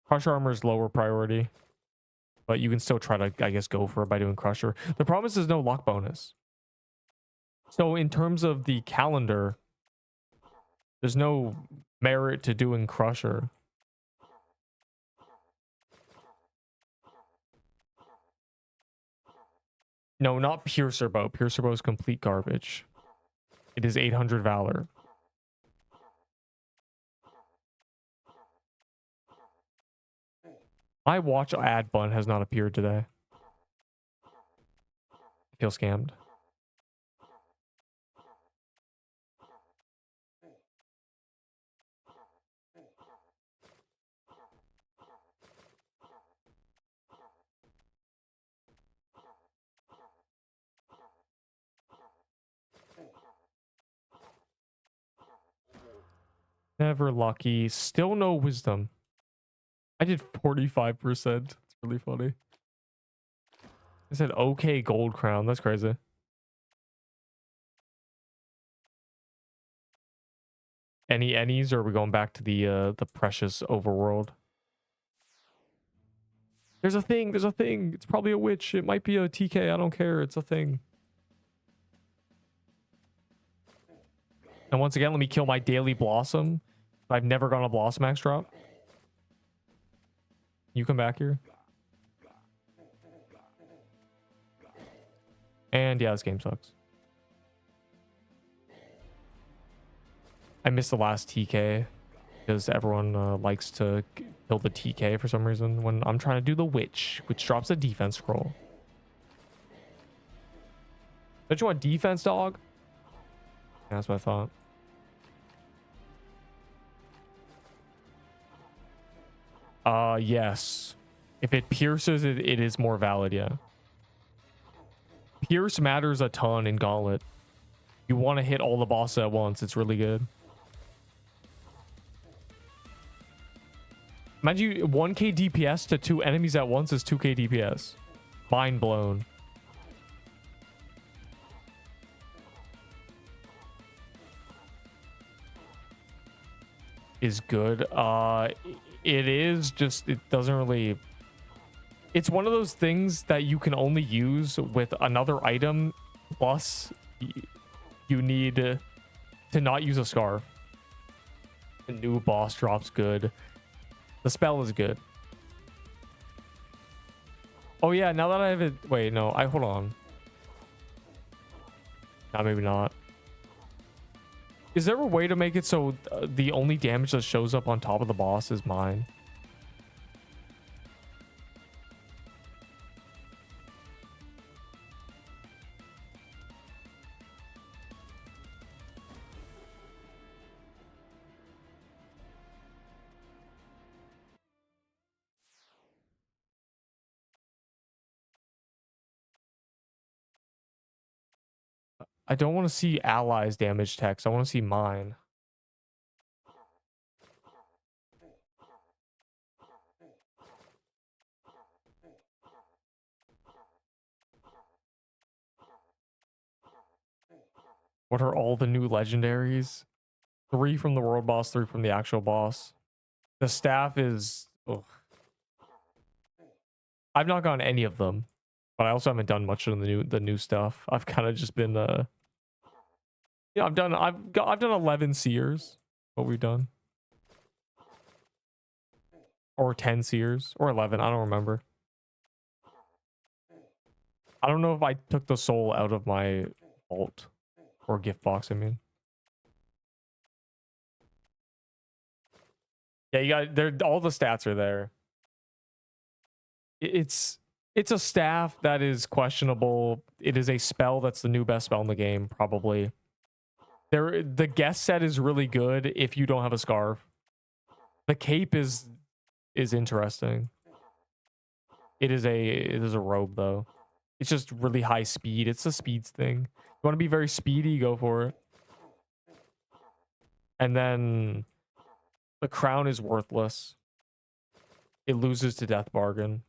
Crusher armor is lower priority. But you can still try to, I guess, go for it by doing Crusher. The problem is there's no luck bonus. So in terms of the calendar, there's no merit to doing Crusher. No, not Piercer Bow. Piercer Bow is complete garbage. It is 800 Valor. My watch ad button has not appeared today. I feel scammed. Never lucky. Still no wisdom. I did 45%. It's really funny. I said okay gold crown. That's crazy. Any any's, or are we going back to the precious overworld? There's a thing. There's a thing. It's probably a witch. It might be a TK. I don't care. It's a thing. And once again, let me kill my daily blossom. I've never gone a blossom max drop. You come back here. And yeah, this game sucks. I missed the last TK because everyone likes to kill the TK for some reason when I'm trying to do the witch, which drops a defense scroll. Don't you want defense, dog? Yeah, that's what I thought. Yes. If it pierces it, it is more valid, yeah. Pierce matters a ton in Gauntlet. You want to hit all the bosses at once. It's really good. Imagine you 1k DPS to 2 enemies at once is 2k DPS. Mind blown. Is good. It is just, it doesn't really, it's one of those things that you can only use with another item, plus you need to not use a scarf. The new boss drops good. The spell is good. Oh yeah, now that I have it, wait, no, hold on. No, maybe not. Is there a way to make it so the only damage that shows up on top of the boss is mine? I don't want to see allies damage text. I want to see mine. What are all the new legendaries? 3 from the world boss, 3 from the actual boss. The staff is... Ugh. I've not gotten any of them, but I also haven't done much of the new stuff. I've kind of just been yeah, I've done 11 seers. What we've done. Or 10 seers or 11, I don't remember. I don't know if I took the soul out of my vault or gift box, I mean. Yeah, you got there, all the stats are there. It's a staff that is questionable. It is a spell that's the new best spell in the game, probably. The guest set is really good if you don't have a scarf. The cape is interesting. It is a robe though. It's just really high speed. It's a speeds thing. You want to be very speedy, go for it. And then the crown is worthless. It loses to Death Bargain.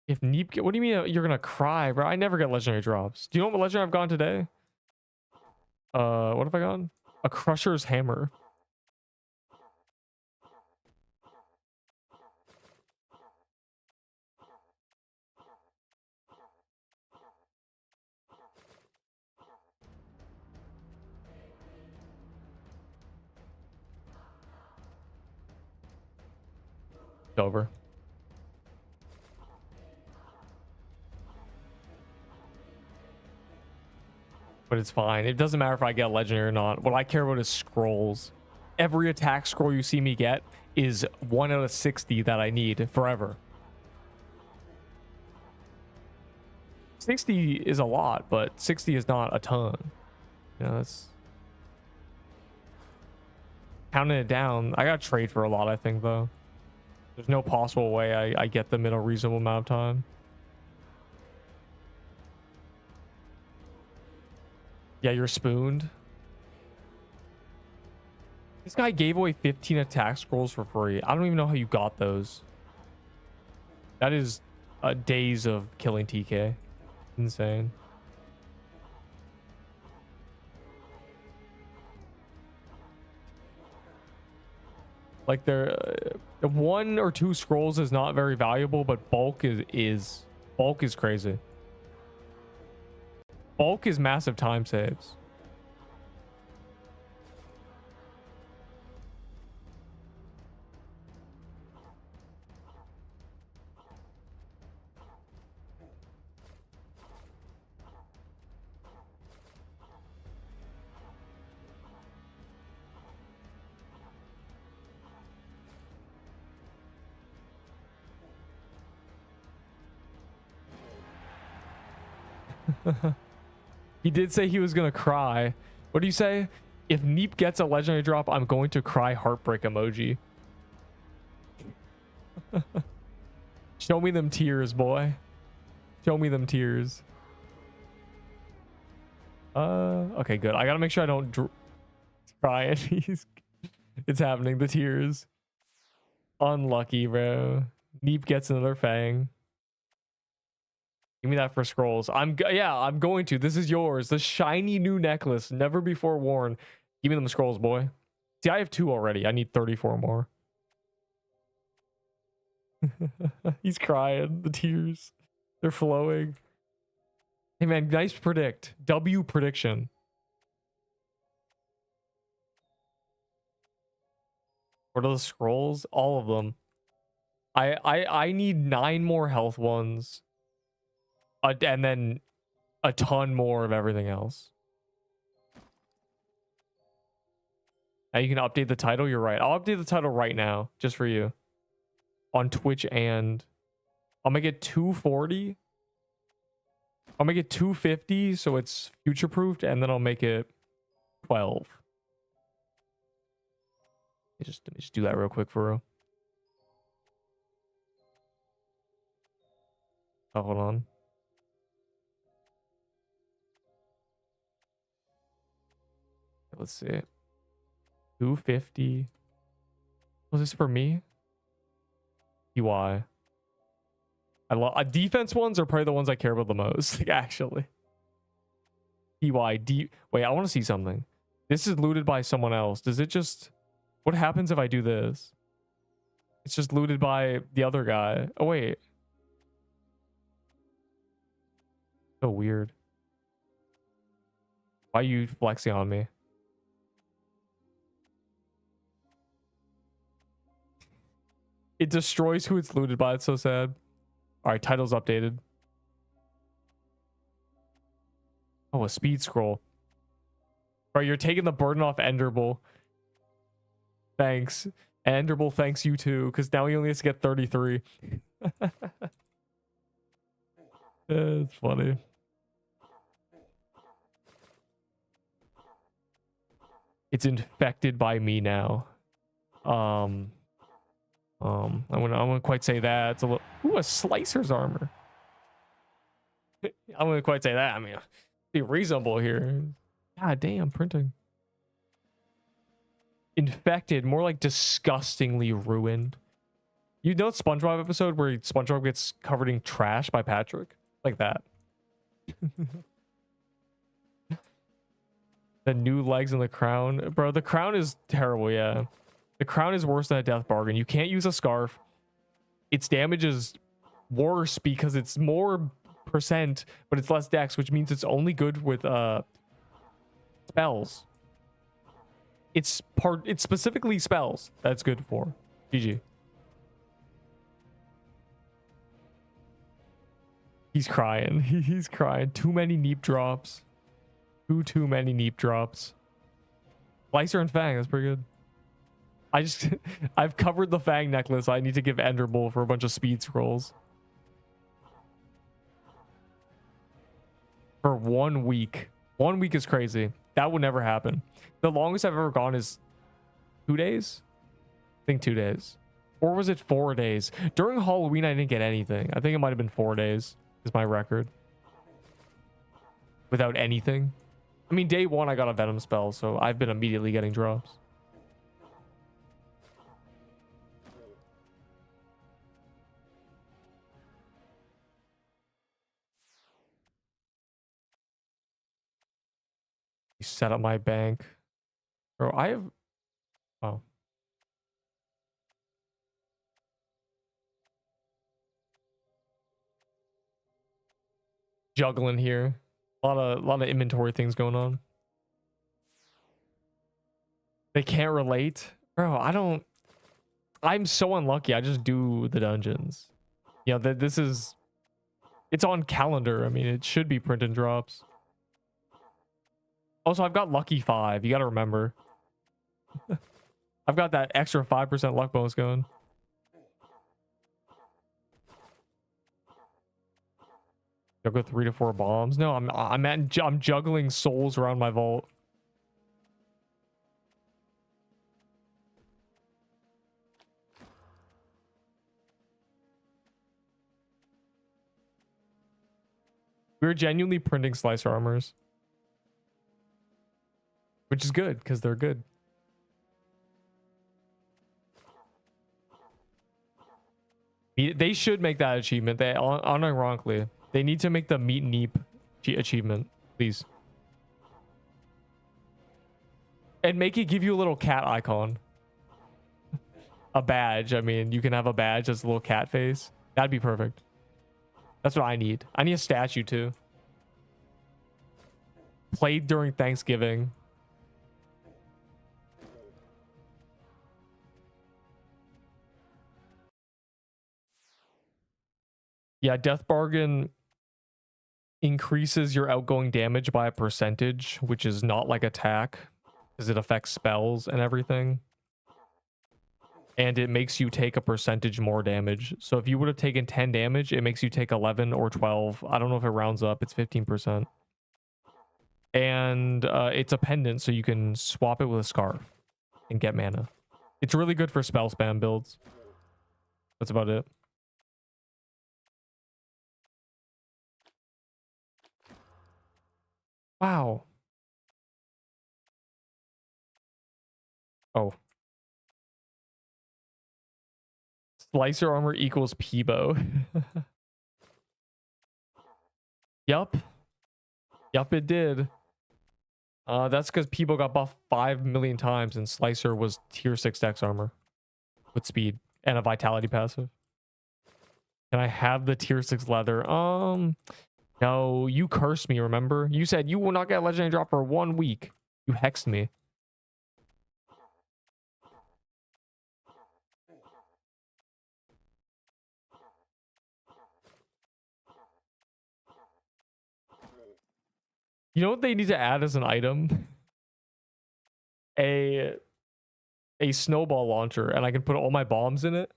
If Neep what do you mean you're gonna cry, bro? I never get legendary drops. Do you know what legendary I've gone today? What have I gotten? A Crusher's Hammer. It's over. But it's fine. It doesn't matter if I get legendary or not. What I care about is scrolls. Every attack scroll you see me get is 1 out of 60 that I need forever. 60 is a lot, but 60 is not a ton. You know, that's counting it down. I got to trade for a lot, I think, though. There's no possible way I get them in a reasonable amount of time. Yeah, you're spooned. This guy gave away 15 attack scrolls for free. I don't even know how you got those. That is days of killing TK. Insane. Like there, 1 or 2 scrolls is not very valuable, but bulk is crazy. Bulk is massive time saves. He did say he was gonna cry. What do you say? If Neep gets a legendary drop, I'm going to cry heartbreak emoji. Show me them tears, boy. Show me them tears. Okay, good. I gotta make sure I don't cry. It's happening. The tears. Unlucky, bro. Neep gets another fang. Give me that for scrolls. I'm going to. This is yours. The shiny new necklace, never before worn. Give me them scrolls, boy. See, I have 2 already. I need 34 more. He's crying. The tears, they're flowing. Hey man, nice predict. W prediction. What are the scrolls? All of them. I need 9 more health ones. And then a ton more of everything else. Now you can update the title. You're right. I'll update the title right now, just for you. On Twitch, and I'll make it 240. I'll make it 250 so it's future proofed, and then I'll make it 12. Let me just do that real quick for real. Oh, hold on. Let's see. 250. Was this for me? UI. I love defense ones are probably the ones I care about the most. Like, actually. EY. Wait, I want to see something. This is looted by someone else. Does it just... What happens if I do this? It's just looted by the other guy. Oh, wait. So weird. Why are you flexing on me? It destroys who it's looted by. It's so sad. All right, title's updated. Oh, a speed scroll. All right, you're taking the burden off Enderbull. Thanks. And Enderbull thanks you too, because now he only has to get 33. It's funny. It's infected by me now. I wouldn't quite say that. It's a little... Ooh, a slicer's armor. I wouldn't quite say that. I mean, be reasonable here. God damn, printing. Infected, more like disgustingly ruined. You know that SpongeBob episode where SpongeBob gets covered in trash by Patrick? Like that. The new legs and the crown. Bro, the crown is terrible, yeah. The crown is worse than a death bargain. You can't use a scarf. Its damage is worse because it's more percent, but it's less dex, which means it's only good with spells. It's specifically spells that's good for. GG. He's crying. He's crying. Too many neep drops. Too many neep drops. Slicer and Fang, that's pretty good. I've covered the Fang necklace. I need to give Enderbull for a bunch of speed scrolls. For 1 week. 1 week is crazy. That would never happen. The longest I've ever gone is 2 days? I think 2 days. Or was it 4 days? During Halloween, I didn't get anything. I think it might have been 4 days is my record. Without anything. I mean, day 1, I got a Venom spell, so I've been immediately getting drops. Set up my bank. Bro, I have... Oh. Juggling here. A lot of inventory things going on. They can't relate. Bro, I'm so unlucky. I just do the dungeons. You know, this is... It's on calendar. I mean, it should be print and drops. Also, I've got lucky 5. You got to remember. I've got that extra 5% luck bonus going. Juggle 3 to 4 bombs. No, I'm juggling souls around my vault. We're genuinely printing slicer armors. Which is good, because they're good. They should make that achievement. They unironically. They need to make the meat neep achievement, please. And make it give you a little cat icon. A badge. I mean, you can have a badge that's a little cat face. That'd be perfect. That's what I need. I need a statue too. Played during Thanksgiving. Yeah, Death Bargain increases your outgoing damage by a percentage, which is not like attack, because it affects spells and everything. And it makes you take a percentage more damage. So if you would have taken 10 damage, it makes you take 11 or 12. I don't know if it rounds up. It's 15%. And it's a pendant, so you can swap it with a scarf and get mana. It's really good for spell spam builds. That's about it. Wow. Oh. Slicer armor equals Peebo. Yup. Yup, it did. That's because Peebo got buffed 5 million times and Slicer was tier 6 dex armor with speed and a vitality passive. Can I have the tier 6 leather? No, you cursed me, remember? You said you will not get a legendary drop for 1 week. You hexed me. You know what they need to add as an item? A snowball launcher, and I can put all my bombs in it.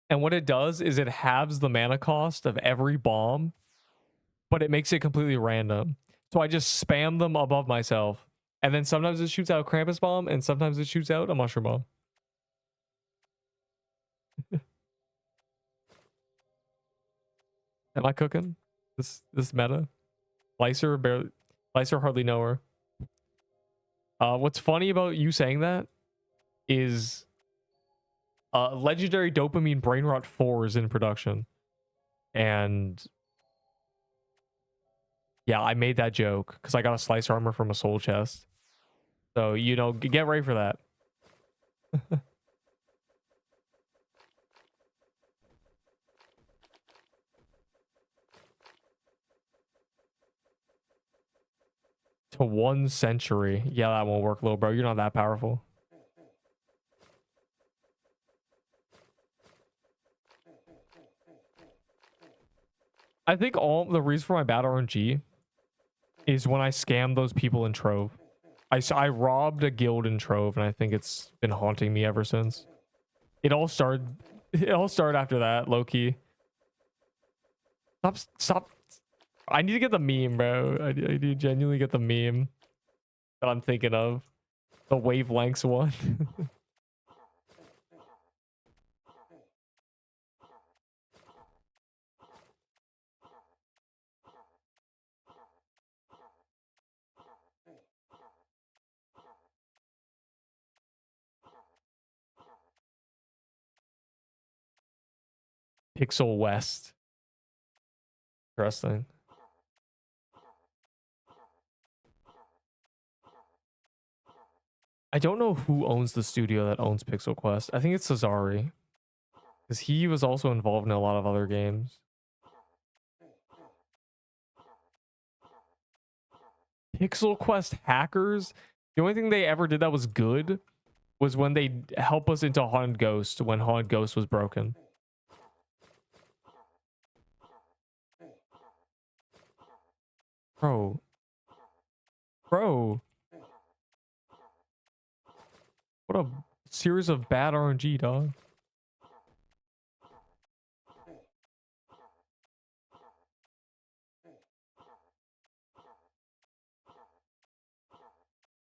And what it does is it halves the mana cost of every bomb, but it makes it completely random. So I just spam them above myself. And then sometimes it shoots out a Krampus bomb, and sometimes it shoots out a mushroom bomb. Am I cooking? This meta? Slicer barely. Slicer hardly know her. What's funny about you saying that is legendary dopamine brain rot 4 is in production. And yeah, I made that joke because I got a slicer armor from a soul chest. So, you know, get ready for that. To 1 century. Yeah, that won't work, little bro. You're not that powerful. I think all the reason for my bad RNG is when I scammed those people in Trove. I robbed a guild in Trove, and I think it's been haunting me ever since. It all started after that, low-key. Stop. I need to get the meme, bro. I need to genuinely get the meme that I'm thinking of. The wavelengths one. Pixel West. Interesting. I don't know who owns the studio that owns Pixel Quest. I think it's Cesari. Because he was also involved in a lot of other games. Pixel Quest hackers? The only thing they ever did that was good was when they help us into Haunted Ghost when Haunted Ghost was broken. Bro. What a series of bad RNG, dog.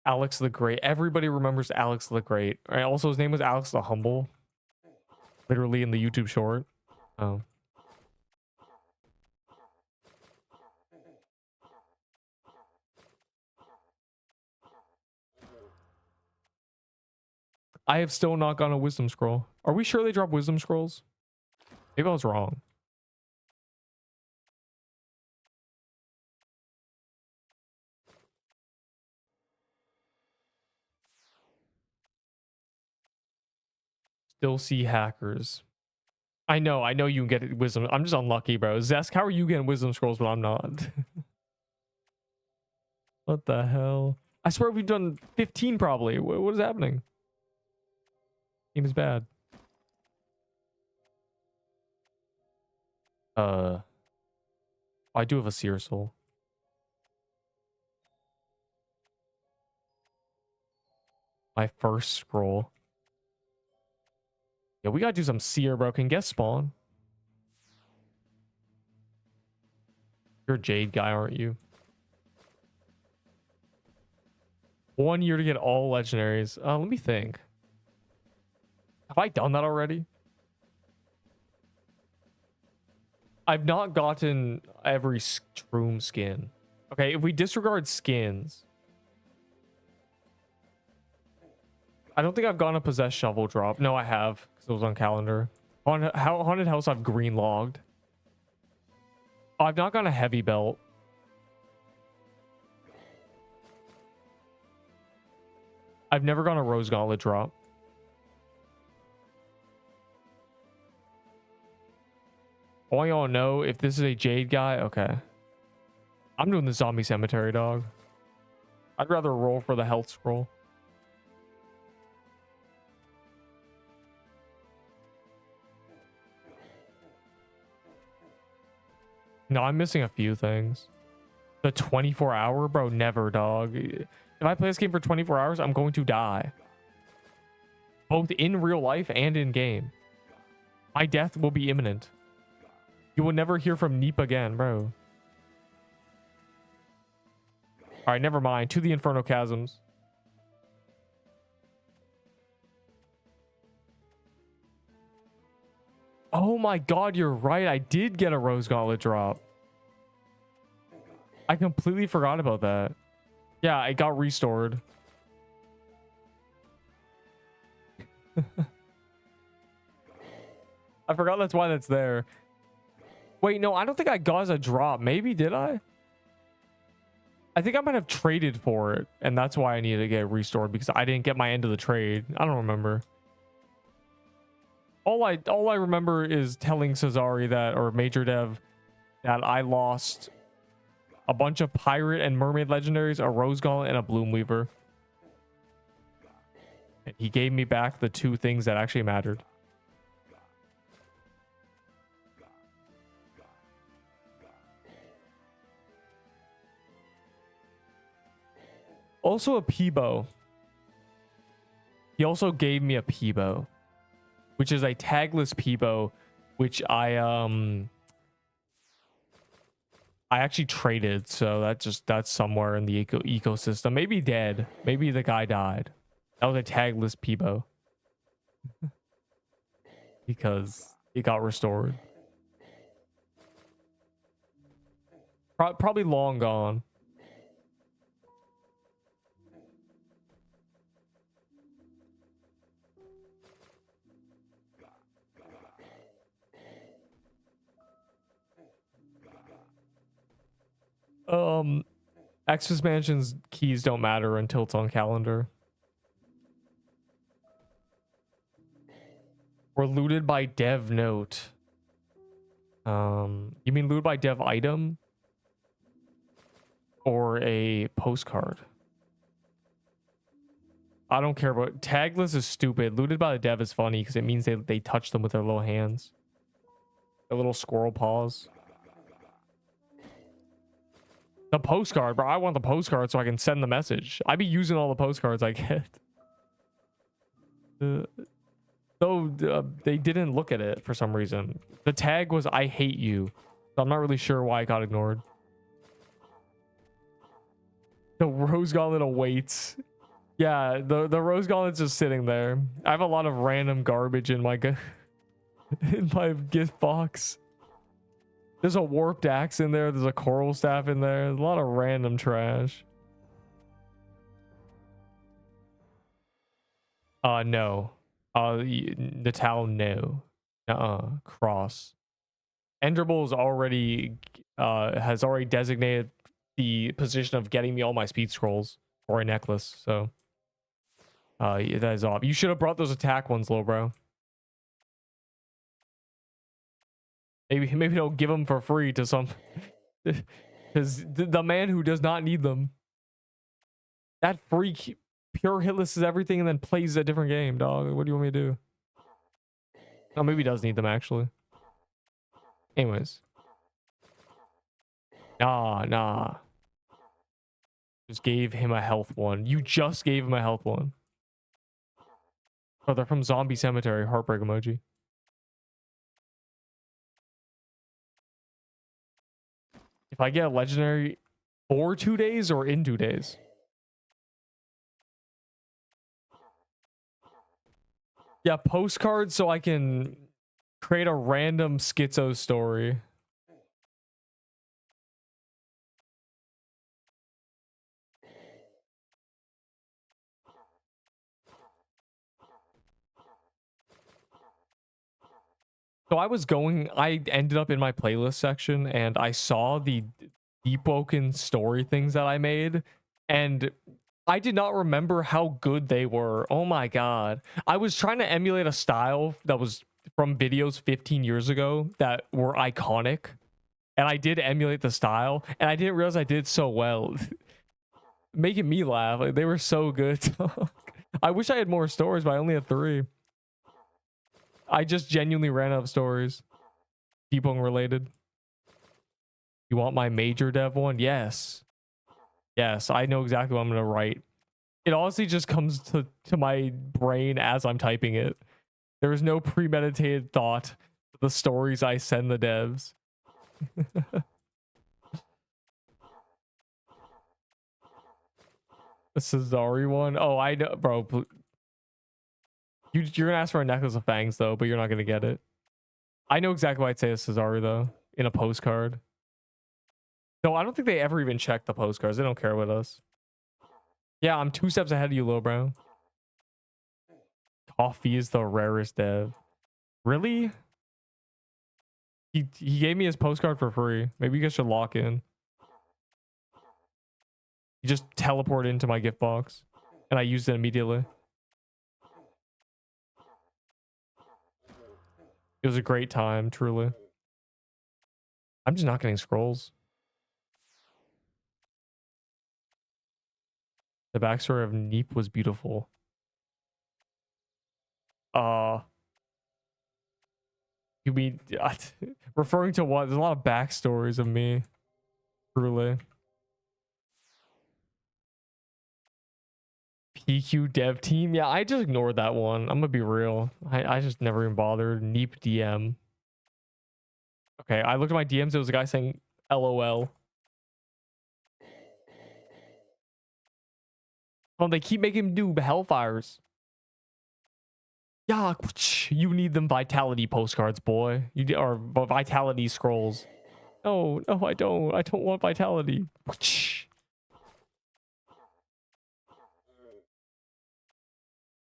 Alex the Great. Everybody remembers Alex the Great. Right? Also, his name was Alex the Humble. Literally in the YouTube short. Oh. I have still not gotten a wisdom scroll. Are we sure they drop wisdom scrolls? Maybe I was wrong. Still see hackers. I know you can get wisdom. I'm just unlucky, bro. Zesk, how are you getting wisdom scrolls but I'm not? What the hell? I swear we've done 15 probably. What is happening? Game is bad. I do have a seer soul. My first scroll. Yeah, we gotta do some seer, bro. Can guest spawn? You're a Jade guy, aren't you? 1 year to get all legendaries. Let me think. Have I done that already? I've not gotten every Shroom skin. Okay, if we disregard skins, I don't think I've gone a possessed shovel drop. No, I have, because it was on calendar. On haunted house, I've green logged. I've not gone a heavy belt. I've never gone a rose gauntlet drop. I want y'all to know if this is a jade guy. Okay. I'm doing the zombie cemetery, dog. I'd rather roll for the health scroll. No, I'm missing a few things. The 24-hour, bro, never, dog. If I play this game for 24 hours, I'm going to die. Both in real life and in game. My death will be imminent. You will never hear from Neep again, bro. All right, never mind. To the Inferno Chasms. Oh my god, you're right. I did get a Rose Gauntlet drop. I completely forgot about that. Yeah, it got restored. I forgot that's why that's there. Wait, no, I don't think I got as a drop. Maybe, did I? I think I might have traded for it, and that's why I needed to get restored, because I didn't get my end of the trade. I don't remember. All I remember is telling Cesari that, or Major Dev, that I lost a bunch of pirate and mermaid legendaries, a Rose Gauntlet, and a Bloom Weaver. And he gave me back the two things that actually mattered. Also a Peebo. He also gave me a Peebo, which is a tagless Peebo, which I actually traded, so that's somewhere in the ecosystem. Maybe dead. Maybe the guy died. That was a tagless Peebo. Because it got restored. Probably long gone. Xmas Mansion's keys don't matter until it's on calendar. We're looted by dev note. You mean looted by dev item? Or a postcard? I don't care about tagless is stupid. Looted by the dev is funny because it means they touch them with their little hands. Their little squirrel paws. The postcard, bro. I want the postcard so I can send the message. I be using all the postcards I get. Though they didn't look at it for some reason. The tag was "I hate you." So I'm not really sure why it got ignored. The Rose Gauntlet awaits. Yeah, the Rose Gauntlet's just sitting there. I have a lot of random garbage in my in my gift box. There's a warped axe in there. There's a coral staff in there. There's a lot of random trash. No. Natal, no. Cross. Enderbull is already has already designated the position of getting me all my speed scrolls or a necklace. So that is off. You should have brought those attack ones, low bro. Maybe don't give them for free to some, because the man who does not need them. That freak pure hitless is everything and then plays a different game, dog. What do you want me to do? Oh, maybe he does need them actually. Anyways. Nah. Just gave him a health one. You just gave him a health one. Oh, they're from Zombie Cemetery. Heartbreak emoji. If I get a legendary for 2 days or in 2 days? Yeah, postcards so I can create a random schizo story. So I ended up in my playlist section and I saw the Deepwoken story things that I made, and I did not remember how good they were. Oh my god. I was trying to emulate a style that was from videos 15 years ago that were iconic, and I did emulate the style, and I didn't realize I did so well. Making me laugh. Like, they were so good. I wish I had more stories, but I only had 3. I just genuinely ran out of stories. Deepwoken related. You want my major dev one? Yes. Yes, I know exactly what I'm going to write. It honestly just comes to my brain as I'm typing it. There is no premeditated thought to the stories I send the devs. The Cesari one? Oh, I know, bro. You're gonna ask for a necklace of fangs though, but you're not gonna get it. I know exactly what I'd say to Cesari though, in a postcard. No, I don't think they ever even check the postcards. They don't care with us. Yeah, I'm 2 steps ahead of you, Lil Bro. Coffee is the rarest dev. Really? He gave me his postcard for free. Maybe you guys should lock in. He just teleported into my gift box, and I used it immediately. It was a great time, truly. I'm just not getting scrolls. The backstory of Neep was beautiful. You mean referring to what? There's a lot of backstories of me, truly. PQ dev team. Yeah, I just ignored that one. I'm gonna be real. I just never even bothered. Neep DM. Okay, I looked at my DMs. It was a guy saying LOL. Oh, they keep making him do hellfires. Yeah, you need them vitality postcards, boy. Or vitality scrolls. No, no, I don't. I don't want vitality.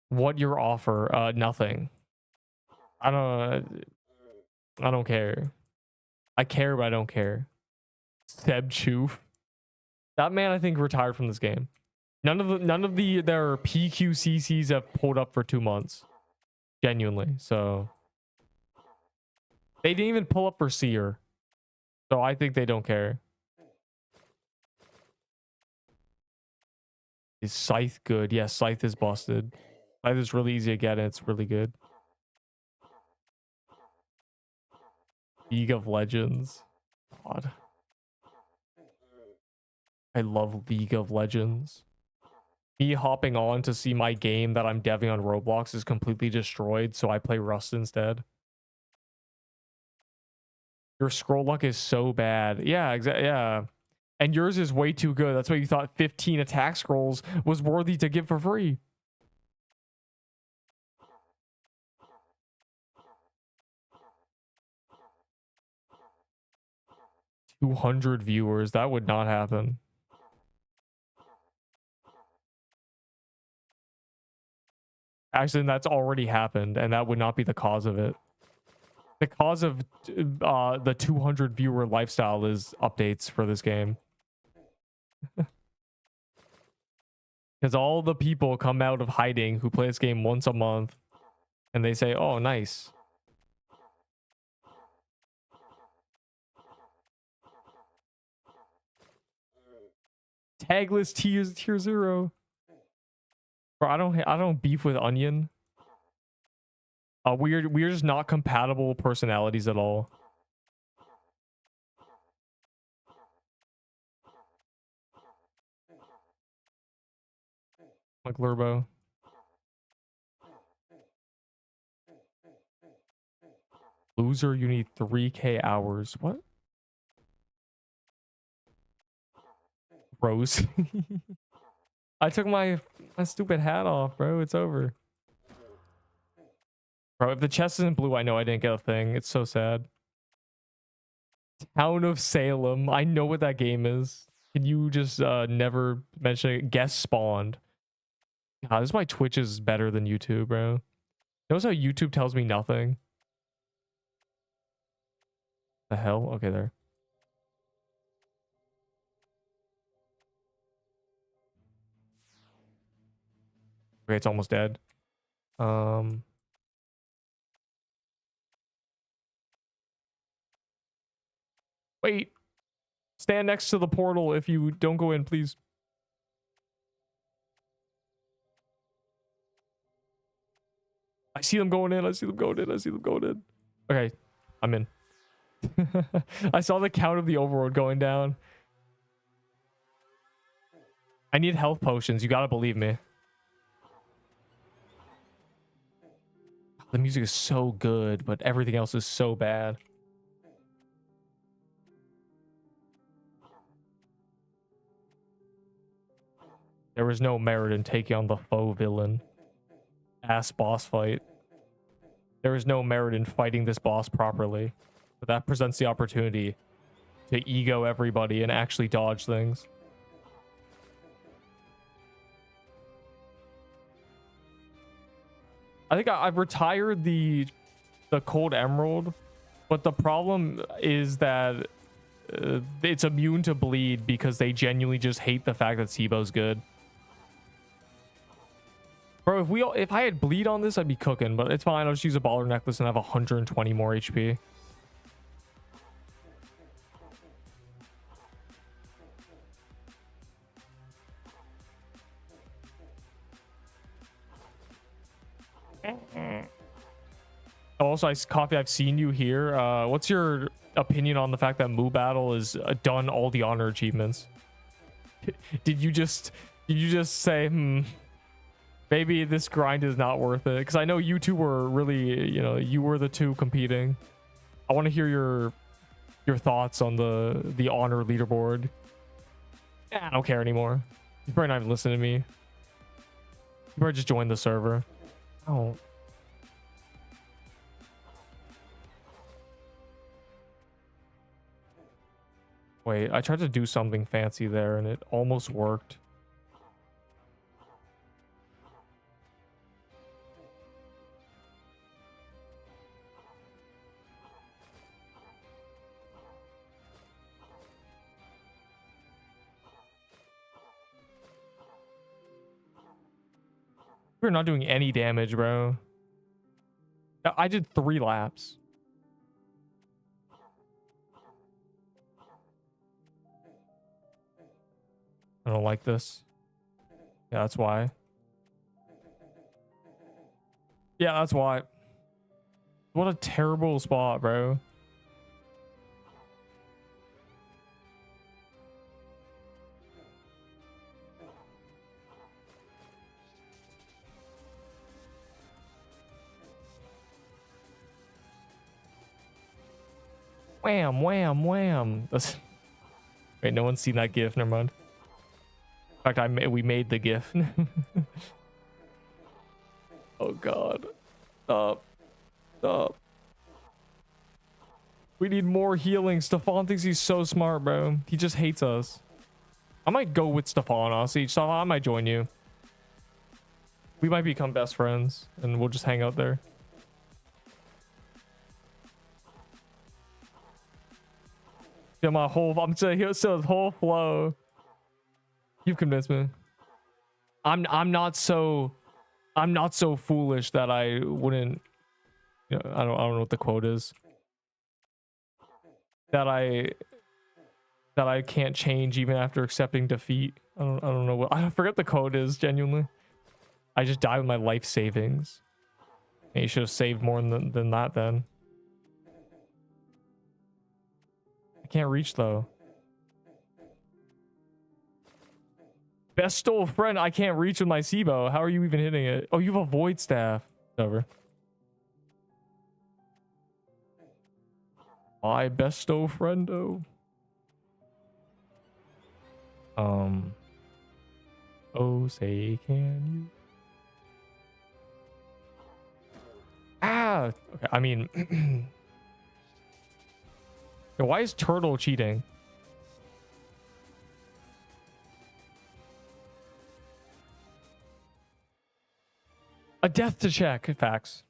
What your offer? Nothing. I don't care. I care, but I don't care. Seb Choof. That man, I think, retired from this game. None of their PQCCs have pulled up for 2 months. Genuinely. So they didn't even pull up for Seer. So I think they don't care. Is Scythe good? Yes, Scythe is busted. Scythe is really easy to get, and it's really good. League of Legends. God. I love League of Legends. Me hopping on to see my game that I'm deving on Roblox is completely destroyed, so I play Rust instead. Your scroll luck is so bad. Yeah, exactly. Yeah. And yours is way too good. That's why you thought 15 attack scrolls was worthy to give for free. $200 viewers. That would not happen. Actually, that's already happened, and that would not be the cause of it. The cause of the 200 viewer lifestyle is updates for this game. Because all the people come out of hiding who play this game once a month, and they say, oh, nice. Tagless tier 0. Bro, I don't beef with Onion. We're just not compatible personalities at all. Like Lurbo. Loser, you need 3K hours. What? Rose. I took my stupid hat off, bro. It's over. Bro, if the chest isn't blue, I know I didn't get a thing. It's so sad. Town of Salem. I know what that game is. Can you just never mention it? Guest spawned. God, this is why Twitch is better than YouTube, bro. Notice how YouTube tells me nothing. The hell? Okay, there. Okay, it's almost dead. Wait. Stand next to the portal if you don't go in, please. I see them going in. I see them going in. I see them going in. Okay, I'm in. I saw the count of the overworld going down. I need health potions. You gotta believe me. The music is so good, but everything else is so bad. There was no merit in taking on the faux villain. Ass boss fight. There is no merit in fighting this boss properly. But that presents the opportunity to ego everybody and actually dodge things. I think I've retired the Cold Emerald, but the problem is that it's immune to bleed because they genuinely just hate the fact that SIBO's good. Bro, if I had bleed on this, I'd be cooking, but it's fine. I'll just use a baller necklace and have 120 more HP. Also, Coffee, I've seen you here. What's your opinion on the fact that Moo Battle has done all the honor achievements? Did you just say, maybe this grind is not worth it? Because I know you two were really, you were the two competing. I want to hear your thoughts on the honor leaderboard. I don't care anymore. You probably not even listen to me. You probably just joined the server. Oh. Wait, I tried to do something fancy there and it almost worked. We're not doing any damage, bro. I did 3 laps. I don't like this. Yeah, that's why. Yeah, that's why. What a terrible spot, bro. Wham, wham, wham. Wait, no one's seen that GIF. Never mind. In fact, we made the GIF. Oh god. Stop. Stop. We need more healing. Stefan thinks he's so smart, bro. He just hates us. I might go with Stefan, honestly. Stefan, I might join you. We might become best friends and we'll just hang out there. Yeah, I'm saying he'll still his whole flow. You've convinced me. I'm not so foolish that I wouldn't, I don't know what the quote is. That I can't change even after accepting defeat. I don't know what, I forget the quote is, genuinely. I just died with my life savings. And you should have saved more than that then. I can't reach though. Best stole friend, I can't reach with my SIBO. How are you even hitting it? Oh, you have a void staff. Over. My besto friendo. Oh, say can you? Ah, okay. I mean, why is Turtle cheating? A death to check. Facts.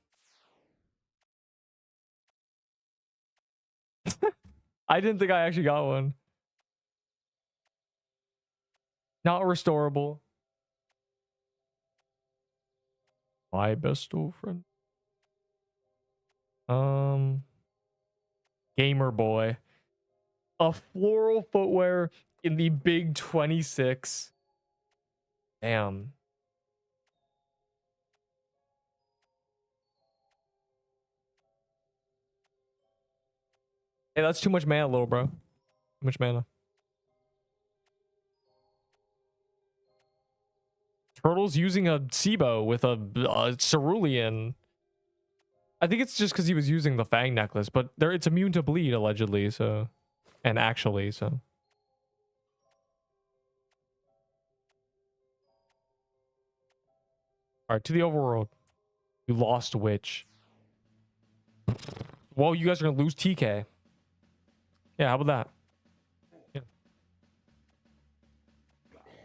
I didn't think I actually got one. Not restorable. My best old friend. Gamer boy. A floral footwear in the big 26. Damn. Hey, that's too much mana, little bro. Too much mana. Turtle's using a Sibo with a Cerulean. I think it's just because he was using the Fang necklace, but it's immune to bleed, allegedly, so. And actually, so. Alright, to the overworld. You lost Witch. Well, you guys are gonna lose TK. Yeah, how about that? Yeah.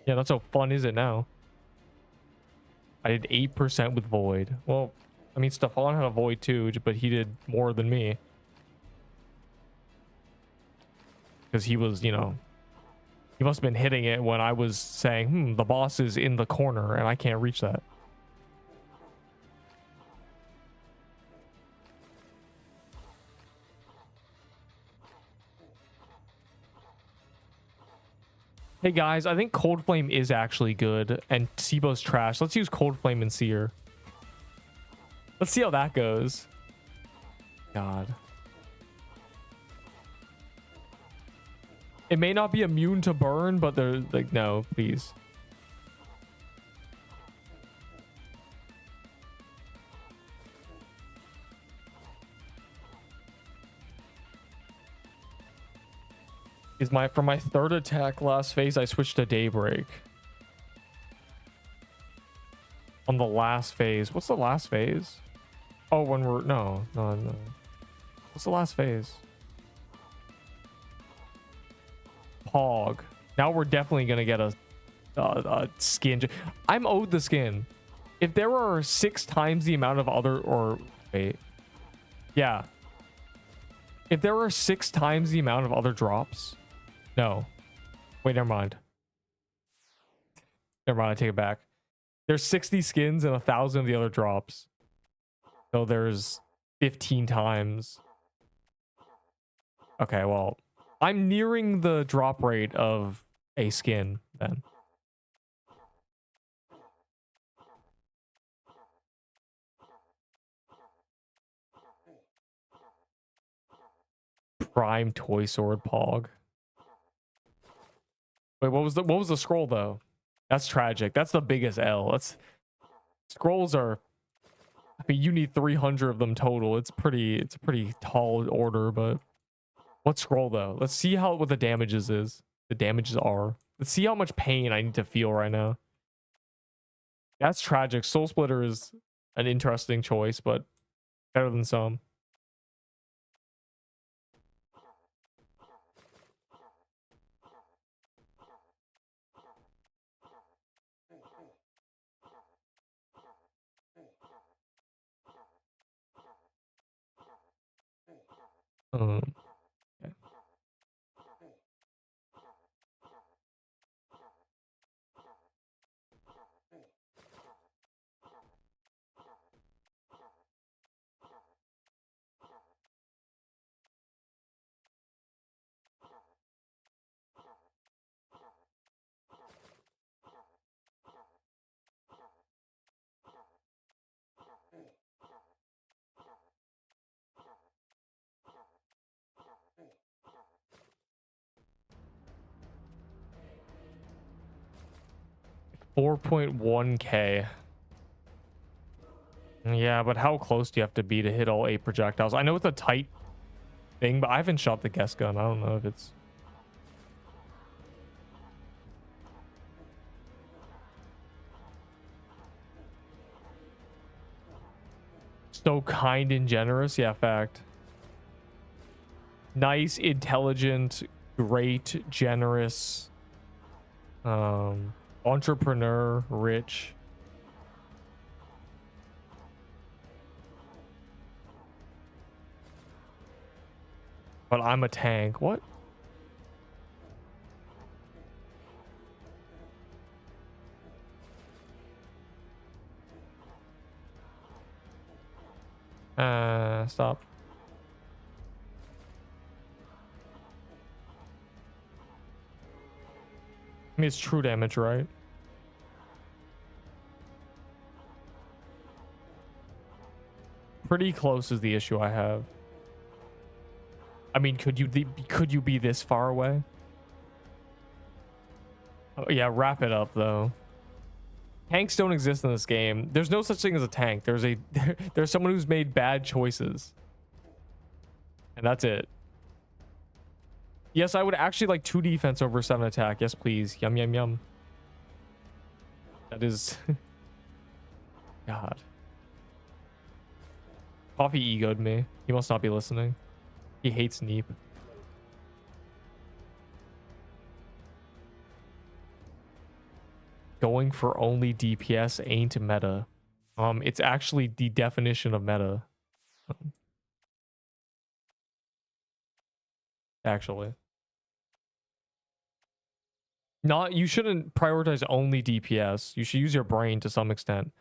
Yeah, not so fun, is it now? I did 8% with Void. Well, I mean, Stefan had a Void too, but he did more than me. Because he was, you know, he must have been hitting it when I was saying, the boss is in the corner and I can't reach that. Hey guys, I think Cold Flame is actually good and Sibo's trash. Let's use Cold Flame and Seer. Let's see how that goes. God. It may not be immune to burn, but they're like, no, please. For my third attack last phase, I switched to Daybreak. On the last phase. What's the last phase? Oh, when we're... No. What's the last phase? Pog. Now we're definitely going to get a skin. I'm owed the skin. If there are 6 times the amount of other... Or... Wait. Yeah. If there are 6 times the amount of other drops... No. Wait, never mind. Never mind, I take it back. There's 60 skins and 1,000 of the other drops. So there's 15 times. Okay, well, I'm nearing the drop rate of a skin then. Prime Toy Sword Pog. Wait, what was the scroll though? That's tragic. That's the biggest L. Scrolls are, I mean, you need 300 of them total. It's a pretty tall order, but what scroll though? Let's see what the damages is. The damages are. Let's see how much pain I need to feel right now. That's tragic. Soul Splitter is an interesting choice, but better than some. Okay. 4.1k. Yeah, but how close do you have to be to hit all 8 projectiles? I know it's a tight thing, but I haven't shot the guest gun. I don't know if it's... So kind and generous. Yeah, fact. Nice, intelligent, great, generous, entrepreneur, rich. But I'm a tank. What? Stop. I mean, it's true damage, right? Pretty close is the issue I have. I mean, could you be this far away? Oh, yeah, wrap it up though. Tanks don't exist in this game. There's no such thing as a tank. There's someone who's made bad choices. And that's it. Yes, I would actually like 2 defense over 7 attack. Yes, please. Yum, yum, yum. That is... God. Coffee egoed me. He must not be listening. He hates Neep. Going for only DPS ain't meta. It's actually the definition of meta. Actually. You shouldn't prioritize only DPS. You should use your brain to some extent.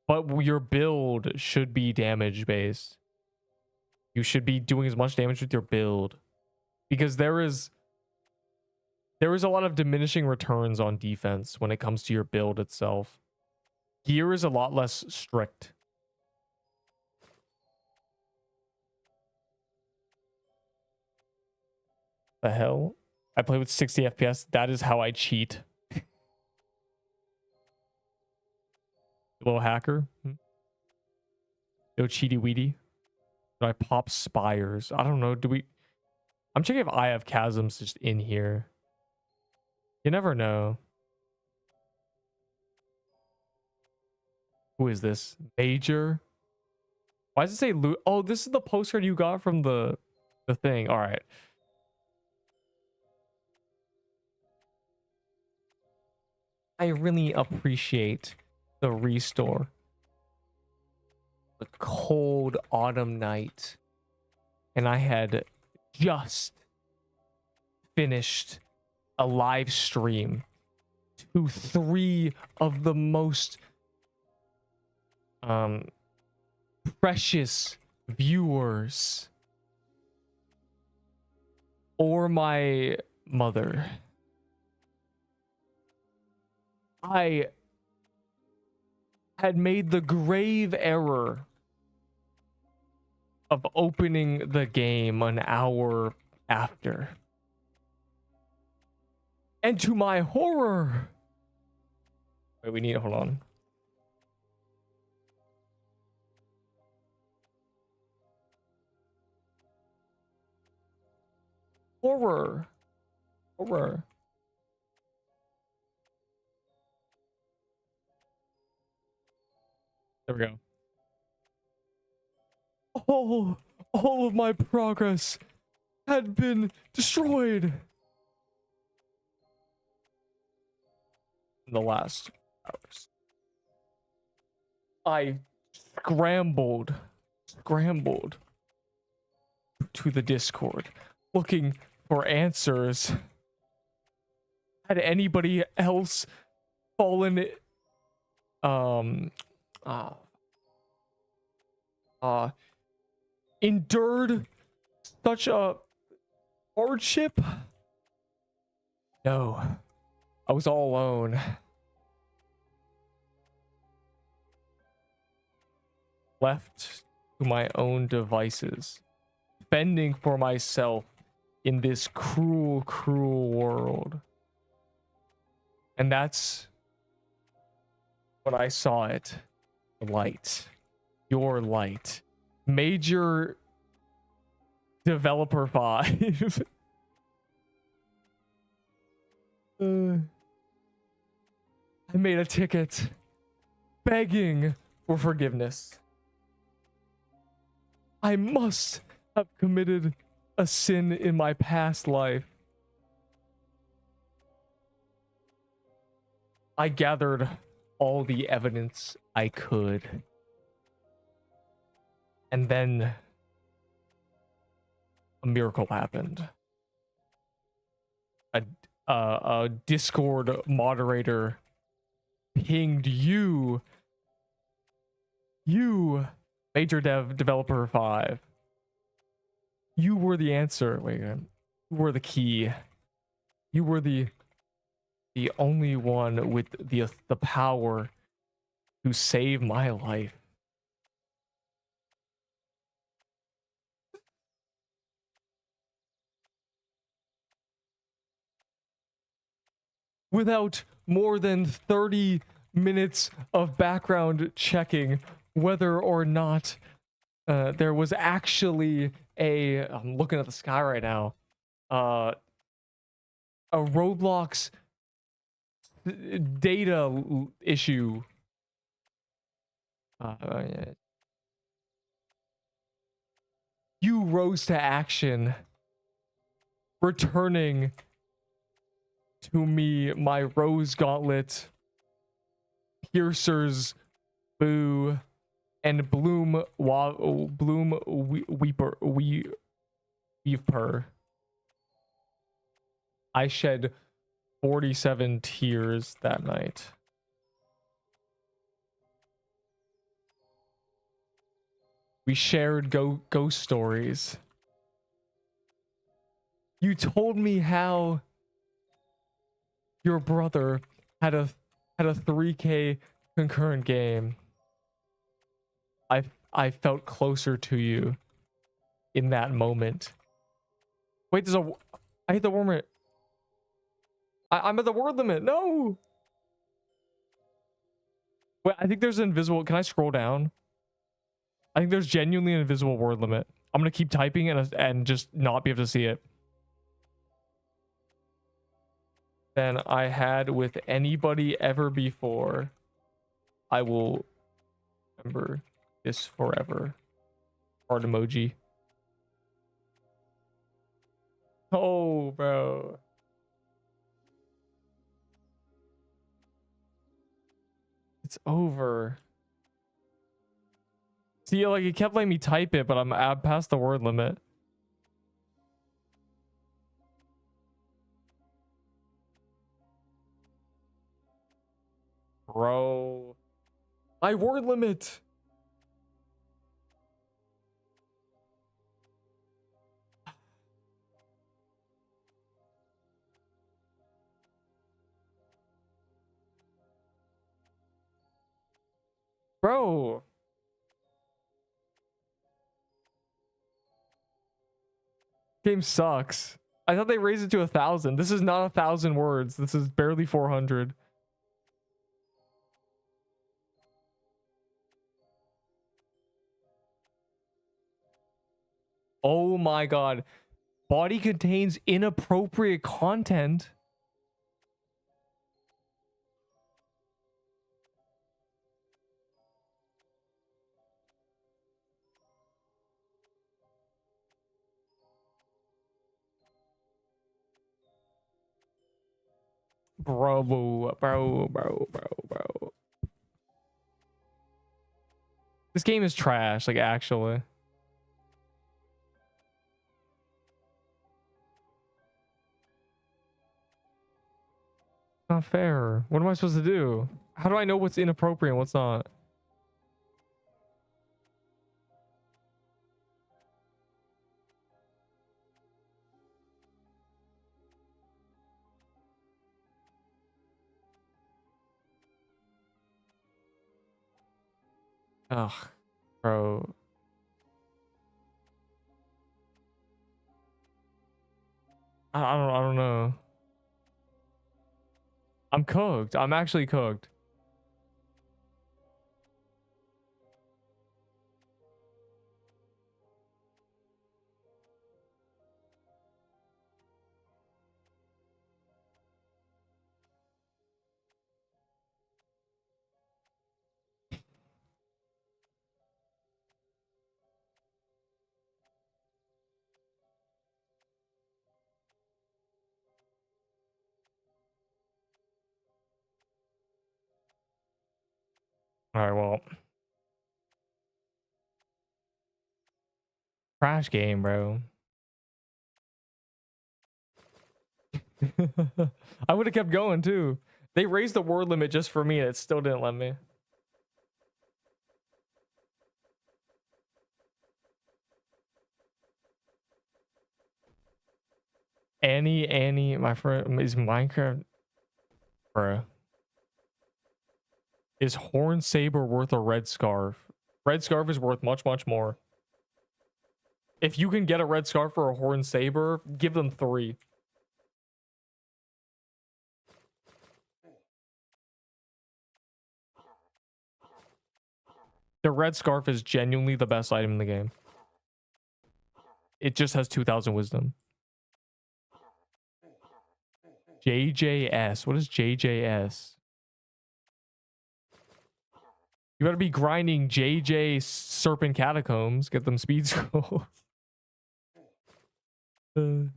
But your build should be damage based. You should be doing as much damage with your build. Because there is a lot of diminishing returns on defense when it comes to your build itself. Gear is a lot less strict. The hell? I play with 60 FPS. That is how I cheat. Little hacker. No cheaty weedy. Do I pop spires? I don't know. I'm checking if I have chasms just in here. You never know. Who is this? Major? Why does it say loot? Oh, this is the postcard you got from the thing. All right. I really appreciate the restore. The cold autumn night. And I had just finished a live stream to 3 of the most precious viewers or my mother. I had made the grave error of opening the game an hour after. And to my horror... Wait, we need... Hold on. Horror. Horror. There we go. All of my progress had been destroyed in the last hours. I scrambled to the Discord looking for answers. Had anybody else fallen endured such a hardship? No. I was all alone. Left to my own devices. Fending for myself in this cruel, cruel world. And that's when I saw it. Light. Your light. Major Developer 5. I made a ticket begging for forgiveness. I must have committed a sin in my past life. I gathered all the evidence I could. And then a miracle happened. A Discord moderator pinged you, major developer 5. You were the answer. Wait, you were the key. You were the only one with the power to save my life. Without more than 30 minutes of background checking whether or not there was actually I'm looking at the sky right now, a Roblox data issue. You rose to action, returning to me my rose gauntlet, piercers, boo, and bloom weeper. I shed 47 tears that night. We shared ghost stories. You told me how your brother had a 3K concurrent game. I felt closer to you in that moment. Wait, I hit the word limit. I'm at the word limit. No. Wait, I think there's an invisible. Can I scroll down? I think there's genuinely an invisible word limit. I'm gonna keep typing and just not be able to see it. Than I had with anybody ever before. I will remember this forever. Heart emoji. Oh, bro. It's over. See, like, it kept letting me type it, but I'm past the word limit. Bro. My word limit. Bro. Game sucks. I thought they raised it to 1,000. This is not 1,000 words. This is barely 400. Oh my god. Body contains inappropriate content. Bro. This game is trash, like, actually. Not fair. What am I supposed to do? How do I know what's inappropriate and what's not? Ugh, bro. I don't know. I'm cooked. I'm actually cooked. All right, well. Trash game, bro. I would have kept going too. They raised the word limit just for me and it still didn't let me. Annie, my friend, is Minecraft, bruh. Is Horn Saber worth a red scarf? Red scarf is worth much, much more. If you can get a red scarf for a Horn Saber, give them 3. The red scarf is genuinely the best item in the game. It just has 2,000 wisdom. JJS. What is JJS? You better be grinding JJ Serpent Catacombs. Get them speed scrolls. I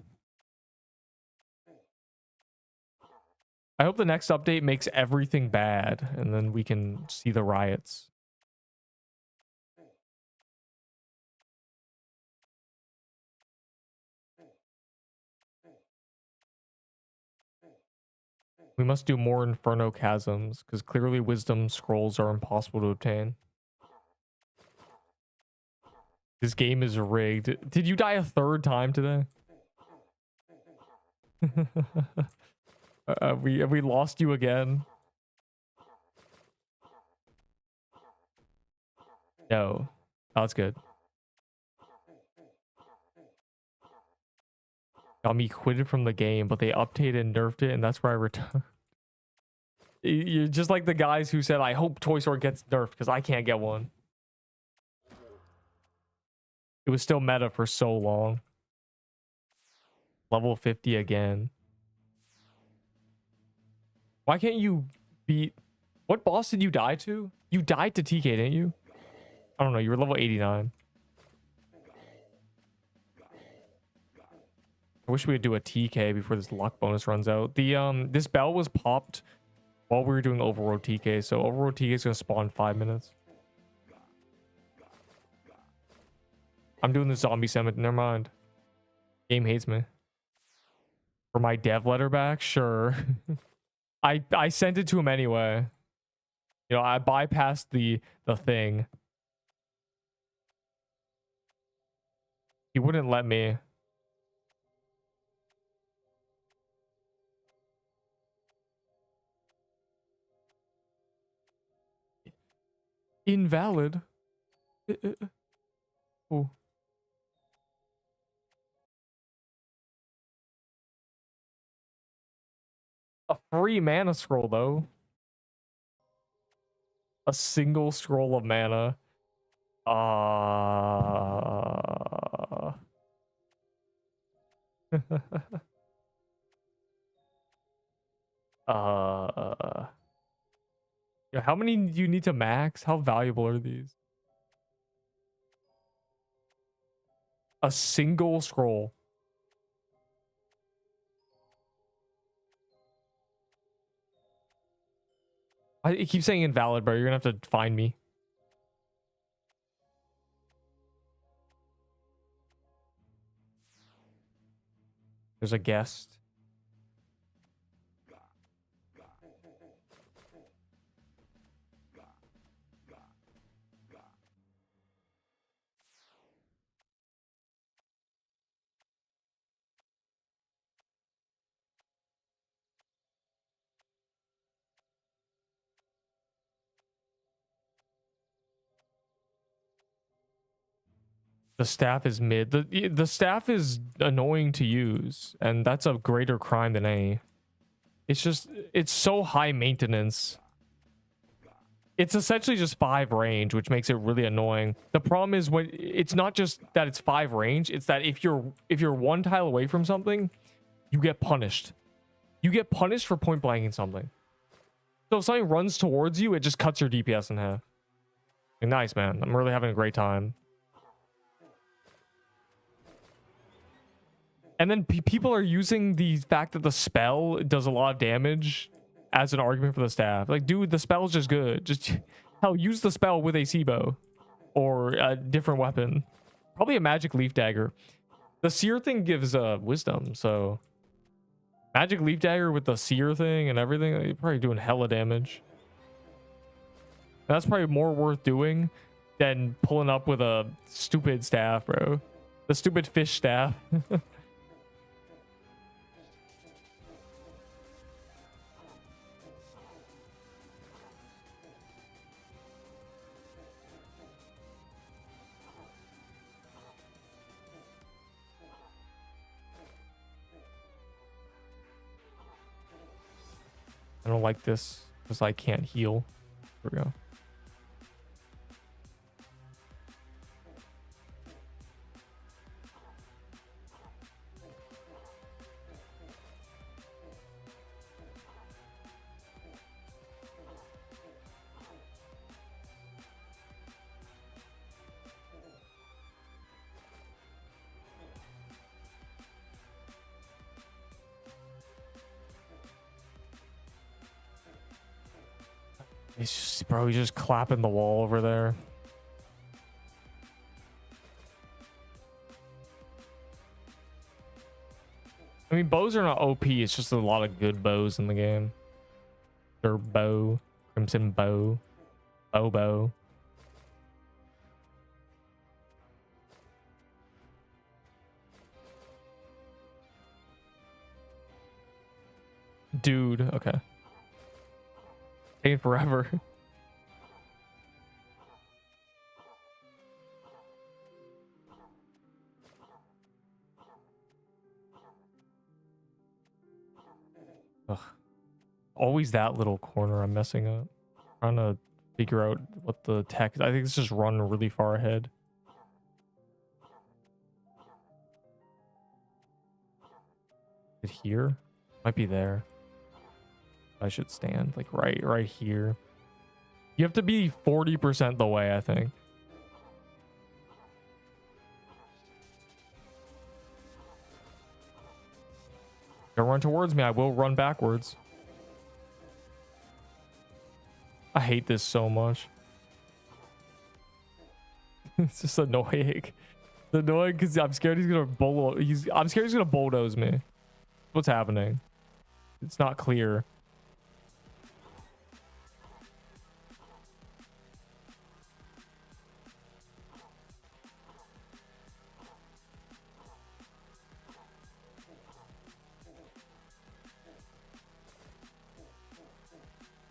hope the next update makes everything bad and then we can see the riots. We must do more Inferno Chasms, because clearly wisdom scrolls are impossible to obtain. This game is rigged. Did you die a 3rd time today? Have we lost you again? No. Oh, that's good. Got me quitted from the game, but they updated and nerfed it, and that's where I returned. You're just like the guys who said, I hope Toy Story gets nerfed because I can't get one. It was still meta for so long. Level 50 again. Why can't you beat... What boss did you die to? You died to TK, didn't you? I don't know. You were level 89. I wish we would do a TK before this luck bonus runs out. The this bell was popped while we were doing overworld TK, so overworld TK is gonna spawn 5 minutes. I'm doing the zombie summit. Never mind. Game hates me. For my dev letter back, sure. I sent it to him anyway. You know, I bypassed the thing. He wouldn't let me. Invalid. Oh. A free mana scroll though. A single scroll of mana. Yeah, how many do you need to max? How valuable are these? A single scroll. It keeps saying invalid, bro. You're gonna have to find me. There's a guest. The staff is mid. The staff is annoying to use, and that's a greater crime than any. It's just, it's so high maintenance. It's essentially just 5 range, which makes it really annoying. The problem is when it's not just that it's 5 range, it's that if you're 1 tile away from something, you get punished. You get punished for point blanking something. So if something runs towards you, it just cuts your DPS in half. Like, nice, man. I'm really having a great time. And then people are using the fact that the spell does a lot of damage as an argument for the staff. Like, dude, the spell's just good. Just, hell, use the spell with a C-bow. Or a different weapon. Probably a magic leaf dagger. The seer thing gives wisdom, so... Magic Leaf Dagger with the seer thing and everything, you're probably doing hella damage. That's probably more worth doing than pulling up with a stupid staff, bro. The stupid fish staff. I don't like this because I can't heal. There we go. He's just, bro, he's just clapping the wall over there. I mean, bows are not OP. It's just a lot of good bows in the game. Derp bow, crimson bow, bow. Dude, okay. Taking forever. Ugh. Always that little corner I'm messing up. Trying to figure out what the tech. I think it's just run really far ahead. Is it here? Might be there. I should stand like right here. You have to be 40% the way, I think. Don't run towards me. I will run backwards. I hate this so much. It's just annoying. It's annoying because I'm scared he's gonna I'm scared he's gonna bulldoze me. What's happening? It's not clear.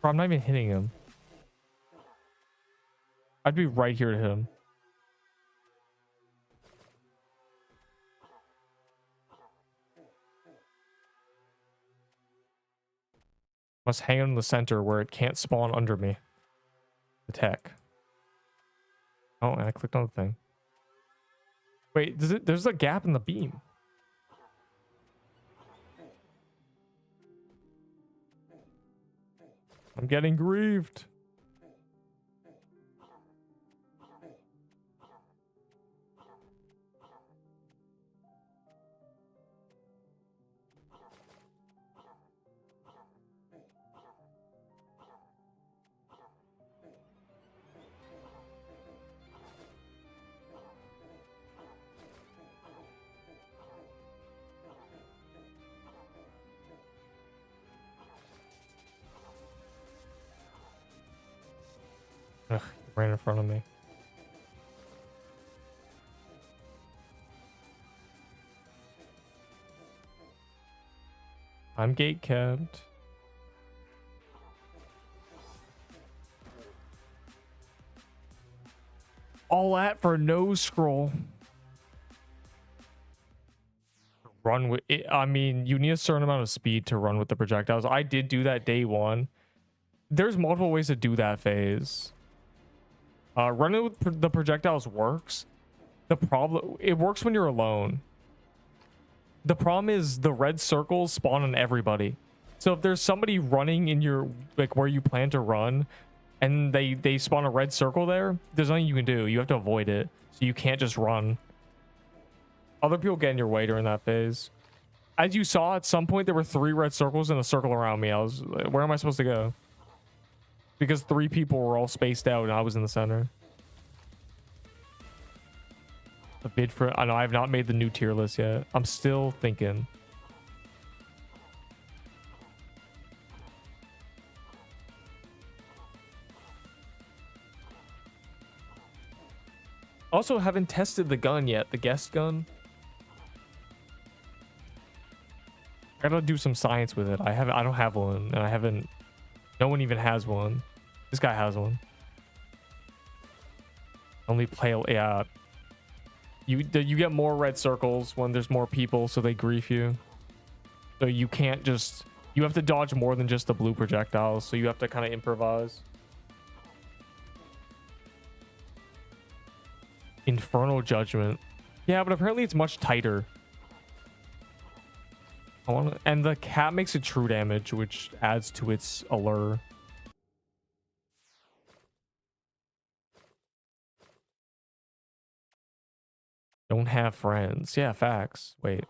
Bro, I'm not even hitting him. I'd be right here to hit him. Must hang in the center where it can't spawn under me. The tech. Oh, and I clicked on the thing. Wait, there's a gap in the beam. I'm getting grieved. Ugh, right in front of me. I'm gate kept. All that for no scroll. Run with it. I mean, you need a certain amount of speed to run with the projectiles. I did do that day one. There's multiple ways to do that phase. Running with the projectiles works. The problem, it works when you're alone. The problem is the red circles spawn on everybody. So if there's somebody running in your, like where you plan to run, and they spawn a red circle there, there's nothing you can do. You have to avoid it. So you can't just run. Other people get in your way during that phase. As you saw, at some point there were 3 red circles and a circle around me. I was like, where am I supposed to go? Because 3 people were all spaced out and I was in the center. A bid for, I know I have not made the new tier list yet. I'm still thinking. Also, haven't tested the gun yet, the guest gun. I gotta do some science with it. I don't have one, and I haven't. No one even has one. This guy has one. Only play, yeah. You get more red circles when there's more people, so they grief you. So you can't just. You have to dodge more than just the blue projectiles, so you have to kind of improvise. Infernal Judgment. Yeah, but apparently it's much tighter. And the cat makes it true damage, which adds to its allure. Don't have friends. Yeah, facts. Wait.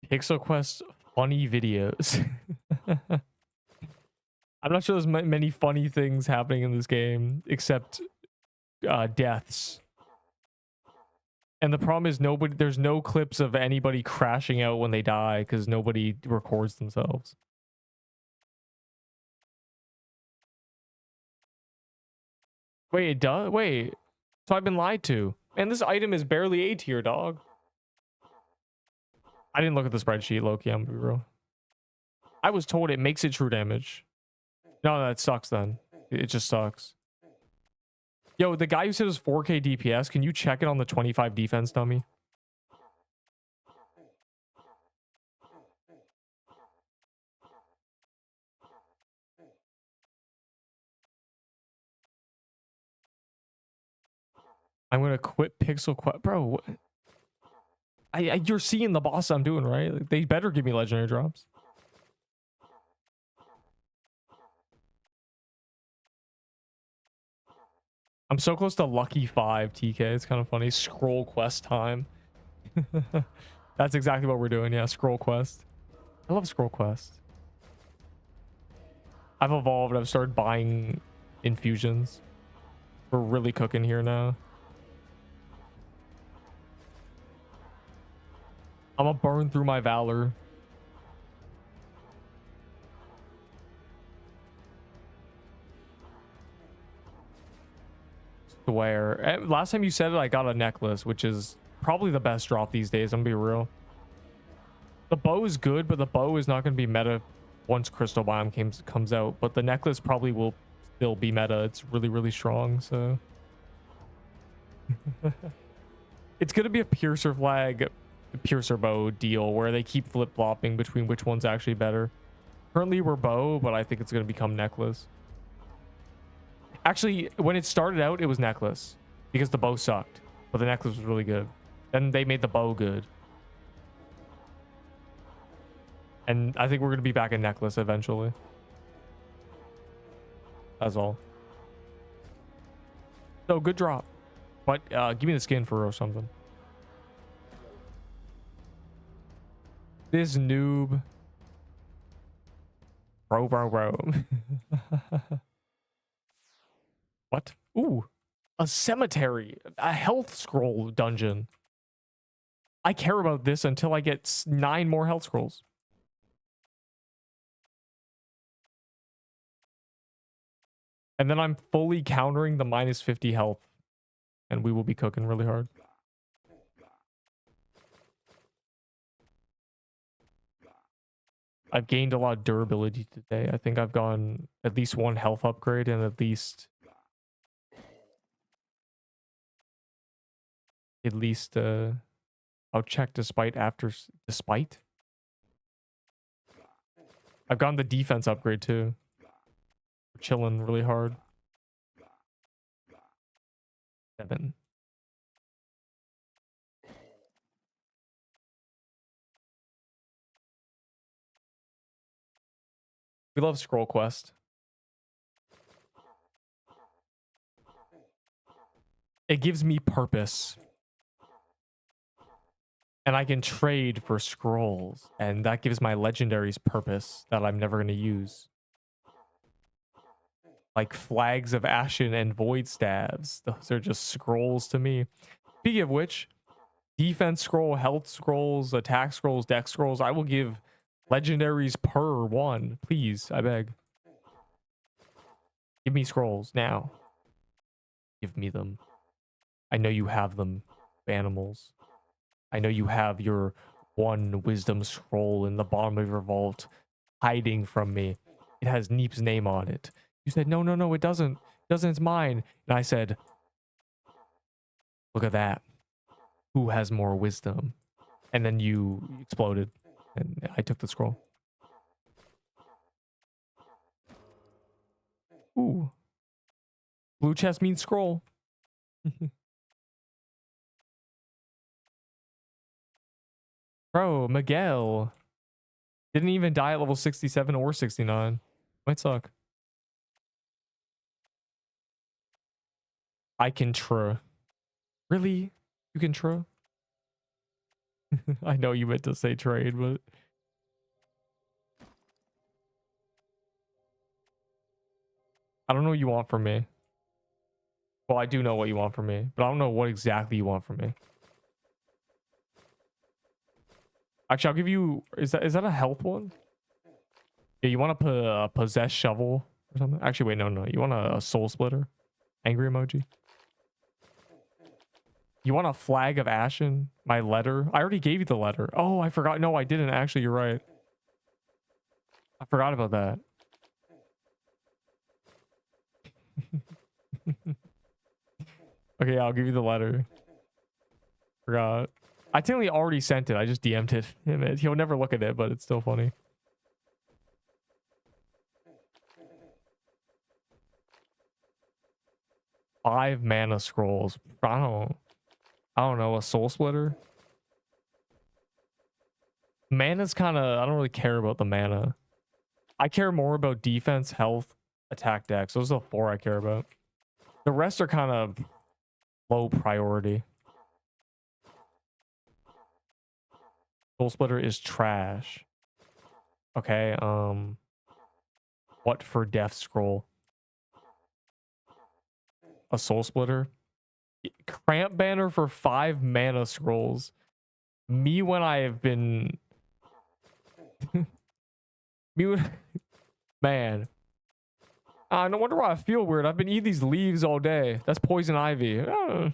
Pixel Quest funny videos. I'm not sure there's many funny things happening in this game except deaths. And the problem is there's no clips of anybody crashing out when they die because nobody records themselves. Wait, it does? Wait. So I've been lied to. Man, this item is barely A tier, dog. I didn't look at the spreadsheet, Loki, I'm gonna be real. I was told it makes it true damage. No, that sucks then. It just sucks. Yo, the guy who said it was 4K DPS, can you check it on the 25 defense dummy? I'm gonna quit Pixel Quest. Bro, you're seeing the boss I'm doing, right? Like, they better give me legendary drops. I'm so close to Lucky 5 TK. It's kind of funny. Scroll quest time. That's exactly what we're doing. Yeah, scroll quest. I love scroll quest. I've evolved. I've started buying infusions. We're really cooking here now. I'm gonna burn through my Valor. Swear. Last time you said it, I got a necklace, which is probably the best drop these days. I'm gonna be real. The bow is good, but the bow is not gonna be meta once Crystal Biome comes out. But the necklace probably will still be meta. It's really, really strong, so. It's gonna be a piercer flag, piercer bow deal where they keep flip-flopping between which one's actually better. Currently we're bow, but I think it's gonna become necklace. Actually, when it started out, it was necklace because the bow sucked, but the necklace was really good. Then they made the bow good. And I think we're going to be back in necklace eventually. That's all. So good drop. But give me the skin for or something. This noob. Bro. What? Ooh, a cemetery, a health scroll dungeon. I care about this until I get 9 more health scrolls. And then I'm fully countering the minus 50 health. And we will be cooking really hard. I've gained a lot of durability today. I think I've gone at least 1 health upgrade and at least I'll check despite. I've gotten the defense upgrade too. We're chilling really hard. 7. We love scroll quest. It gives me purpose. And I can trade for scrolls. And that gives my legendaries purpose that I'm never going to use. like flags of ashen and void stabs. Those are just scrolls to me. Speaking of which, defense scroll, health scrolls, attack scrolls, deck scrolls. I will give legendaries per one. Please, I beg. Give me scrolls now. Give me them. I know you have them, animals. I know you have your one wisdom scroll in the bottom of your vault hiding from me. It has Neep's name on it. You said, no, no, no, it doesn't. It doesn't, it's mine. And I said, look at that. Who has more wisdom? And then you exploded. And I took the scroll. Ooh. Blue chest means scroll. Bro, Miguel didn't even die at level 67 or 69. Might suck. I can try. Really? You can try? I know you meant to say trade, but I don't know what you want from me. Well, I do know what you want from me, but I don't know what exactly you want from me. Actually, I'll give you... Is that a health one? Yeah, you want to possess shovel or something? Actually, wait, no. You want a soul splitter? Angry emoji? You want a flag of ashen? My letter? I already gave you the letter. Oh, I forgot. No, I didn't. Actually, you're right. I forgot about that. Okay, yeah, I'll give you the letter. Forgot. I technically already sent it. I just DM'd it him. He'll never look at it, but it's still funny. Five mana scrolls. I don't know. A soul splitter. Mana's kind of... I don't really care about the mana. I care more about defense, health, attack decks. Those are the four I care about. The rest are kind of low priority. Soul splitter is trash. Okay, what for death scroll? A soul splitter? Cramp banner for 5 mana scrolls. Me when I have been... Man. No wonder why I feel weird. I've been eating these leaves all day. That's poison ivy. A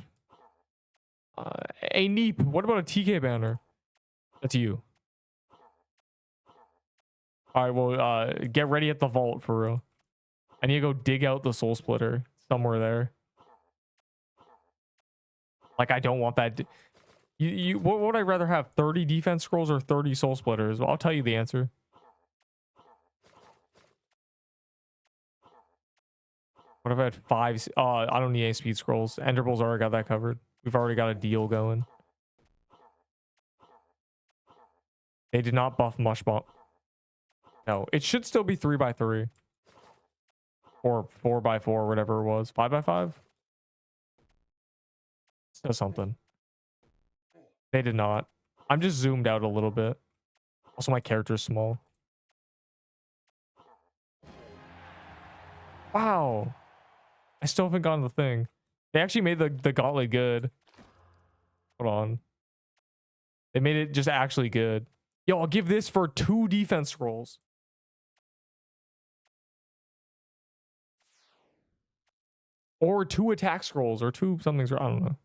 Neep. What about a TK banner? That's you. All right, well, get ready at the vault for real. I need to go dig out the soul splitter somewhere there. Like, I don't want that. What would I rather have? 30 defense scrolls or 30 soul splitters? Well, I'll tell you the answer. What if I had 5? I don't need any speed scrolls. Enderbolt's already got that covered. We've already got a deal going. They did not buff Mush Bomb. No, it should still be 3x3. Or 4x4, whatever it was. 5x5? Says something. They did not. I'm just zoomed out a little bit. Also, my character's small. Wow. I still haven't gotten the thing. They actually made the gauntlet good. Hold on. They made it just actually good. Yo, I'll give this for 2 defense scrolls. Or 2 attack scrolls, or 2 something's... I don't know.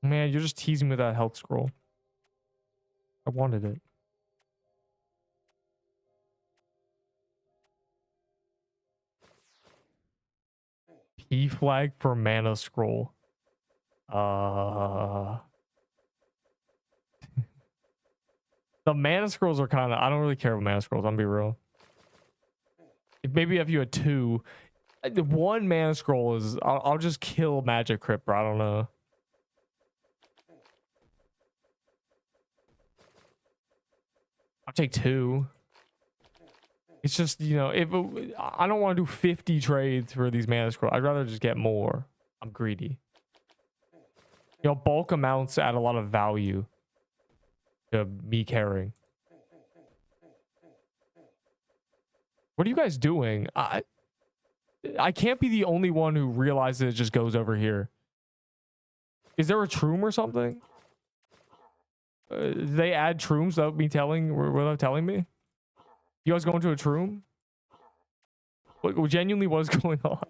Man, you're just teasing with that health scroll. I wanted it. P flag for mana scroll. The mana scrolls are kind of... I don't really care about mana scrolls, I'm gonna be real. Maybe if you had 2... The 1 mana scroll is... I'll just kill Magic Crypt, bro. I don't know. I'll take 2. It's just, you know, if I don't want to do 50 trades for these mana scrolls. I'd rather just get more. I'm greedy. You know, bulk amounts add a lot of value to me caring. What are you guys doing? I can't be the only one who realizes it just goes over here. Is there a troom or something? They add trooms without telling me? You guys going to a troom? Genuinely, what is going on?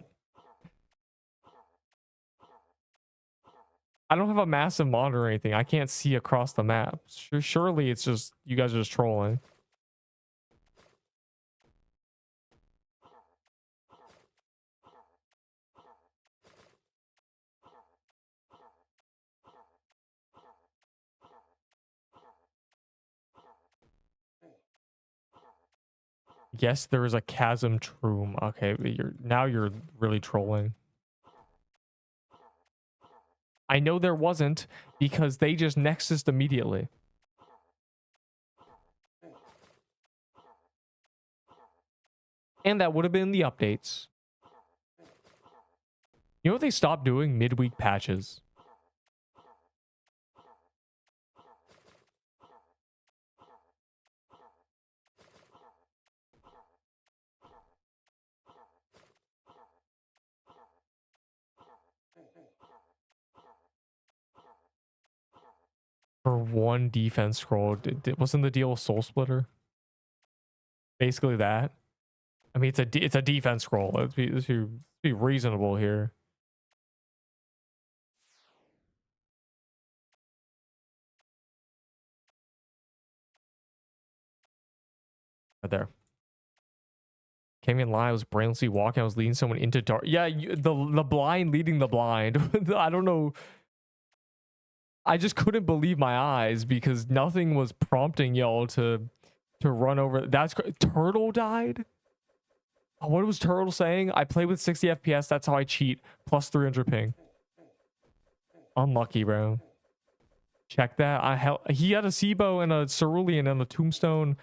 I don't have a massive monitor or anything. I can't see across the map. Surely it's just you guys are just trolling. Yes, there is a chasm troom. Okay, you're really trolling. I know there wasn't because they just nexused immediately. And that would have been the updates. You know what they stopped doing? Midweek patches. For one defense scroll, wasn't the deal with Soul Splitter? Basically that. I mean, it's a defense scroll. Let's be reasonable here. Right there. Came in line. I was brainlessly walking. I was leading someone into dark. Yeah, the blind leading the blind. I don't know. I just couldn't believe my eyes because nothing was prompting y'all to run over. That's Turtle died. Oh, what was Turtle saying? I play with 60 FPS. That's how I cheat. Plus 300 ping. Unlucky, bro. Check that. He had a Sibo and a Cerulean and a Tombstone.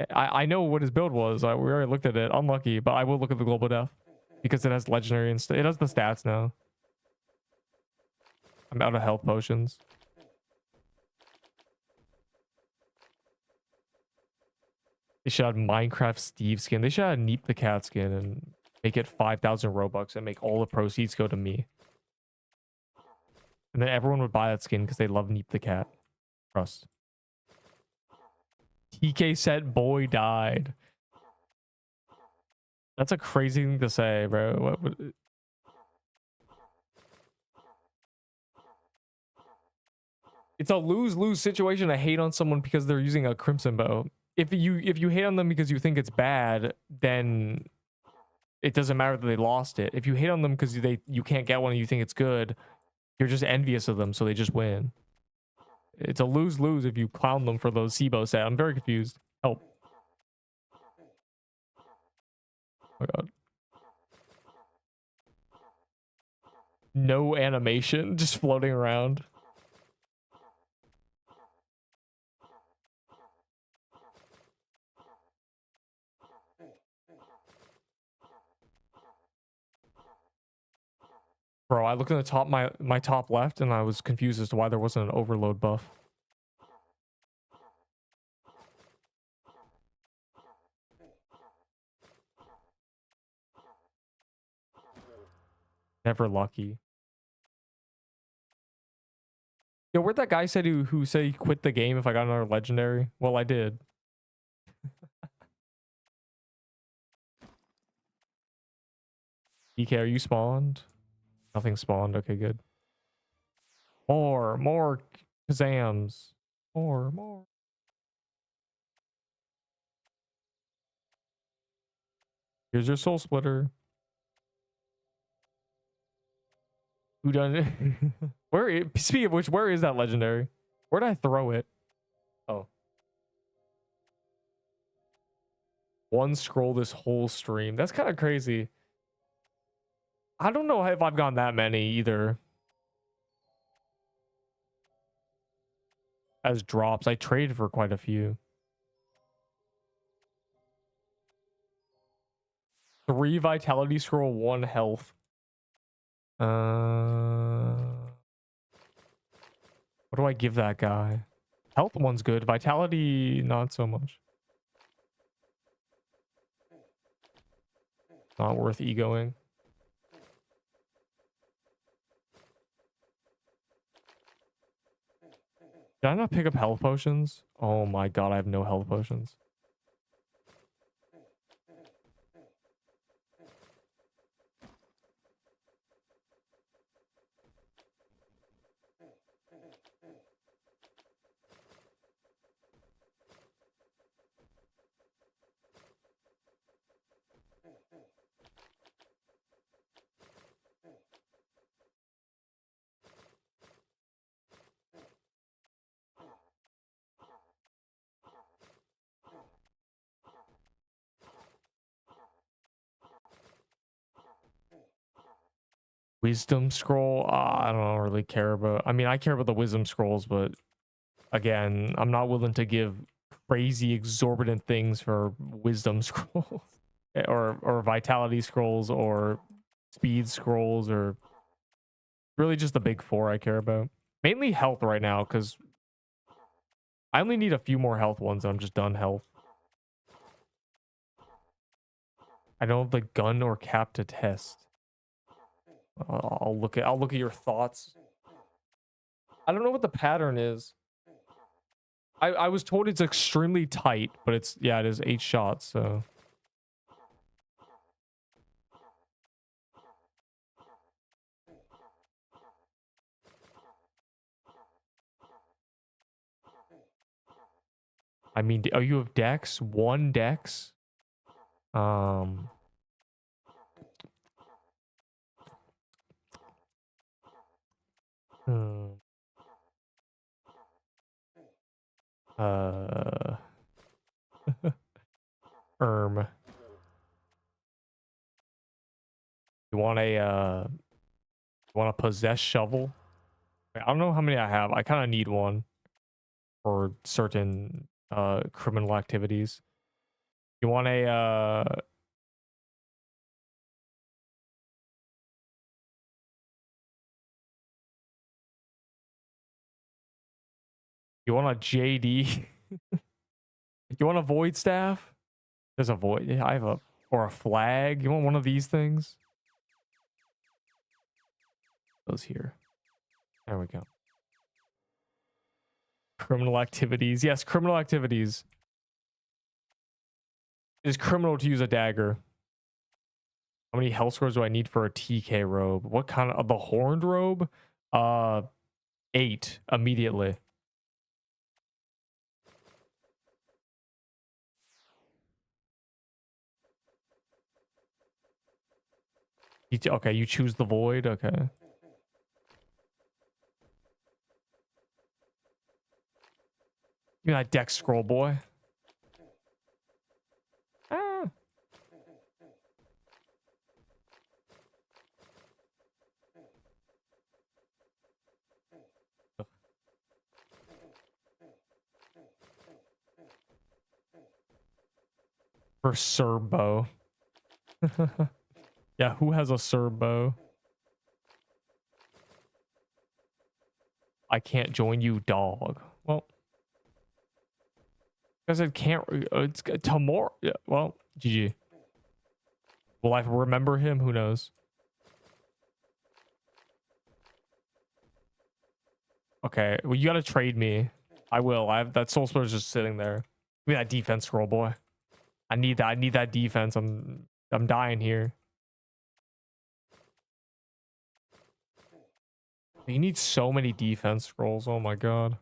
I know what his build was. We already looked at it. Unlucky, but I will look at the global death because it has legendary and it has the stats now. I'm out of health potions. They should have Minecraft Steve skin. They should have Neep the cat skin and make it 5,000 Robux and make all the proceeds go to me. And then everyone would buy that skin because they love Neep the cat. Trust. TK said boy died. That's a crazy thing to say, bro. It's a lose-lose situation to hate on someone because they're using a crimson bow. If you hate on them because you think it's bad, then it doesn't matter that they lost it. If you hate on them because you can't get one and you think it's good, you're just envious of them, so they just win. It's a lose-lose if you clown them for those Sibo set. I'm very confused. Help. Oh my god. No animation, just floating around. Bro, I looked at the top my top left and I was confused as to why there wasn't an overload buff. Never lucky. Yo, where'd that guy said who said he quit the game if I got another legendary? Well, I did. DK, are you spawned? Nothing spawned. Okay, good. More Kazams. More. Here's your soul splitter. Who done it? Speaking of which, where is that legendary? Where'd I throw it? Oh. One scroll this whole stream. That's kind of crazy. I don't know if I've gotten that many either. As drops. I traded for quite a few. 3 vitality scroll, 1 health. What do I give that guy? Health one's good. Vitality, not so much. Not worth egoing. Did I not pick up health potions? Oh my god, I have no health potions. Wisdom scroll? I don't really care about. I mean, I care about the wisdom scrolls, but again, I'm not willing to give crazy exorbitant things for wisdom scrolls or vitality scrolls or speed scrolls or really just the big four I care about. Mainly health right now because I only need a few more health ones and I'm just done health. I don't have the gun or cap to test. I'll look at your thoughts. I don't know what the pattern is. I was told it's extremely tight, but it's yeah, it is 8 shots, so I mean, oh, you have dex? 1 dex? Hmm. Erm. You want a possess shovel? I don't know how many I have. I kind of need one for certain criminal activities. You want a you want a JD? You want a void staff? There's a void. Yeah, I have a or a flag. You want one of these things? Those here. There we go. Criminal activities. Yes, criminal activities. It is criminal to use a dagger. How many health scores do I need for a TK robe? What kind of the horned robe? 8 immediately. Okay, you choose the void. Okay. Give me that dex scroll, boy. Ah. For Serbo. Yeah, who has a Serbo? I can't join you, dog. Well, because it can't. It's tomorrow. Yeah, well, GG. Will I remember him? Who knows? Okay, well, you gotta trade me. I will. I have that soul splitter just sitting there. Give me that defense scroll, boy. I need that. I need that defense. I'm dying here. You need so many defense scrolls. Oh my god.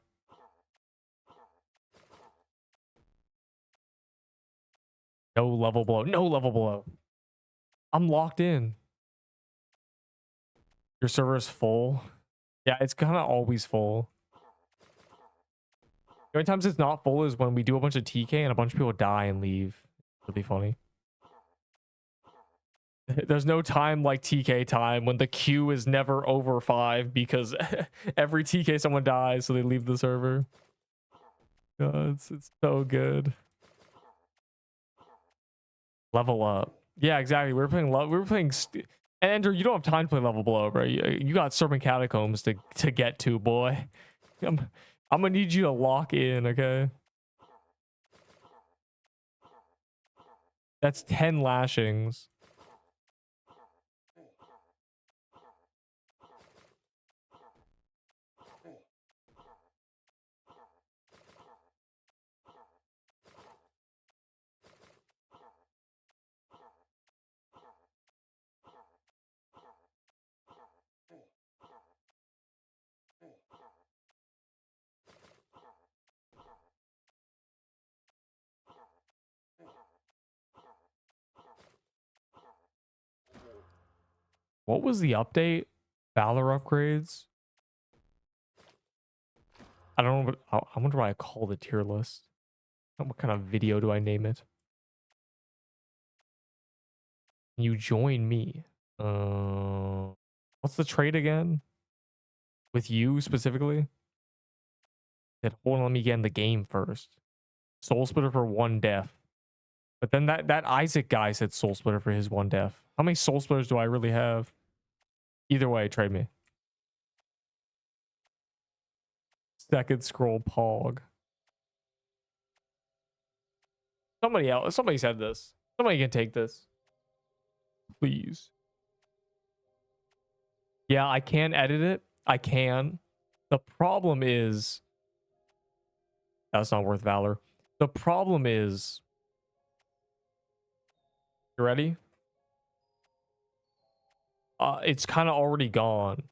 No level below. No level below. I'm locked in. Your server is full. Yeah, it's kind of always full. The only times it's not full is when we do a bunch of TK and a bunch of people die and leave. Really funny. There's no time like TK time when the queue is never over 5 because every TK someone dies, so they leave the server. God, it's so good. Level up. Yeah, exactly. We were playing. And Andrew, you don't have time to play level below, bro. You got Serpent Catacombs to get to, boy. I'm gonna need you to lock in, okay? That's 10 lashings. What was the update? VALOR upgrades? I don't know what, I wonder why I call the tier list. What kind of video do I name it? You join me. What's the trade again? With you specifically? That hold on, let me get in the game first. Soul Splitter for 1 death. But then that Isaac guy said Soul Splitter for his 1 death. How many Soul Splitters do I really have? Either way, trade me. Second scroll pog. Somebody said this. Somebody can take this. Please. Yeah, I can edit it. I can. The problem is that's not worth valor. The problem is, you ready? It's kind of already gone.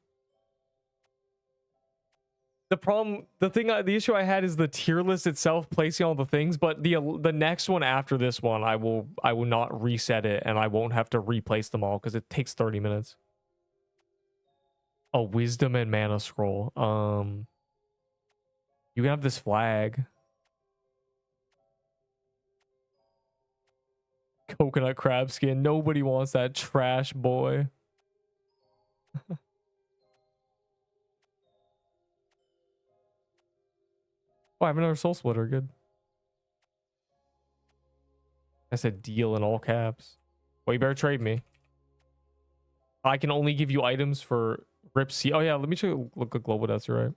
The issue I had is the tier list itself placing all the things, but the next one after this one, I will not reset it, and I won't have to replace them all because it takes 30 minutes. A wisdom and mana scroll. You can have this flag. Coconut crab skin. Nobody wants that trash, boy. Oh, I have another soul splitter. Good. I said deal in all caps. Well, you better trade me. I can only give you items for Rip C. Oh yeah, let me check. Look at global. That's right.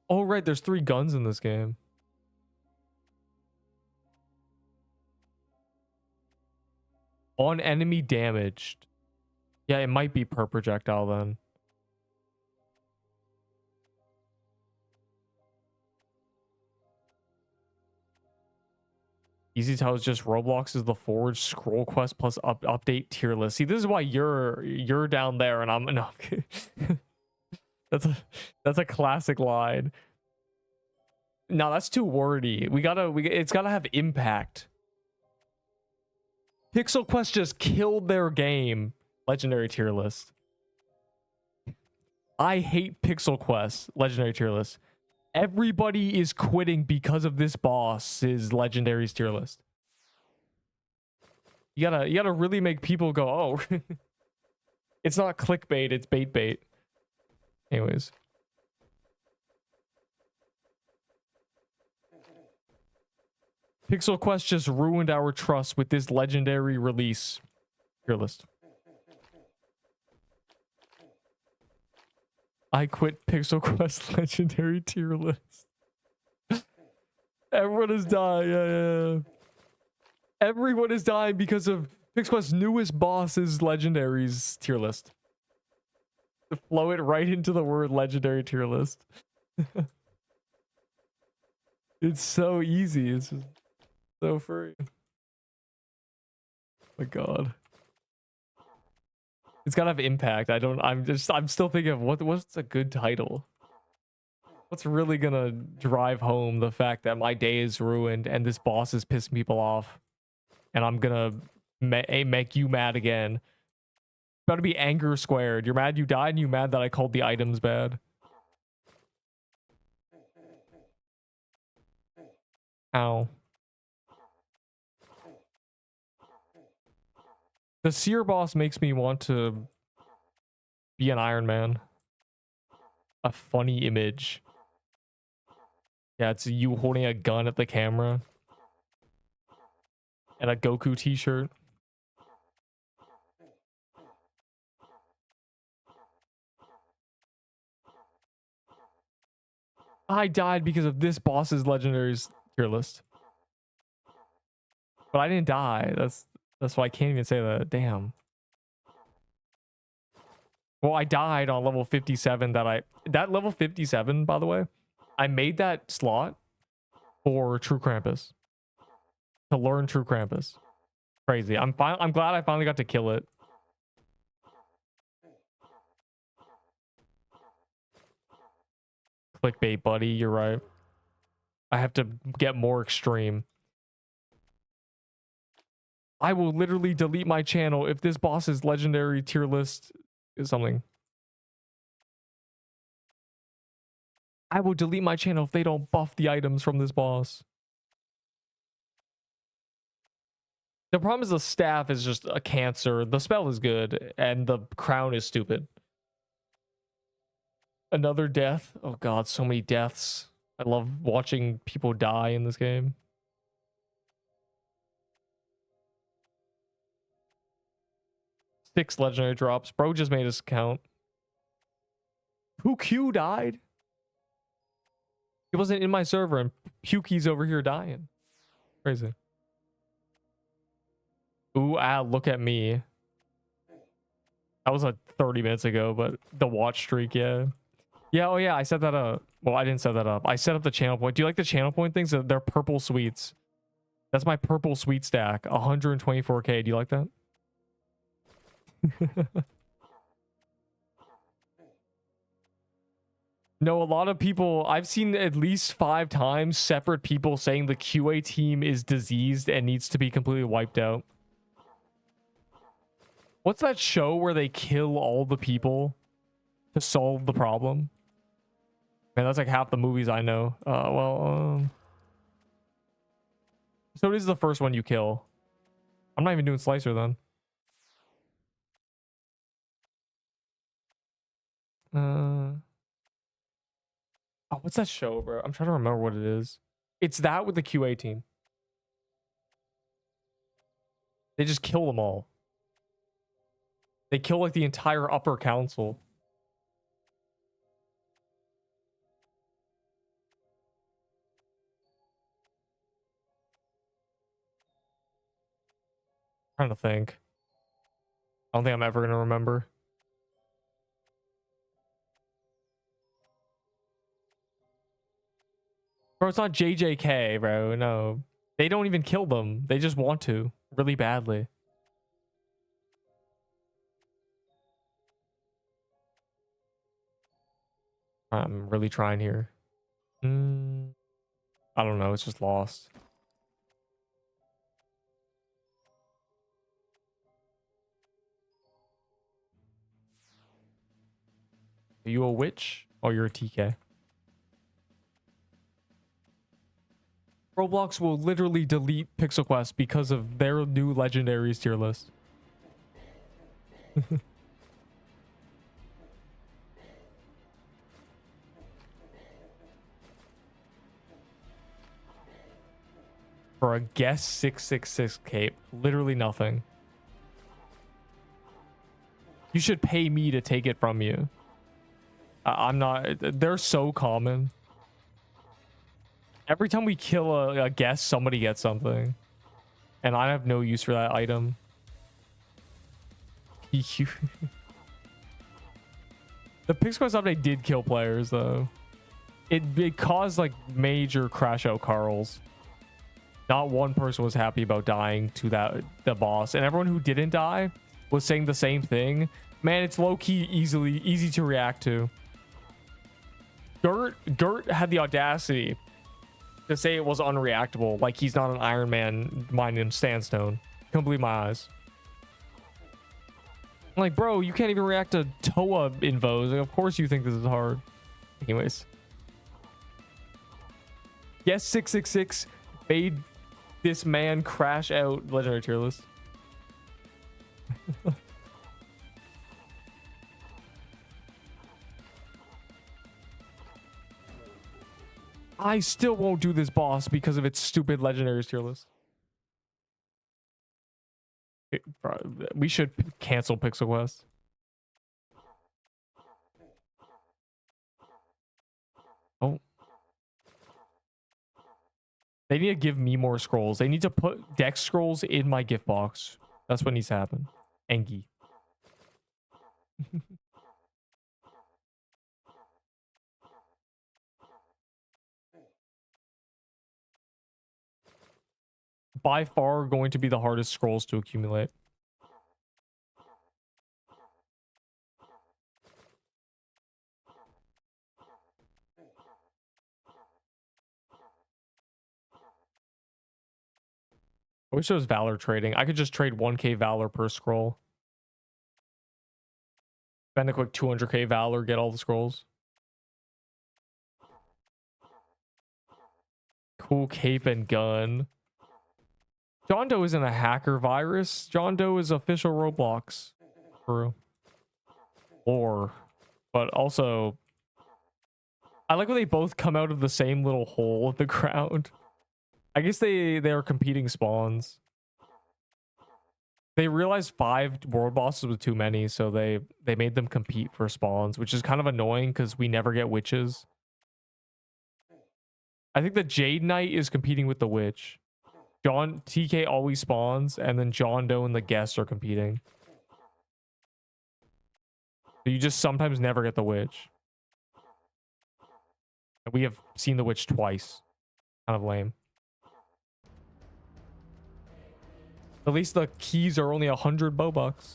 Oh right, there's 3 guns in this game. On enemy damaged. Yeah, it might be per projectile then. Easy Tell is just Roblox is the Forge scroll quest plus update tier list. See, this is why you're down there and I'm no. that's a classic line. No, that's too wordy. It's gotta have impact. Pixel Quest just killed their game. Legendary tier list. I hate Pixel Quest. Legendary tier list. Everybody is quitting because of this boss's legendaries tier list. You gotta really make people go, oh. It's not clickbait, it's bait. Anyways. Pixel Quest just ruined our trust with this legendary release. Tier list. I quit Pixel Quest legendary tier list. Everyone is dying. Yeah. Everyone is dying because of Pixel Quest's newest boss's legendaries tier list. To flow it right into the word legendary tier list. It's so easy. It's just so free. Oh my god. It's gotta have impact. I'm still thinking of what's a good title? What's really gonna drive home the fact that my day is ruined and this boss is pissing people off, and I'm gonna make you mad again. Gotta be anger squared. You're mad you died, and you mad that I called the items bad. Ow. The Seer boss makes me want to be an Iron Man. A funny image. Yeah, it's you holding a gun at the camera. And a Goku t-shirt. I died because of this boss's legendaries tier list. But I didn't die. That's why I can't even say that. Damn. Well, I died on level 57 that level 57, by the way, I made that slot for True Krampus. To learn True Krampus. Crazy. I'm glad I finally got to kill it. Clickbait, buddy. You're right. I have to get more extreme. I will literally delete my channel if this boss's legendary tier list is something. I will delete my channel if they don't buff the items from this boss. The problem is the staff is just a cancer. The spell is good, and the crown is stupid. Another death. Oh god, so many deaths. I love watching people die in this game. Six legendary drops. Bro just made his count. Q died? He wasn't in my server, and Pukey's over here dying. Crazy. Ooh, look at me. That was 30 minutes ago, but the watch streak, yeah. Yeah, oh yeah, I set that up. Well, I didn't set that up. I set up the channel point. Do you like the channel point things? They're purple sweets. That's my purple sweet stack. 124k. Do you like that? No, a lot of people, I've seen at least 5 times separate people saying the QA team is diseased and needs to be completely wiped out. What's that show where they kill all the people to solve the problem? Man, that's like half the movies I know. So it is the first one you kill. I'm not even doing Slicer then. Oh, what's that show, bro? I'm trying to remember what it is. It's that with the QA team. They just kill them all. They kill like the entire upper council. I'm trying to think. I don't think I'm ever gonna remember. Bro, it's not JJK, bro. No. They don't even kill them. They just want to really badly. I'm really trying here. I don't know. It's just lost. Are you a witch? Oh, you're a TK. Roblox will literally delete Pixel Quest because of their new legendaries tier list. For a guess 666 cape, literally nothing. You should pay me to take it from you. I'm not. They're so common. Every time we kill a guest, somebody gets something. And I have no use for that item. The Pixel Quest update did kill players, though. It caused, like, major crash out Carls. Not one person was happy about dying to the boss. And everyone who didn't die was saying the same thing. Man, it's low-key easy to react to. Gert had the audacity to say it was unreactable, like he's not an Iron Man mind in Sandstone. Can't believe my eyes. I'm like, bro, you can't even react to Toa invos. Like, of course you think this is hard. Anyways. Yes, 666 made this man crash out legendary tier list. I still won't do this boss because of its stupid legendaries tier list. We should cancel Pixel Quest. Oh. They need to give me more scrolls. They need to put deck scrolls in my gift box. That's what needs to happen. Engie. By far going to be the hardest scrolls to accumulate. I wish there was Valor trading. I could just trade 1k Valor per scroll. Spend a quick 200k Valor, get all the scrolls. Cool cape and gun. John Doe isn't a hacker virus. John Doe is official Roblox. For lore. But also, I like when they both come out of the same little hole in the ground. I guess they are competing spawns. They realized 5 world bosses was too many, so they made them compete for spawns, which is kind of annoying because we never get witches. I think the Jade Knight is competing with the witch. TK always spawns, and then John Doe and the guests are competing. So you just sometimes never get the witch. We have seen the witch twice. Kind of lame. At least the keys are only 100 Bobucks.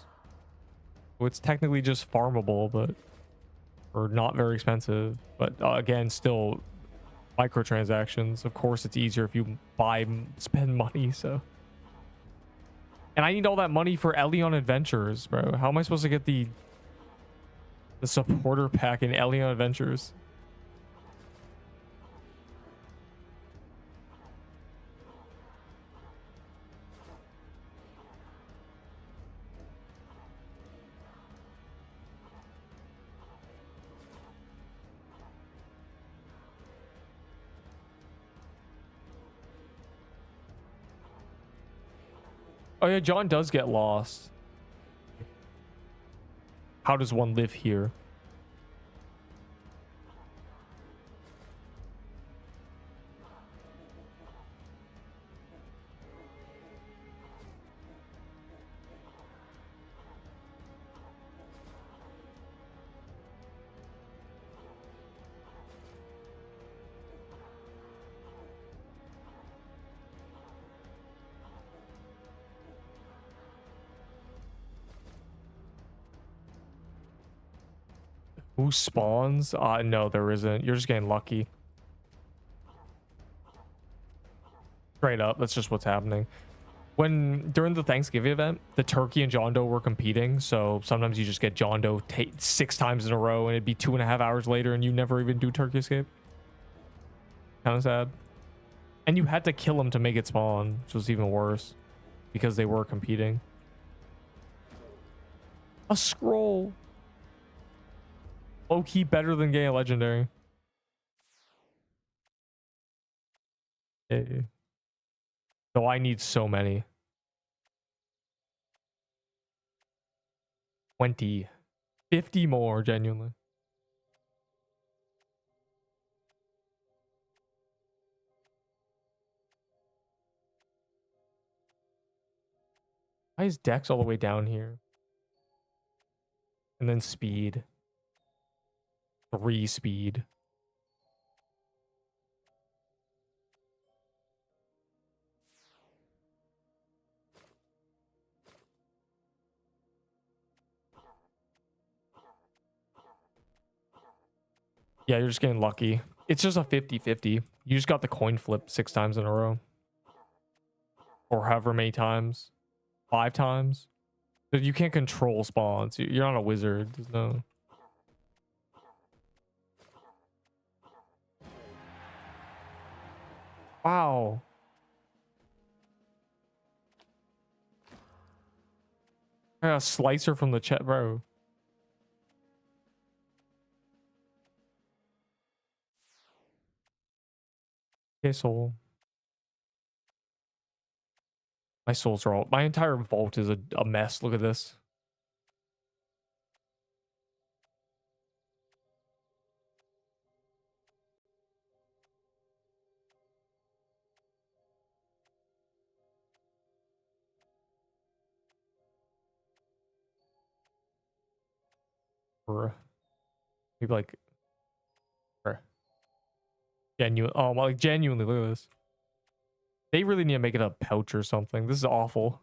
So it's technically just farmable, but or not very expensive. But again, still microtransactions. Of course, it's easier if you spend money. So, and I need all that money for Elion Adventures, bro. How am I supposed to get the supporter pack in Elion Adventures? Oh yeah, John does get lost. How does one live here? Who spawns? No, there isn't. You're just getting lucky. Straight up, that's just what's happening. During the Thanksgiving event, the turkey and John Doe were competing, so sometimes you just get John Doe 6 times in a row, and it'd be 2.5 hours later, and you never even do turkey escape. Kind of sad. And you had to kill him to make it spawn, which was even worse, because they were competing. A scroll. Low-key better than getting a legendary. Hey. So I need so many. 20. 50 more, genuinely. Why is Dex all the way down here? And then speed. 3 speed. Yeah, you're just getting lucky. It's just a 50-50. You just got the coin flip 6 times in a row. Or however many times. 5 times. But you can't control spawns. You're not a wizard. There's no... Wow. I got a slicer from the chat, bro. Okay, soul. My souls are all... My entire vault is a mess. Look at this. Bruh. Maybe like... Bruh. Genuine. Oh, like genuinely, look at this. They really need to make it a pouch or something. This is awful.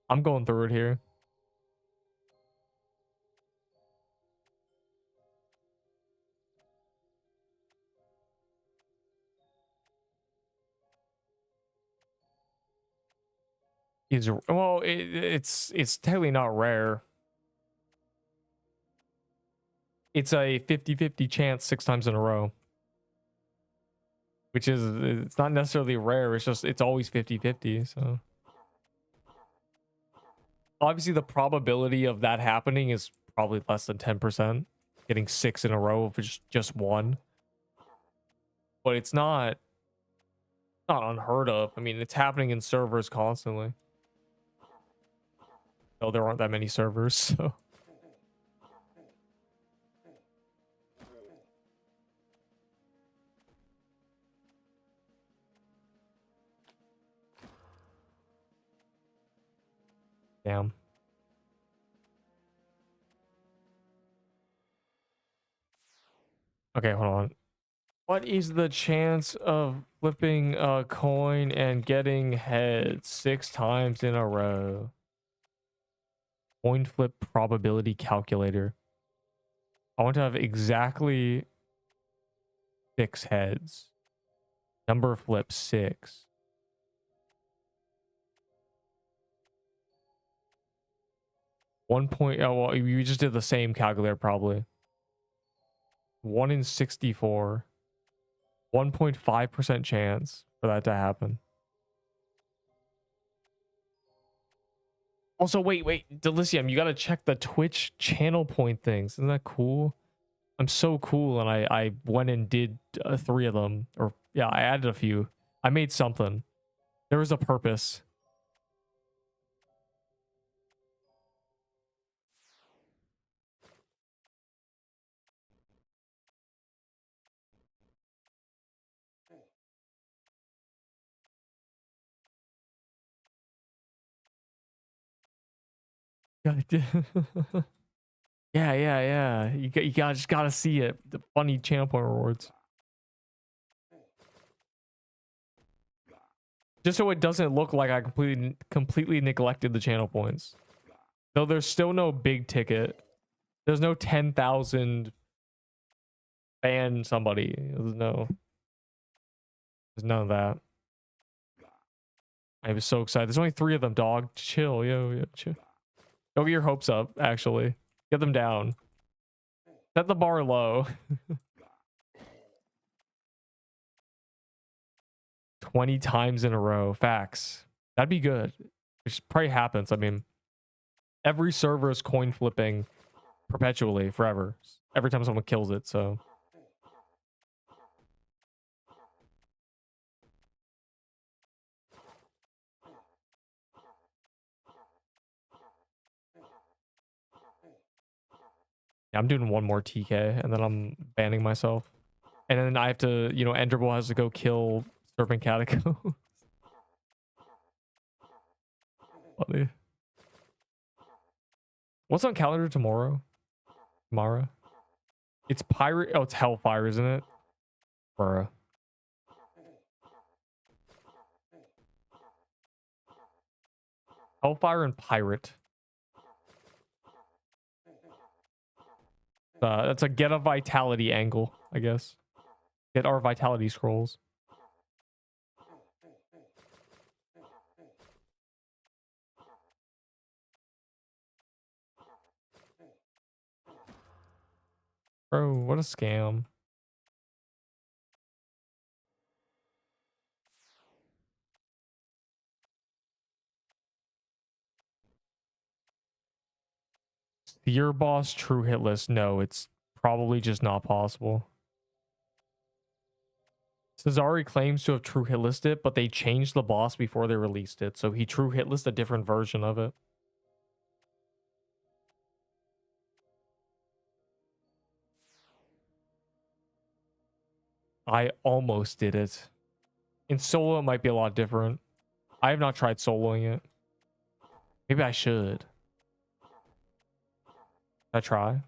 I'm going through it here. Is well, it's technically not rare. It's a 50-50 chance 6 times in a row. Which is, it's not necessarily rare, it's just, it's always 50-50, so. Obviously, the probability of that happening is probably less than 10%. Getting 6 in a row if it's just one. But it's not unheard of. I mean, it's happening in servers constantly. Though there aren't that many servers, so. Damn. Okay, hold on. What is the chance of flipping a coin and getting heads 6 times in a row? Coin flip probability calculator. I want to have exactly 6 heads. Number of flips 6. 1 point. Oh, well, you just did the same calculator probably. 1 in 64. 1.5% chance for that to happen. Also, wait, Delicium, you gotta check the Twitch channel point things. Isn't that cool? I'm so cool, and I went and did 3 of them. Or, yeah, I added a few. I made something. There was a purpose. Yeah. You just gotta see it. The funny channel point rewards. Just so it doesn't look like I completely neglected the channel points. Though there's still no big ticket. There's no 10,000 ban somebody. There's none of that. I was so excited. There's only 3 of them, dog. Chill, yo, chill. Don't get your hopes up, actually. Get them down. Set the bar low. 20 times in a row. Facts. That'd be good. Which probably happens. I mean, every server is coin flipping perpetually, forever. Every time someone kills it, so. Yeah, I'm doing 1 more TK, and then I'm banning myself. And then I have to, Enderbull has to go kill Serpent Catacombs. Funny. What's on calendar tomorrow? Tomorrow? It's Pirate. Oh, it's Hellfire, isn't it? Bruh. Hellfire and Pirate. That's a get a vitality angle, I guess. Get our vitality scrolls. Bro, what a scam. Your boss true hit list. No, it's probably just not possible. Cesari claims to have true hitlist it, but they changed the boss before they released it, so he true hitlist a different version of it. I almost did it. In solo, it might be a lot different. I have not tried soloing it. Maybe I should. Should I try?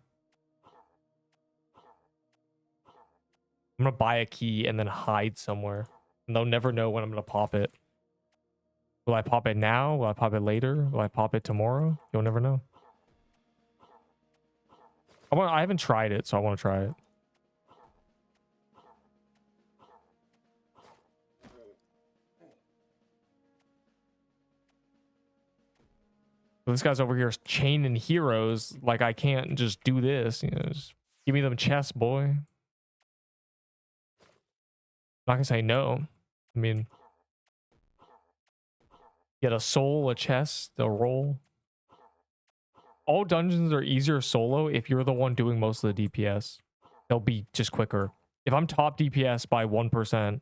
I'm gonna buy a key and then hide somewhere. And they'll never know when I'm gonna pop it. Will I pop it now? Will I pop it later? Will I pop it tomorrow? You'll never know. I haven't tried it, so I want to try it. So this guy's over here chaining heroes. Like, I can't just do this. You know, just give me them chests, boy. I'm not gonna say no. I mean, get a soul, a chest, a roll. All dungeons are easier solo if you're the one doing most of the DPS. They'll be just quicker. If I'm top DPS by 1%,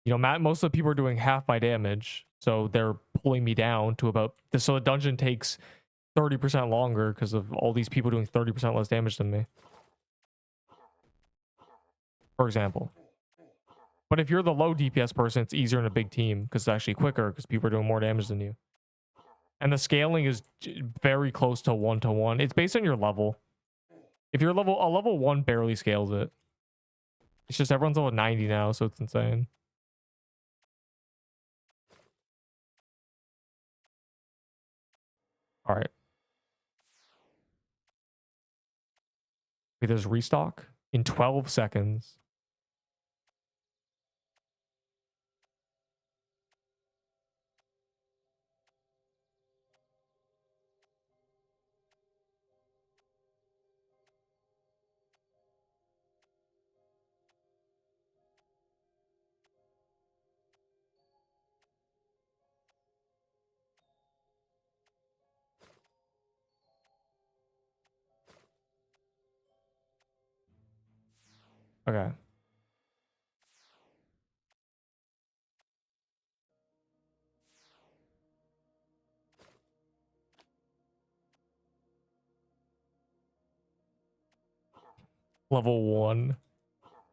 you know, most of the people are doing half my damage, so they're pulling me down to about this. So the dungeon takes 30% longer because of all these people doing 30% less damage than me, for example. But if you're the low DPS person, it's easier in a big team because it's actually quicker because people are doing more damage than you. And the scaling is very close to 1-to-1. It's based on your level. If you're a level 1 barely scales it. It's just everyone's level 90 now, so it's insane. All right. Wait, there's restock in 12 seconds. Okay. Level 1.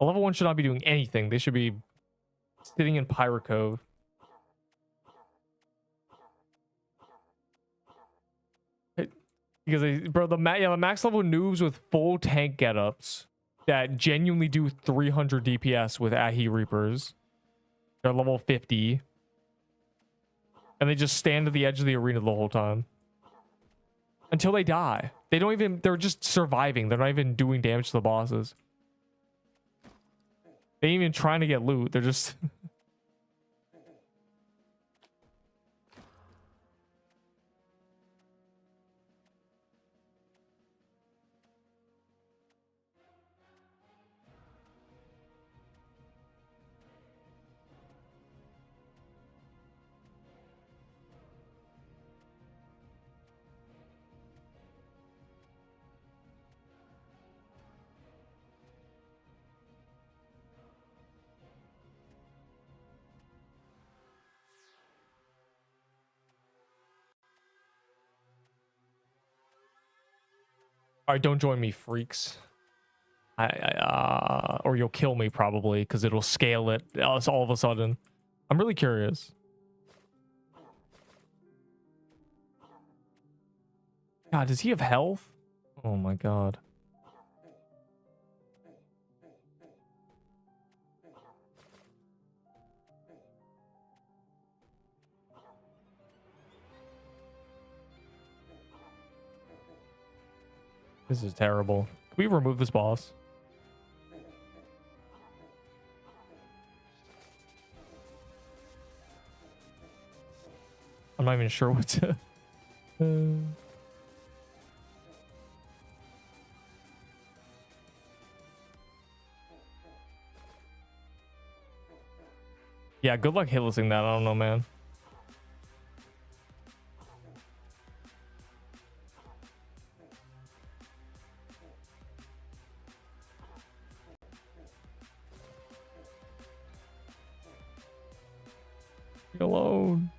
A level 1 should not be doing anything. They should be sitting in Pirate Cove. Because bro, the max level noobs with full tank getups that genuinely do 300 DPS with Ahi Reapers. They're level 50. And they just stand at the edge of the arena the whole time. Until they die. They're just surviving. They're not even doing damage to the bosses. They ain't even trying to get loot. They're just... Alright, don't join me, freaks. Or you'll kill me probably because it'll scale it all of a sudden. I'm really curious. God, does he have health? Oh my god. This is terrible. Can we remove this boss? I'm not even sure what to... Yeah, good luck hitlisting that. I don't know, man. Me alone.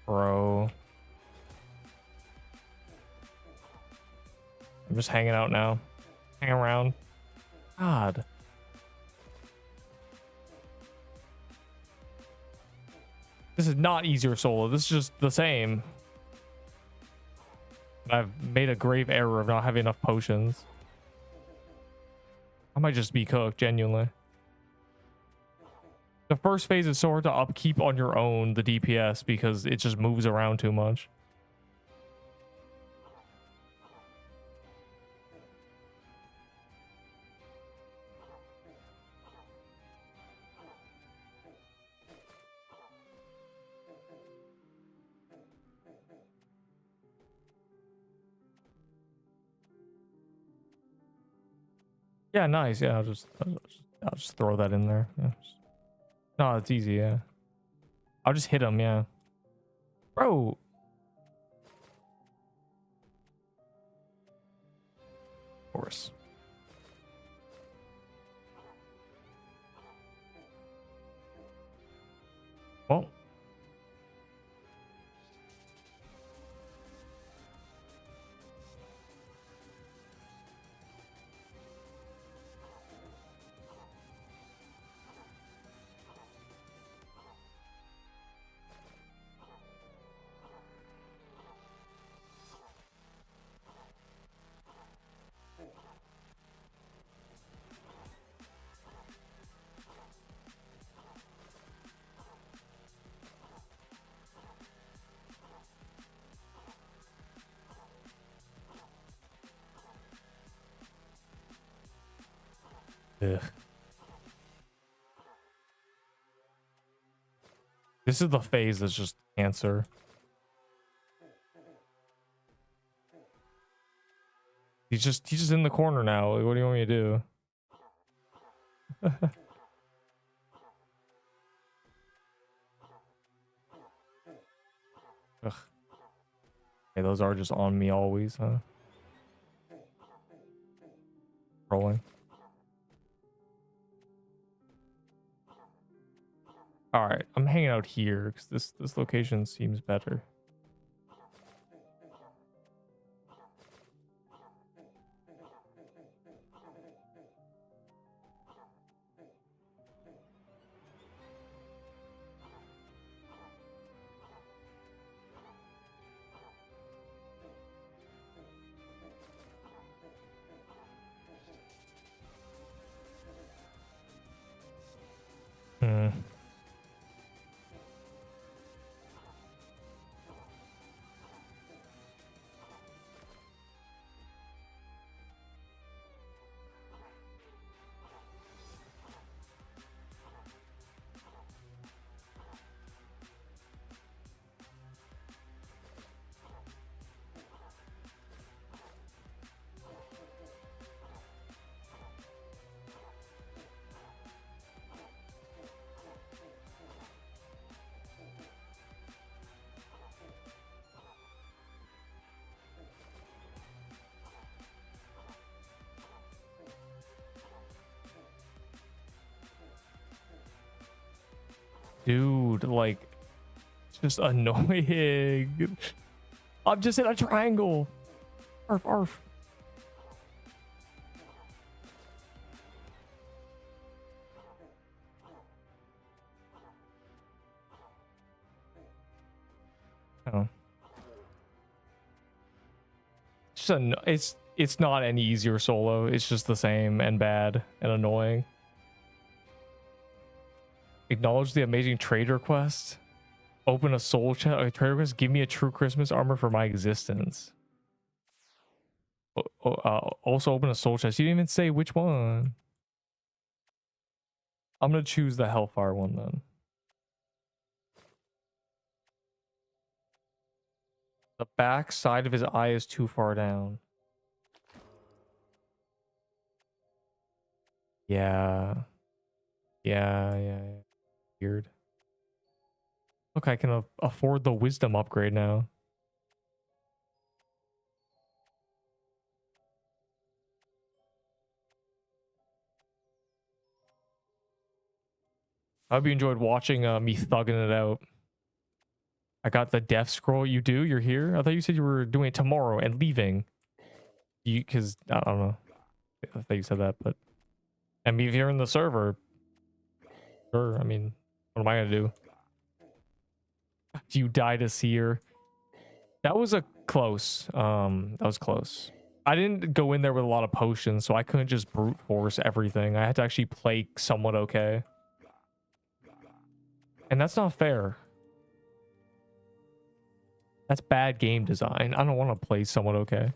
Bro. I'm just hanging out now. Hanging around. God. This is not easier solo. This is just the same. I've made a grave error of not having enough potions. I might just be cooked, genuinely. The first phase is so hard to upkeep on your own, the DPS, because it just moves around too much. Yeah, nice. Yeah, I'll just throw that in there. Yeah. No, it's easy. Yeah, I'll just hit him. Yeah, bro. Of course. Well. Ugh. This is the phase that's just cancer. He's just in the corner now. What do you want me to do? Ugh. Hey, those are just on me always, huh? Rolling. All right, I'm hanging out here because this location seems better. Hmm. Dude, like, it's just annoying. I'm just in a triangle. Arf, arf. Oh. It's not any easier solo. It's just the same and bad and annoying. Acknowledge the amazing trade request. Open a soul chest. Okay, trade request. Give me a true Christmas armor for my existence. Also open a soul chest. You didn't even say which one. I'm gonna choose the Hellfire one then. The back side of his eye is too far down. Yeah. Yeah. Weird. Look, I can afford the wisdom upgrade now. I hope you enjoyed watching me thugging it out. I got the death scroll. You do? You're here? I thought you said you were doing it tomorrow and leaving. Because I don't know. I thought you said that, but and me here in the server. Sure. I mean, what am I gonna do? You died a seer. That was a close. That was close. I didn't go in there with a lot of potions, so I couldn't just brute force everything. I had to actually play somewhat okay. And that's not fair. That's bad game design. I don't want to play somewhat okay.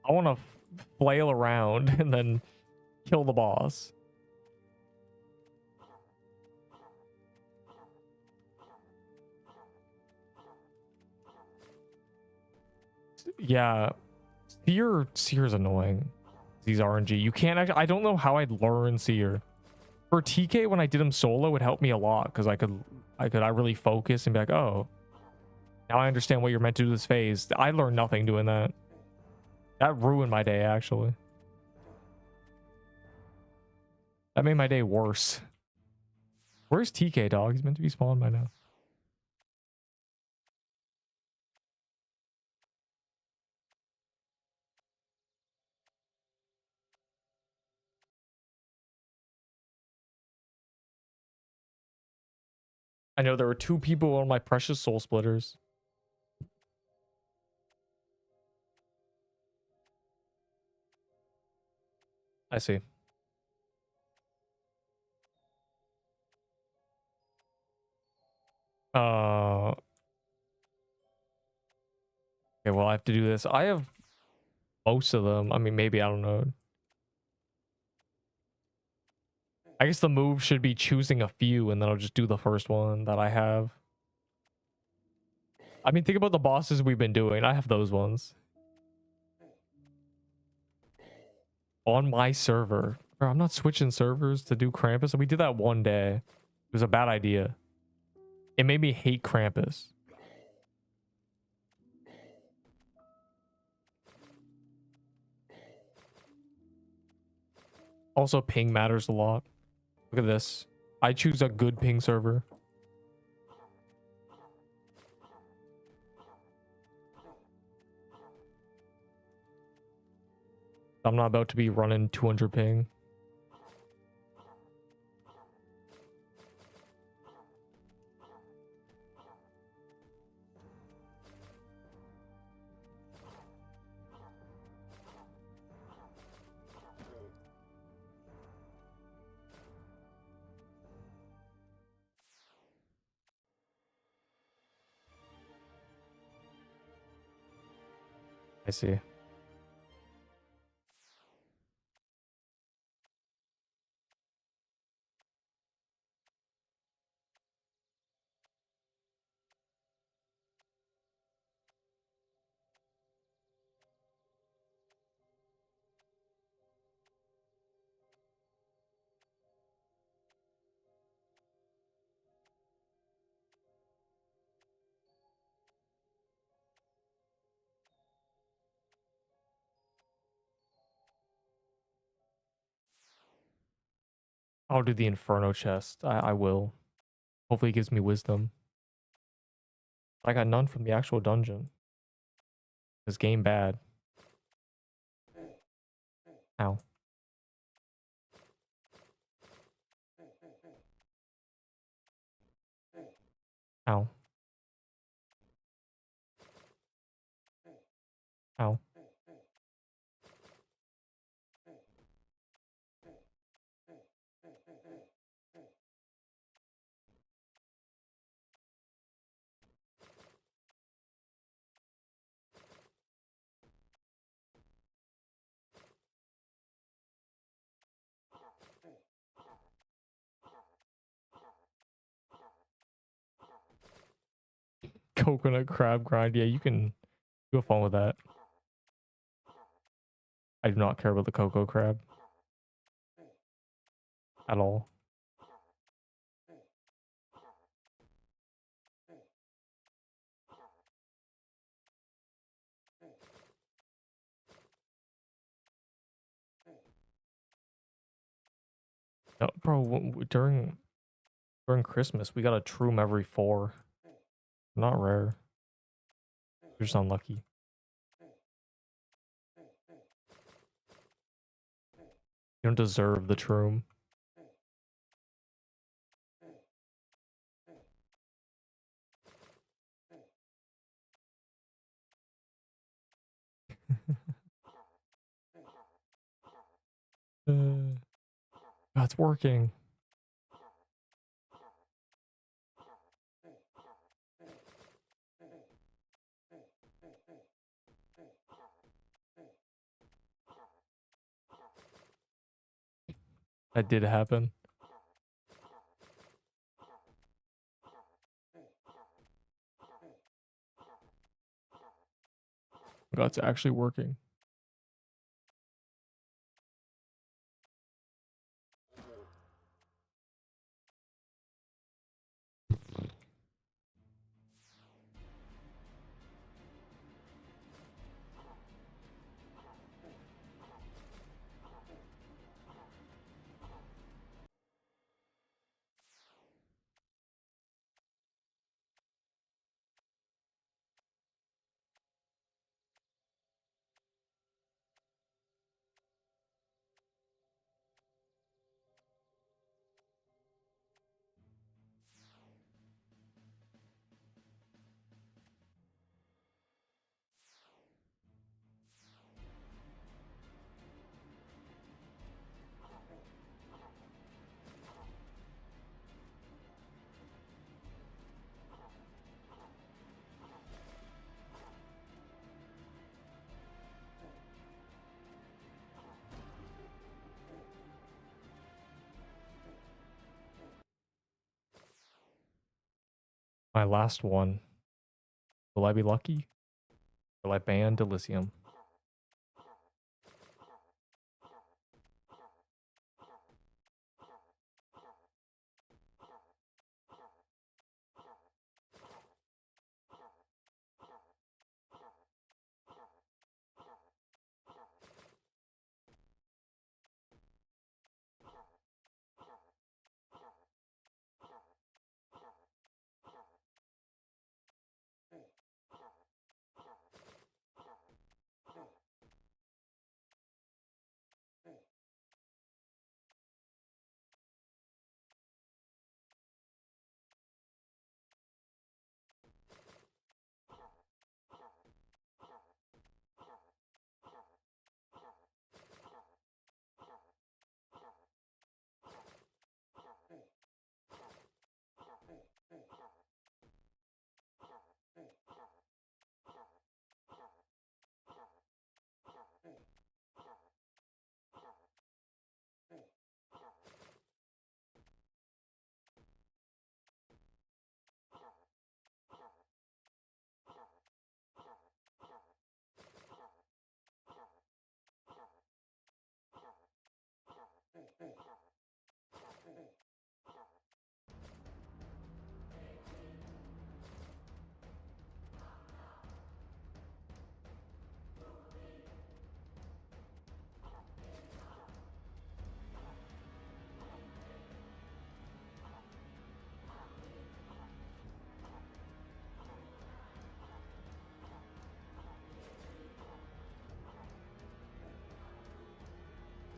I want to flail around and then kill the boss. Yeah, Seer is annoying. These RNG. You can't actually. I don't know how I'd learn Seer. For TK, when I did him solo, it helped me a lot because I really focus and be like, oh, now I understand what you're meant to do this phase. I learned nothing doing that. That ruined my day, actually. That made my day worse. Where's TK, dog? He's meant to be spawned by now. I know there were 2 people on my precious soul splitters. I see. Okay, well, I have to do this. I have most of them. I mean, maybe, I don't know. I guess the move should be choosing a few and then I'll just do the first one that I have. I mean, think about the bosses we've been doing. I have those ones. On my server. Bro, I'm not switching servers to do Krampus. We did that one day. It was a bad idea. It made me hate Krampus. Also, ping matters a lot. Look at this. I choose a good ping server. I'm not about to be running 200 ping. I see. I'll do the Inferno chest. I will. Hopefully it gives me wisdom. I got none from the actual dungeon. This game bad. Ow. Ow. Ow. Coconut crab grind. Yeah, you can have fun with that. I do not care about the cocoa crab. At all. No, bro, during During Christmas, we got a troom every 4. Not rare. You're just unlucky. You don't deserve the troom. That's working. That did happen. That's actually working. My last one. Will I be lucky? Will I ban Delicium?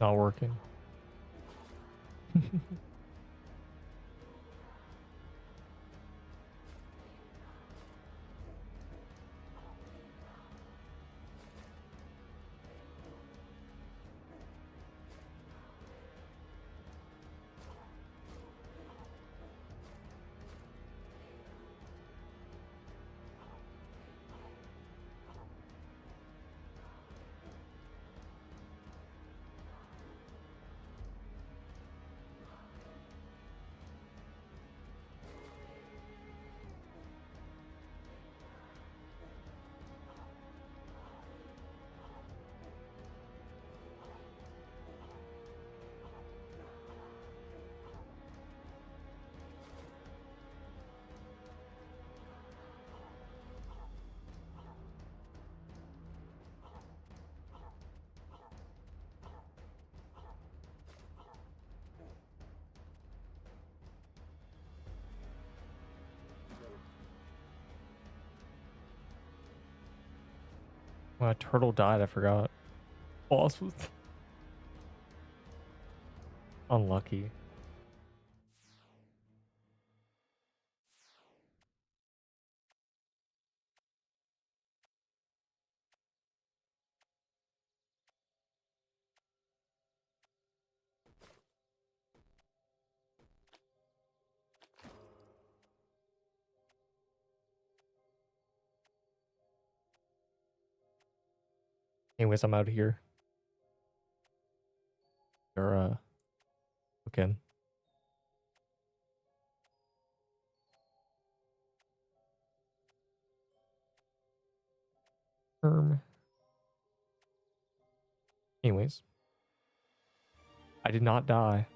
Not working. Oh, a turtle died, I forgot. Boss was unlucky. Anyways, I'm out of here. Or okay. Anyways, I did not die.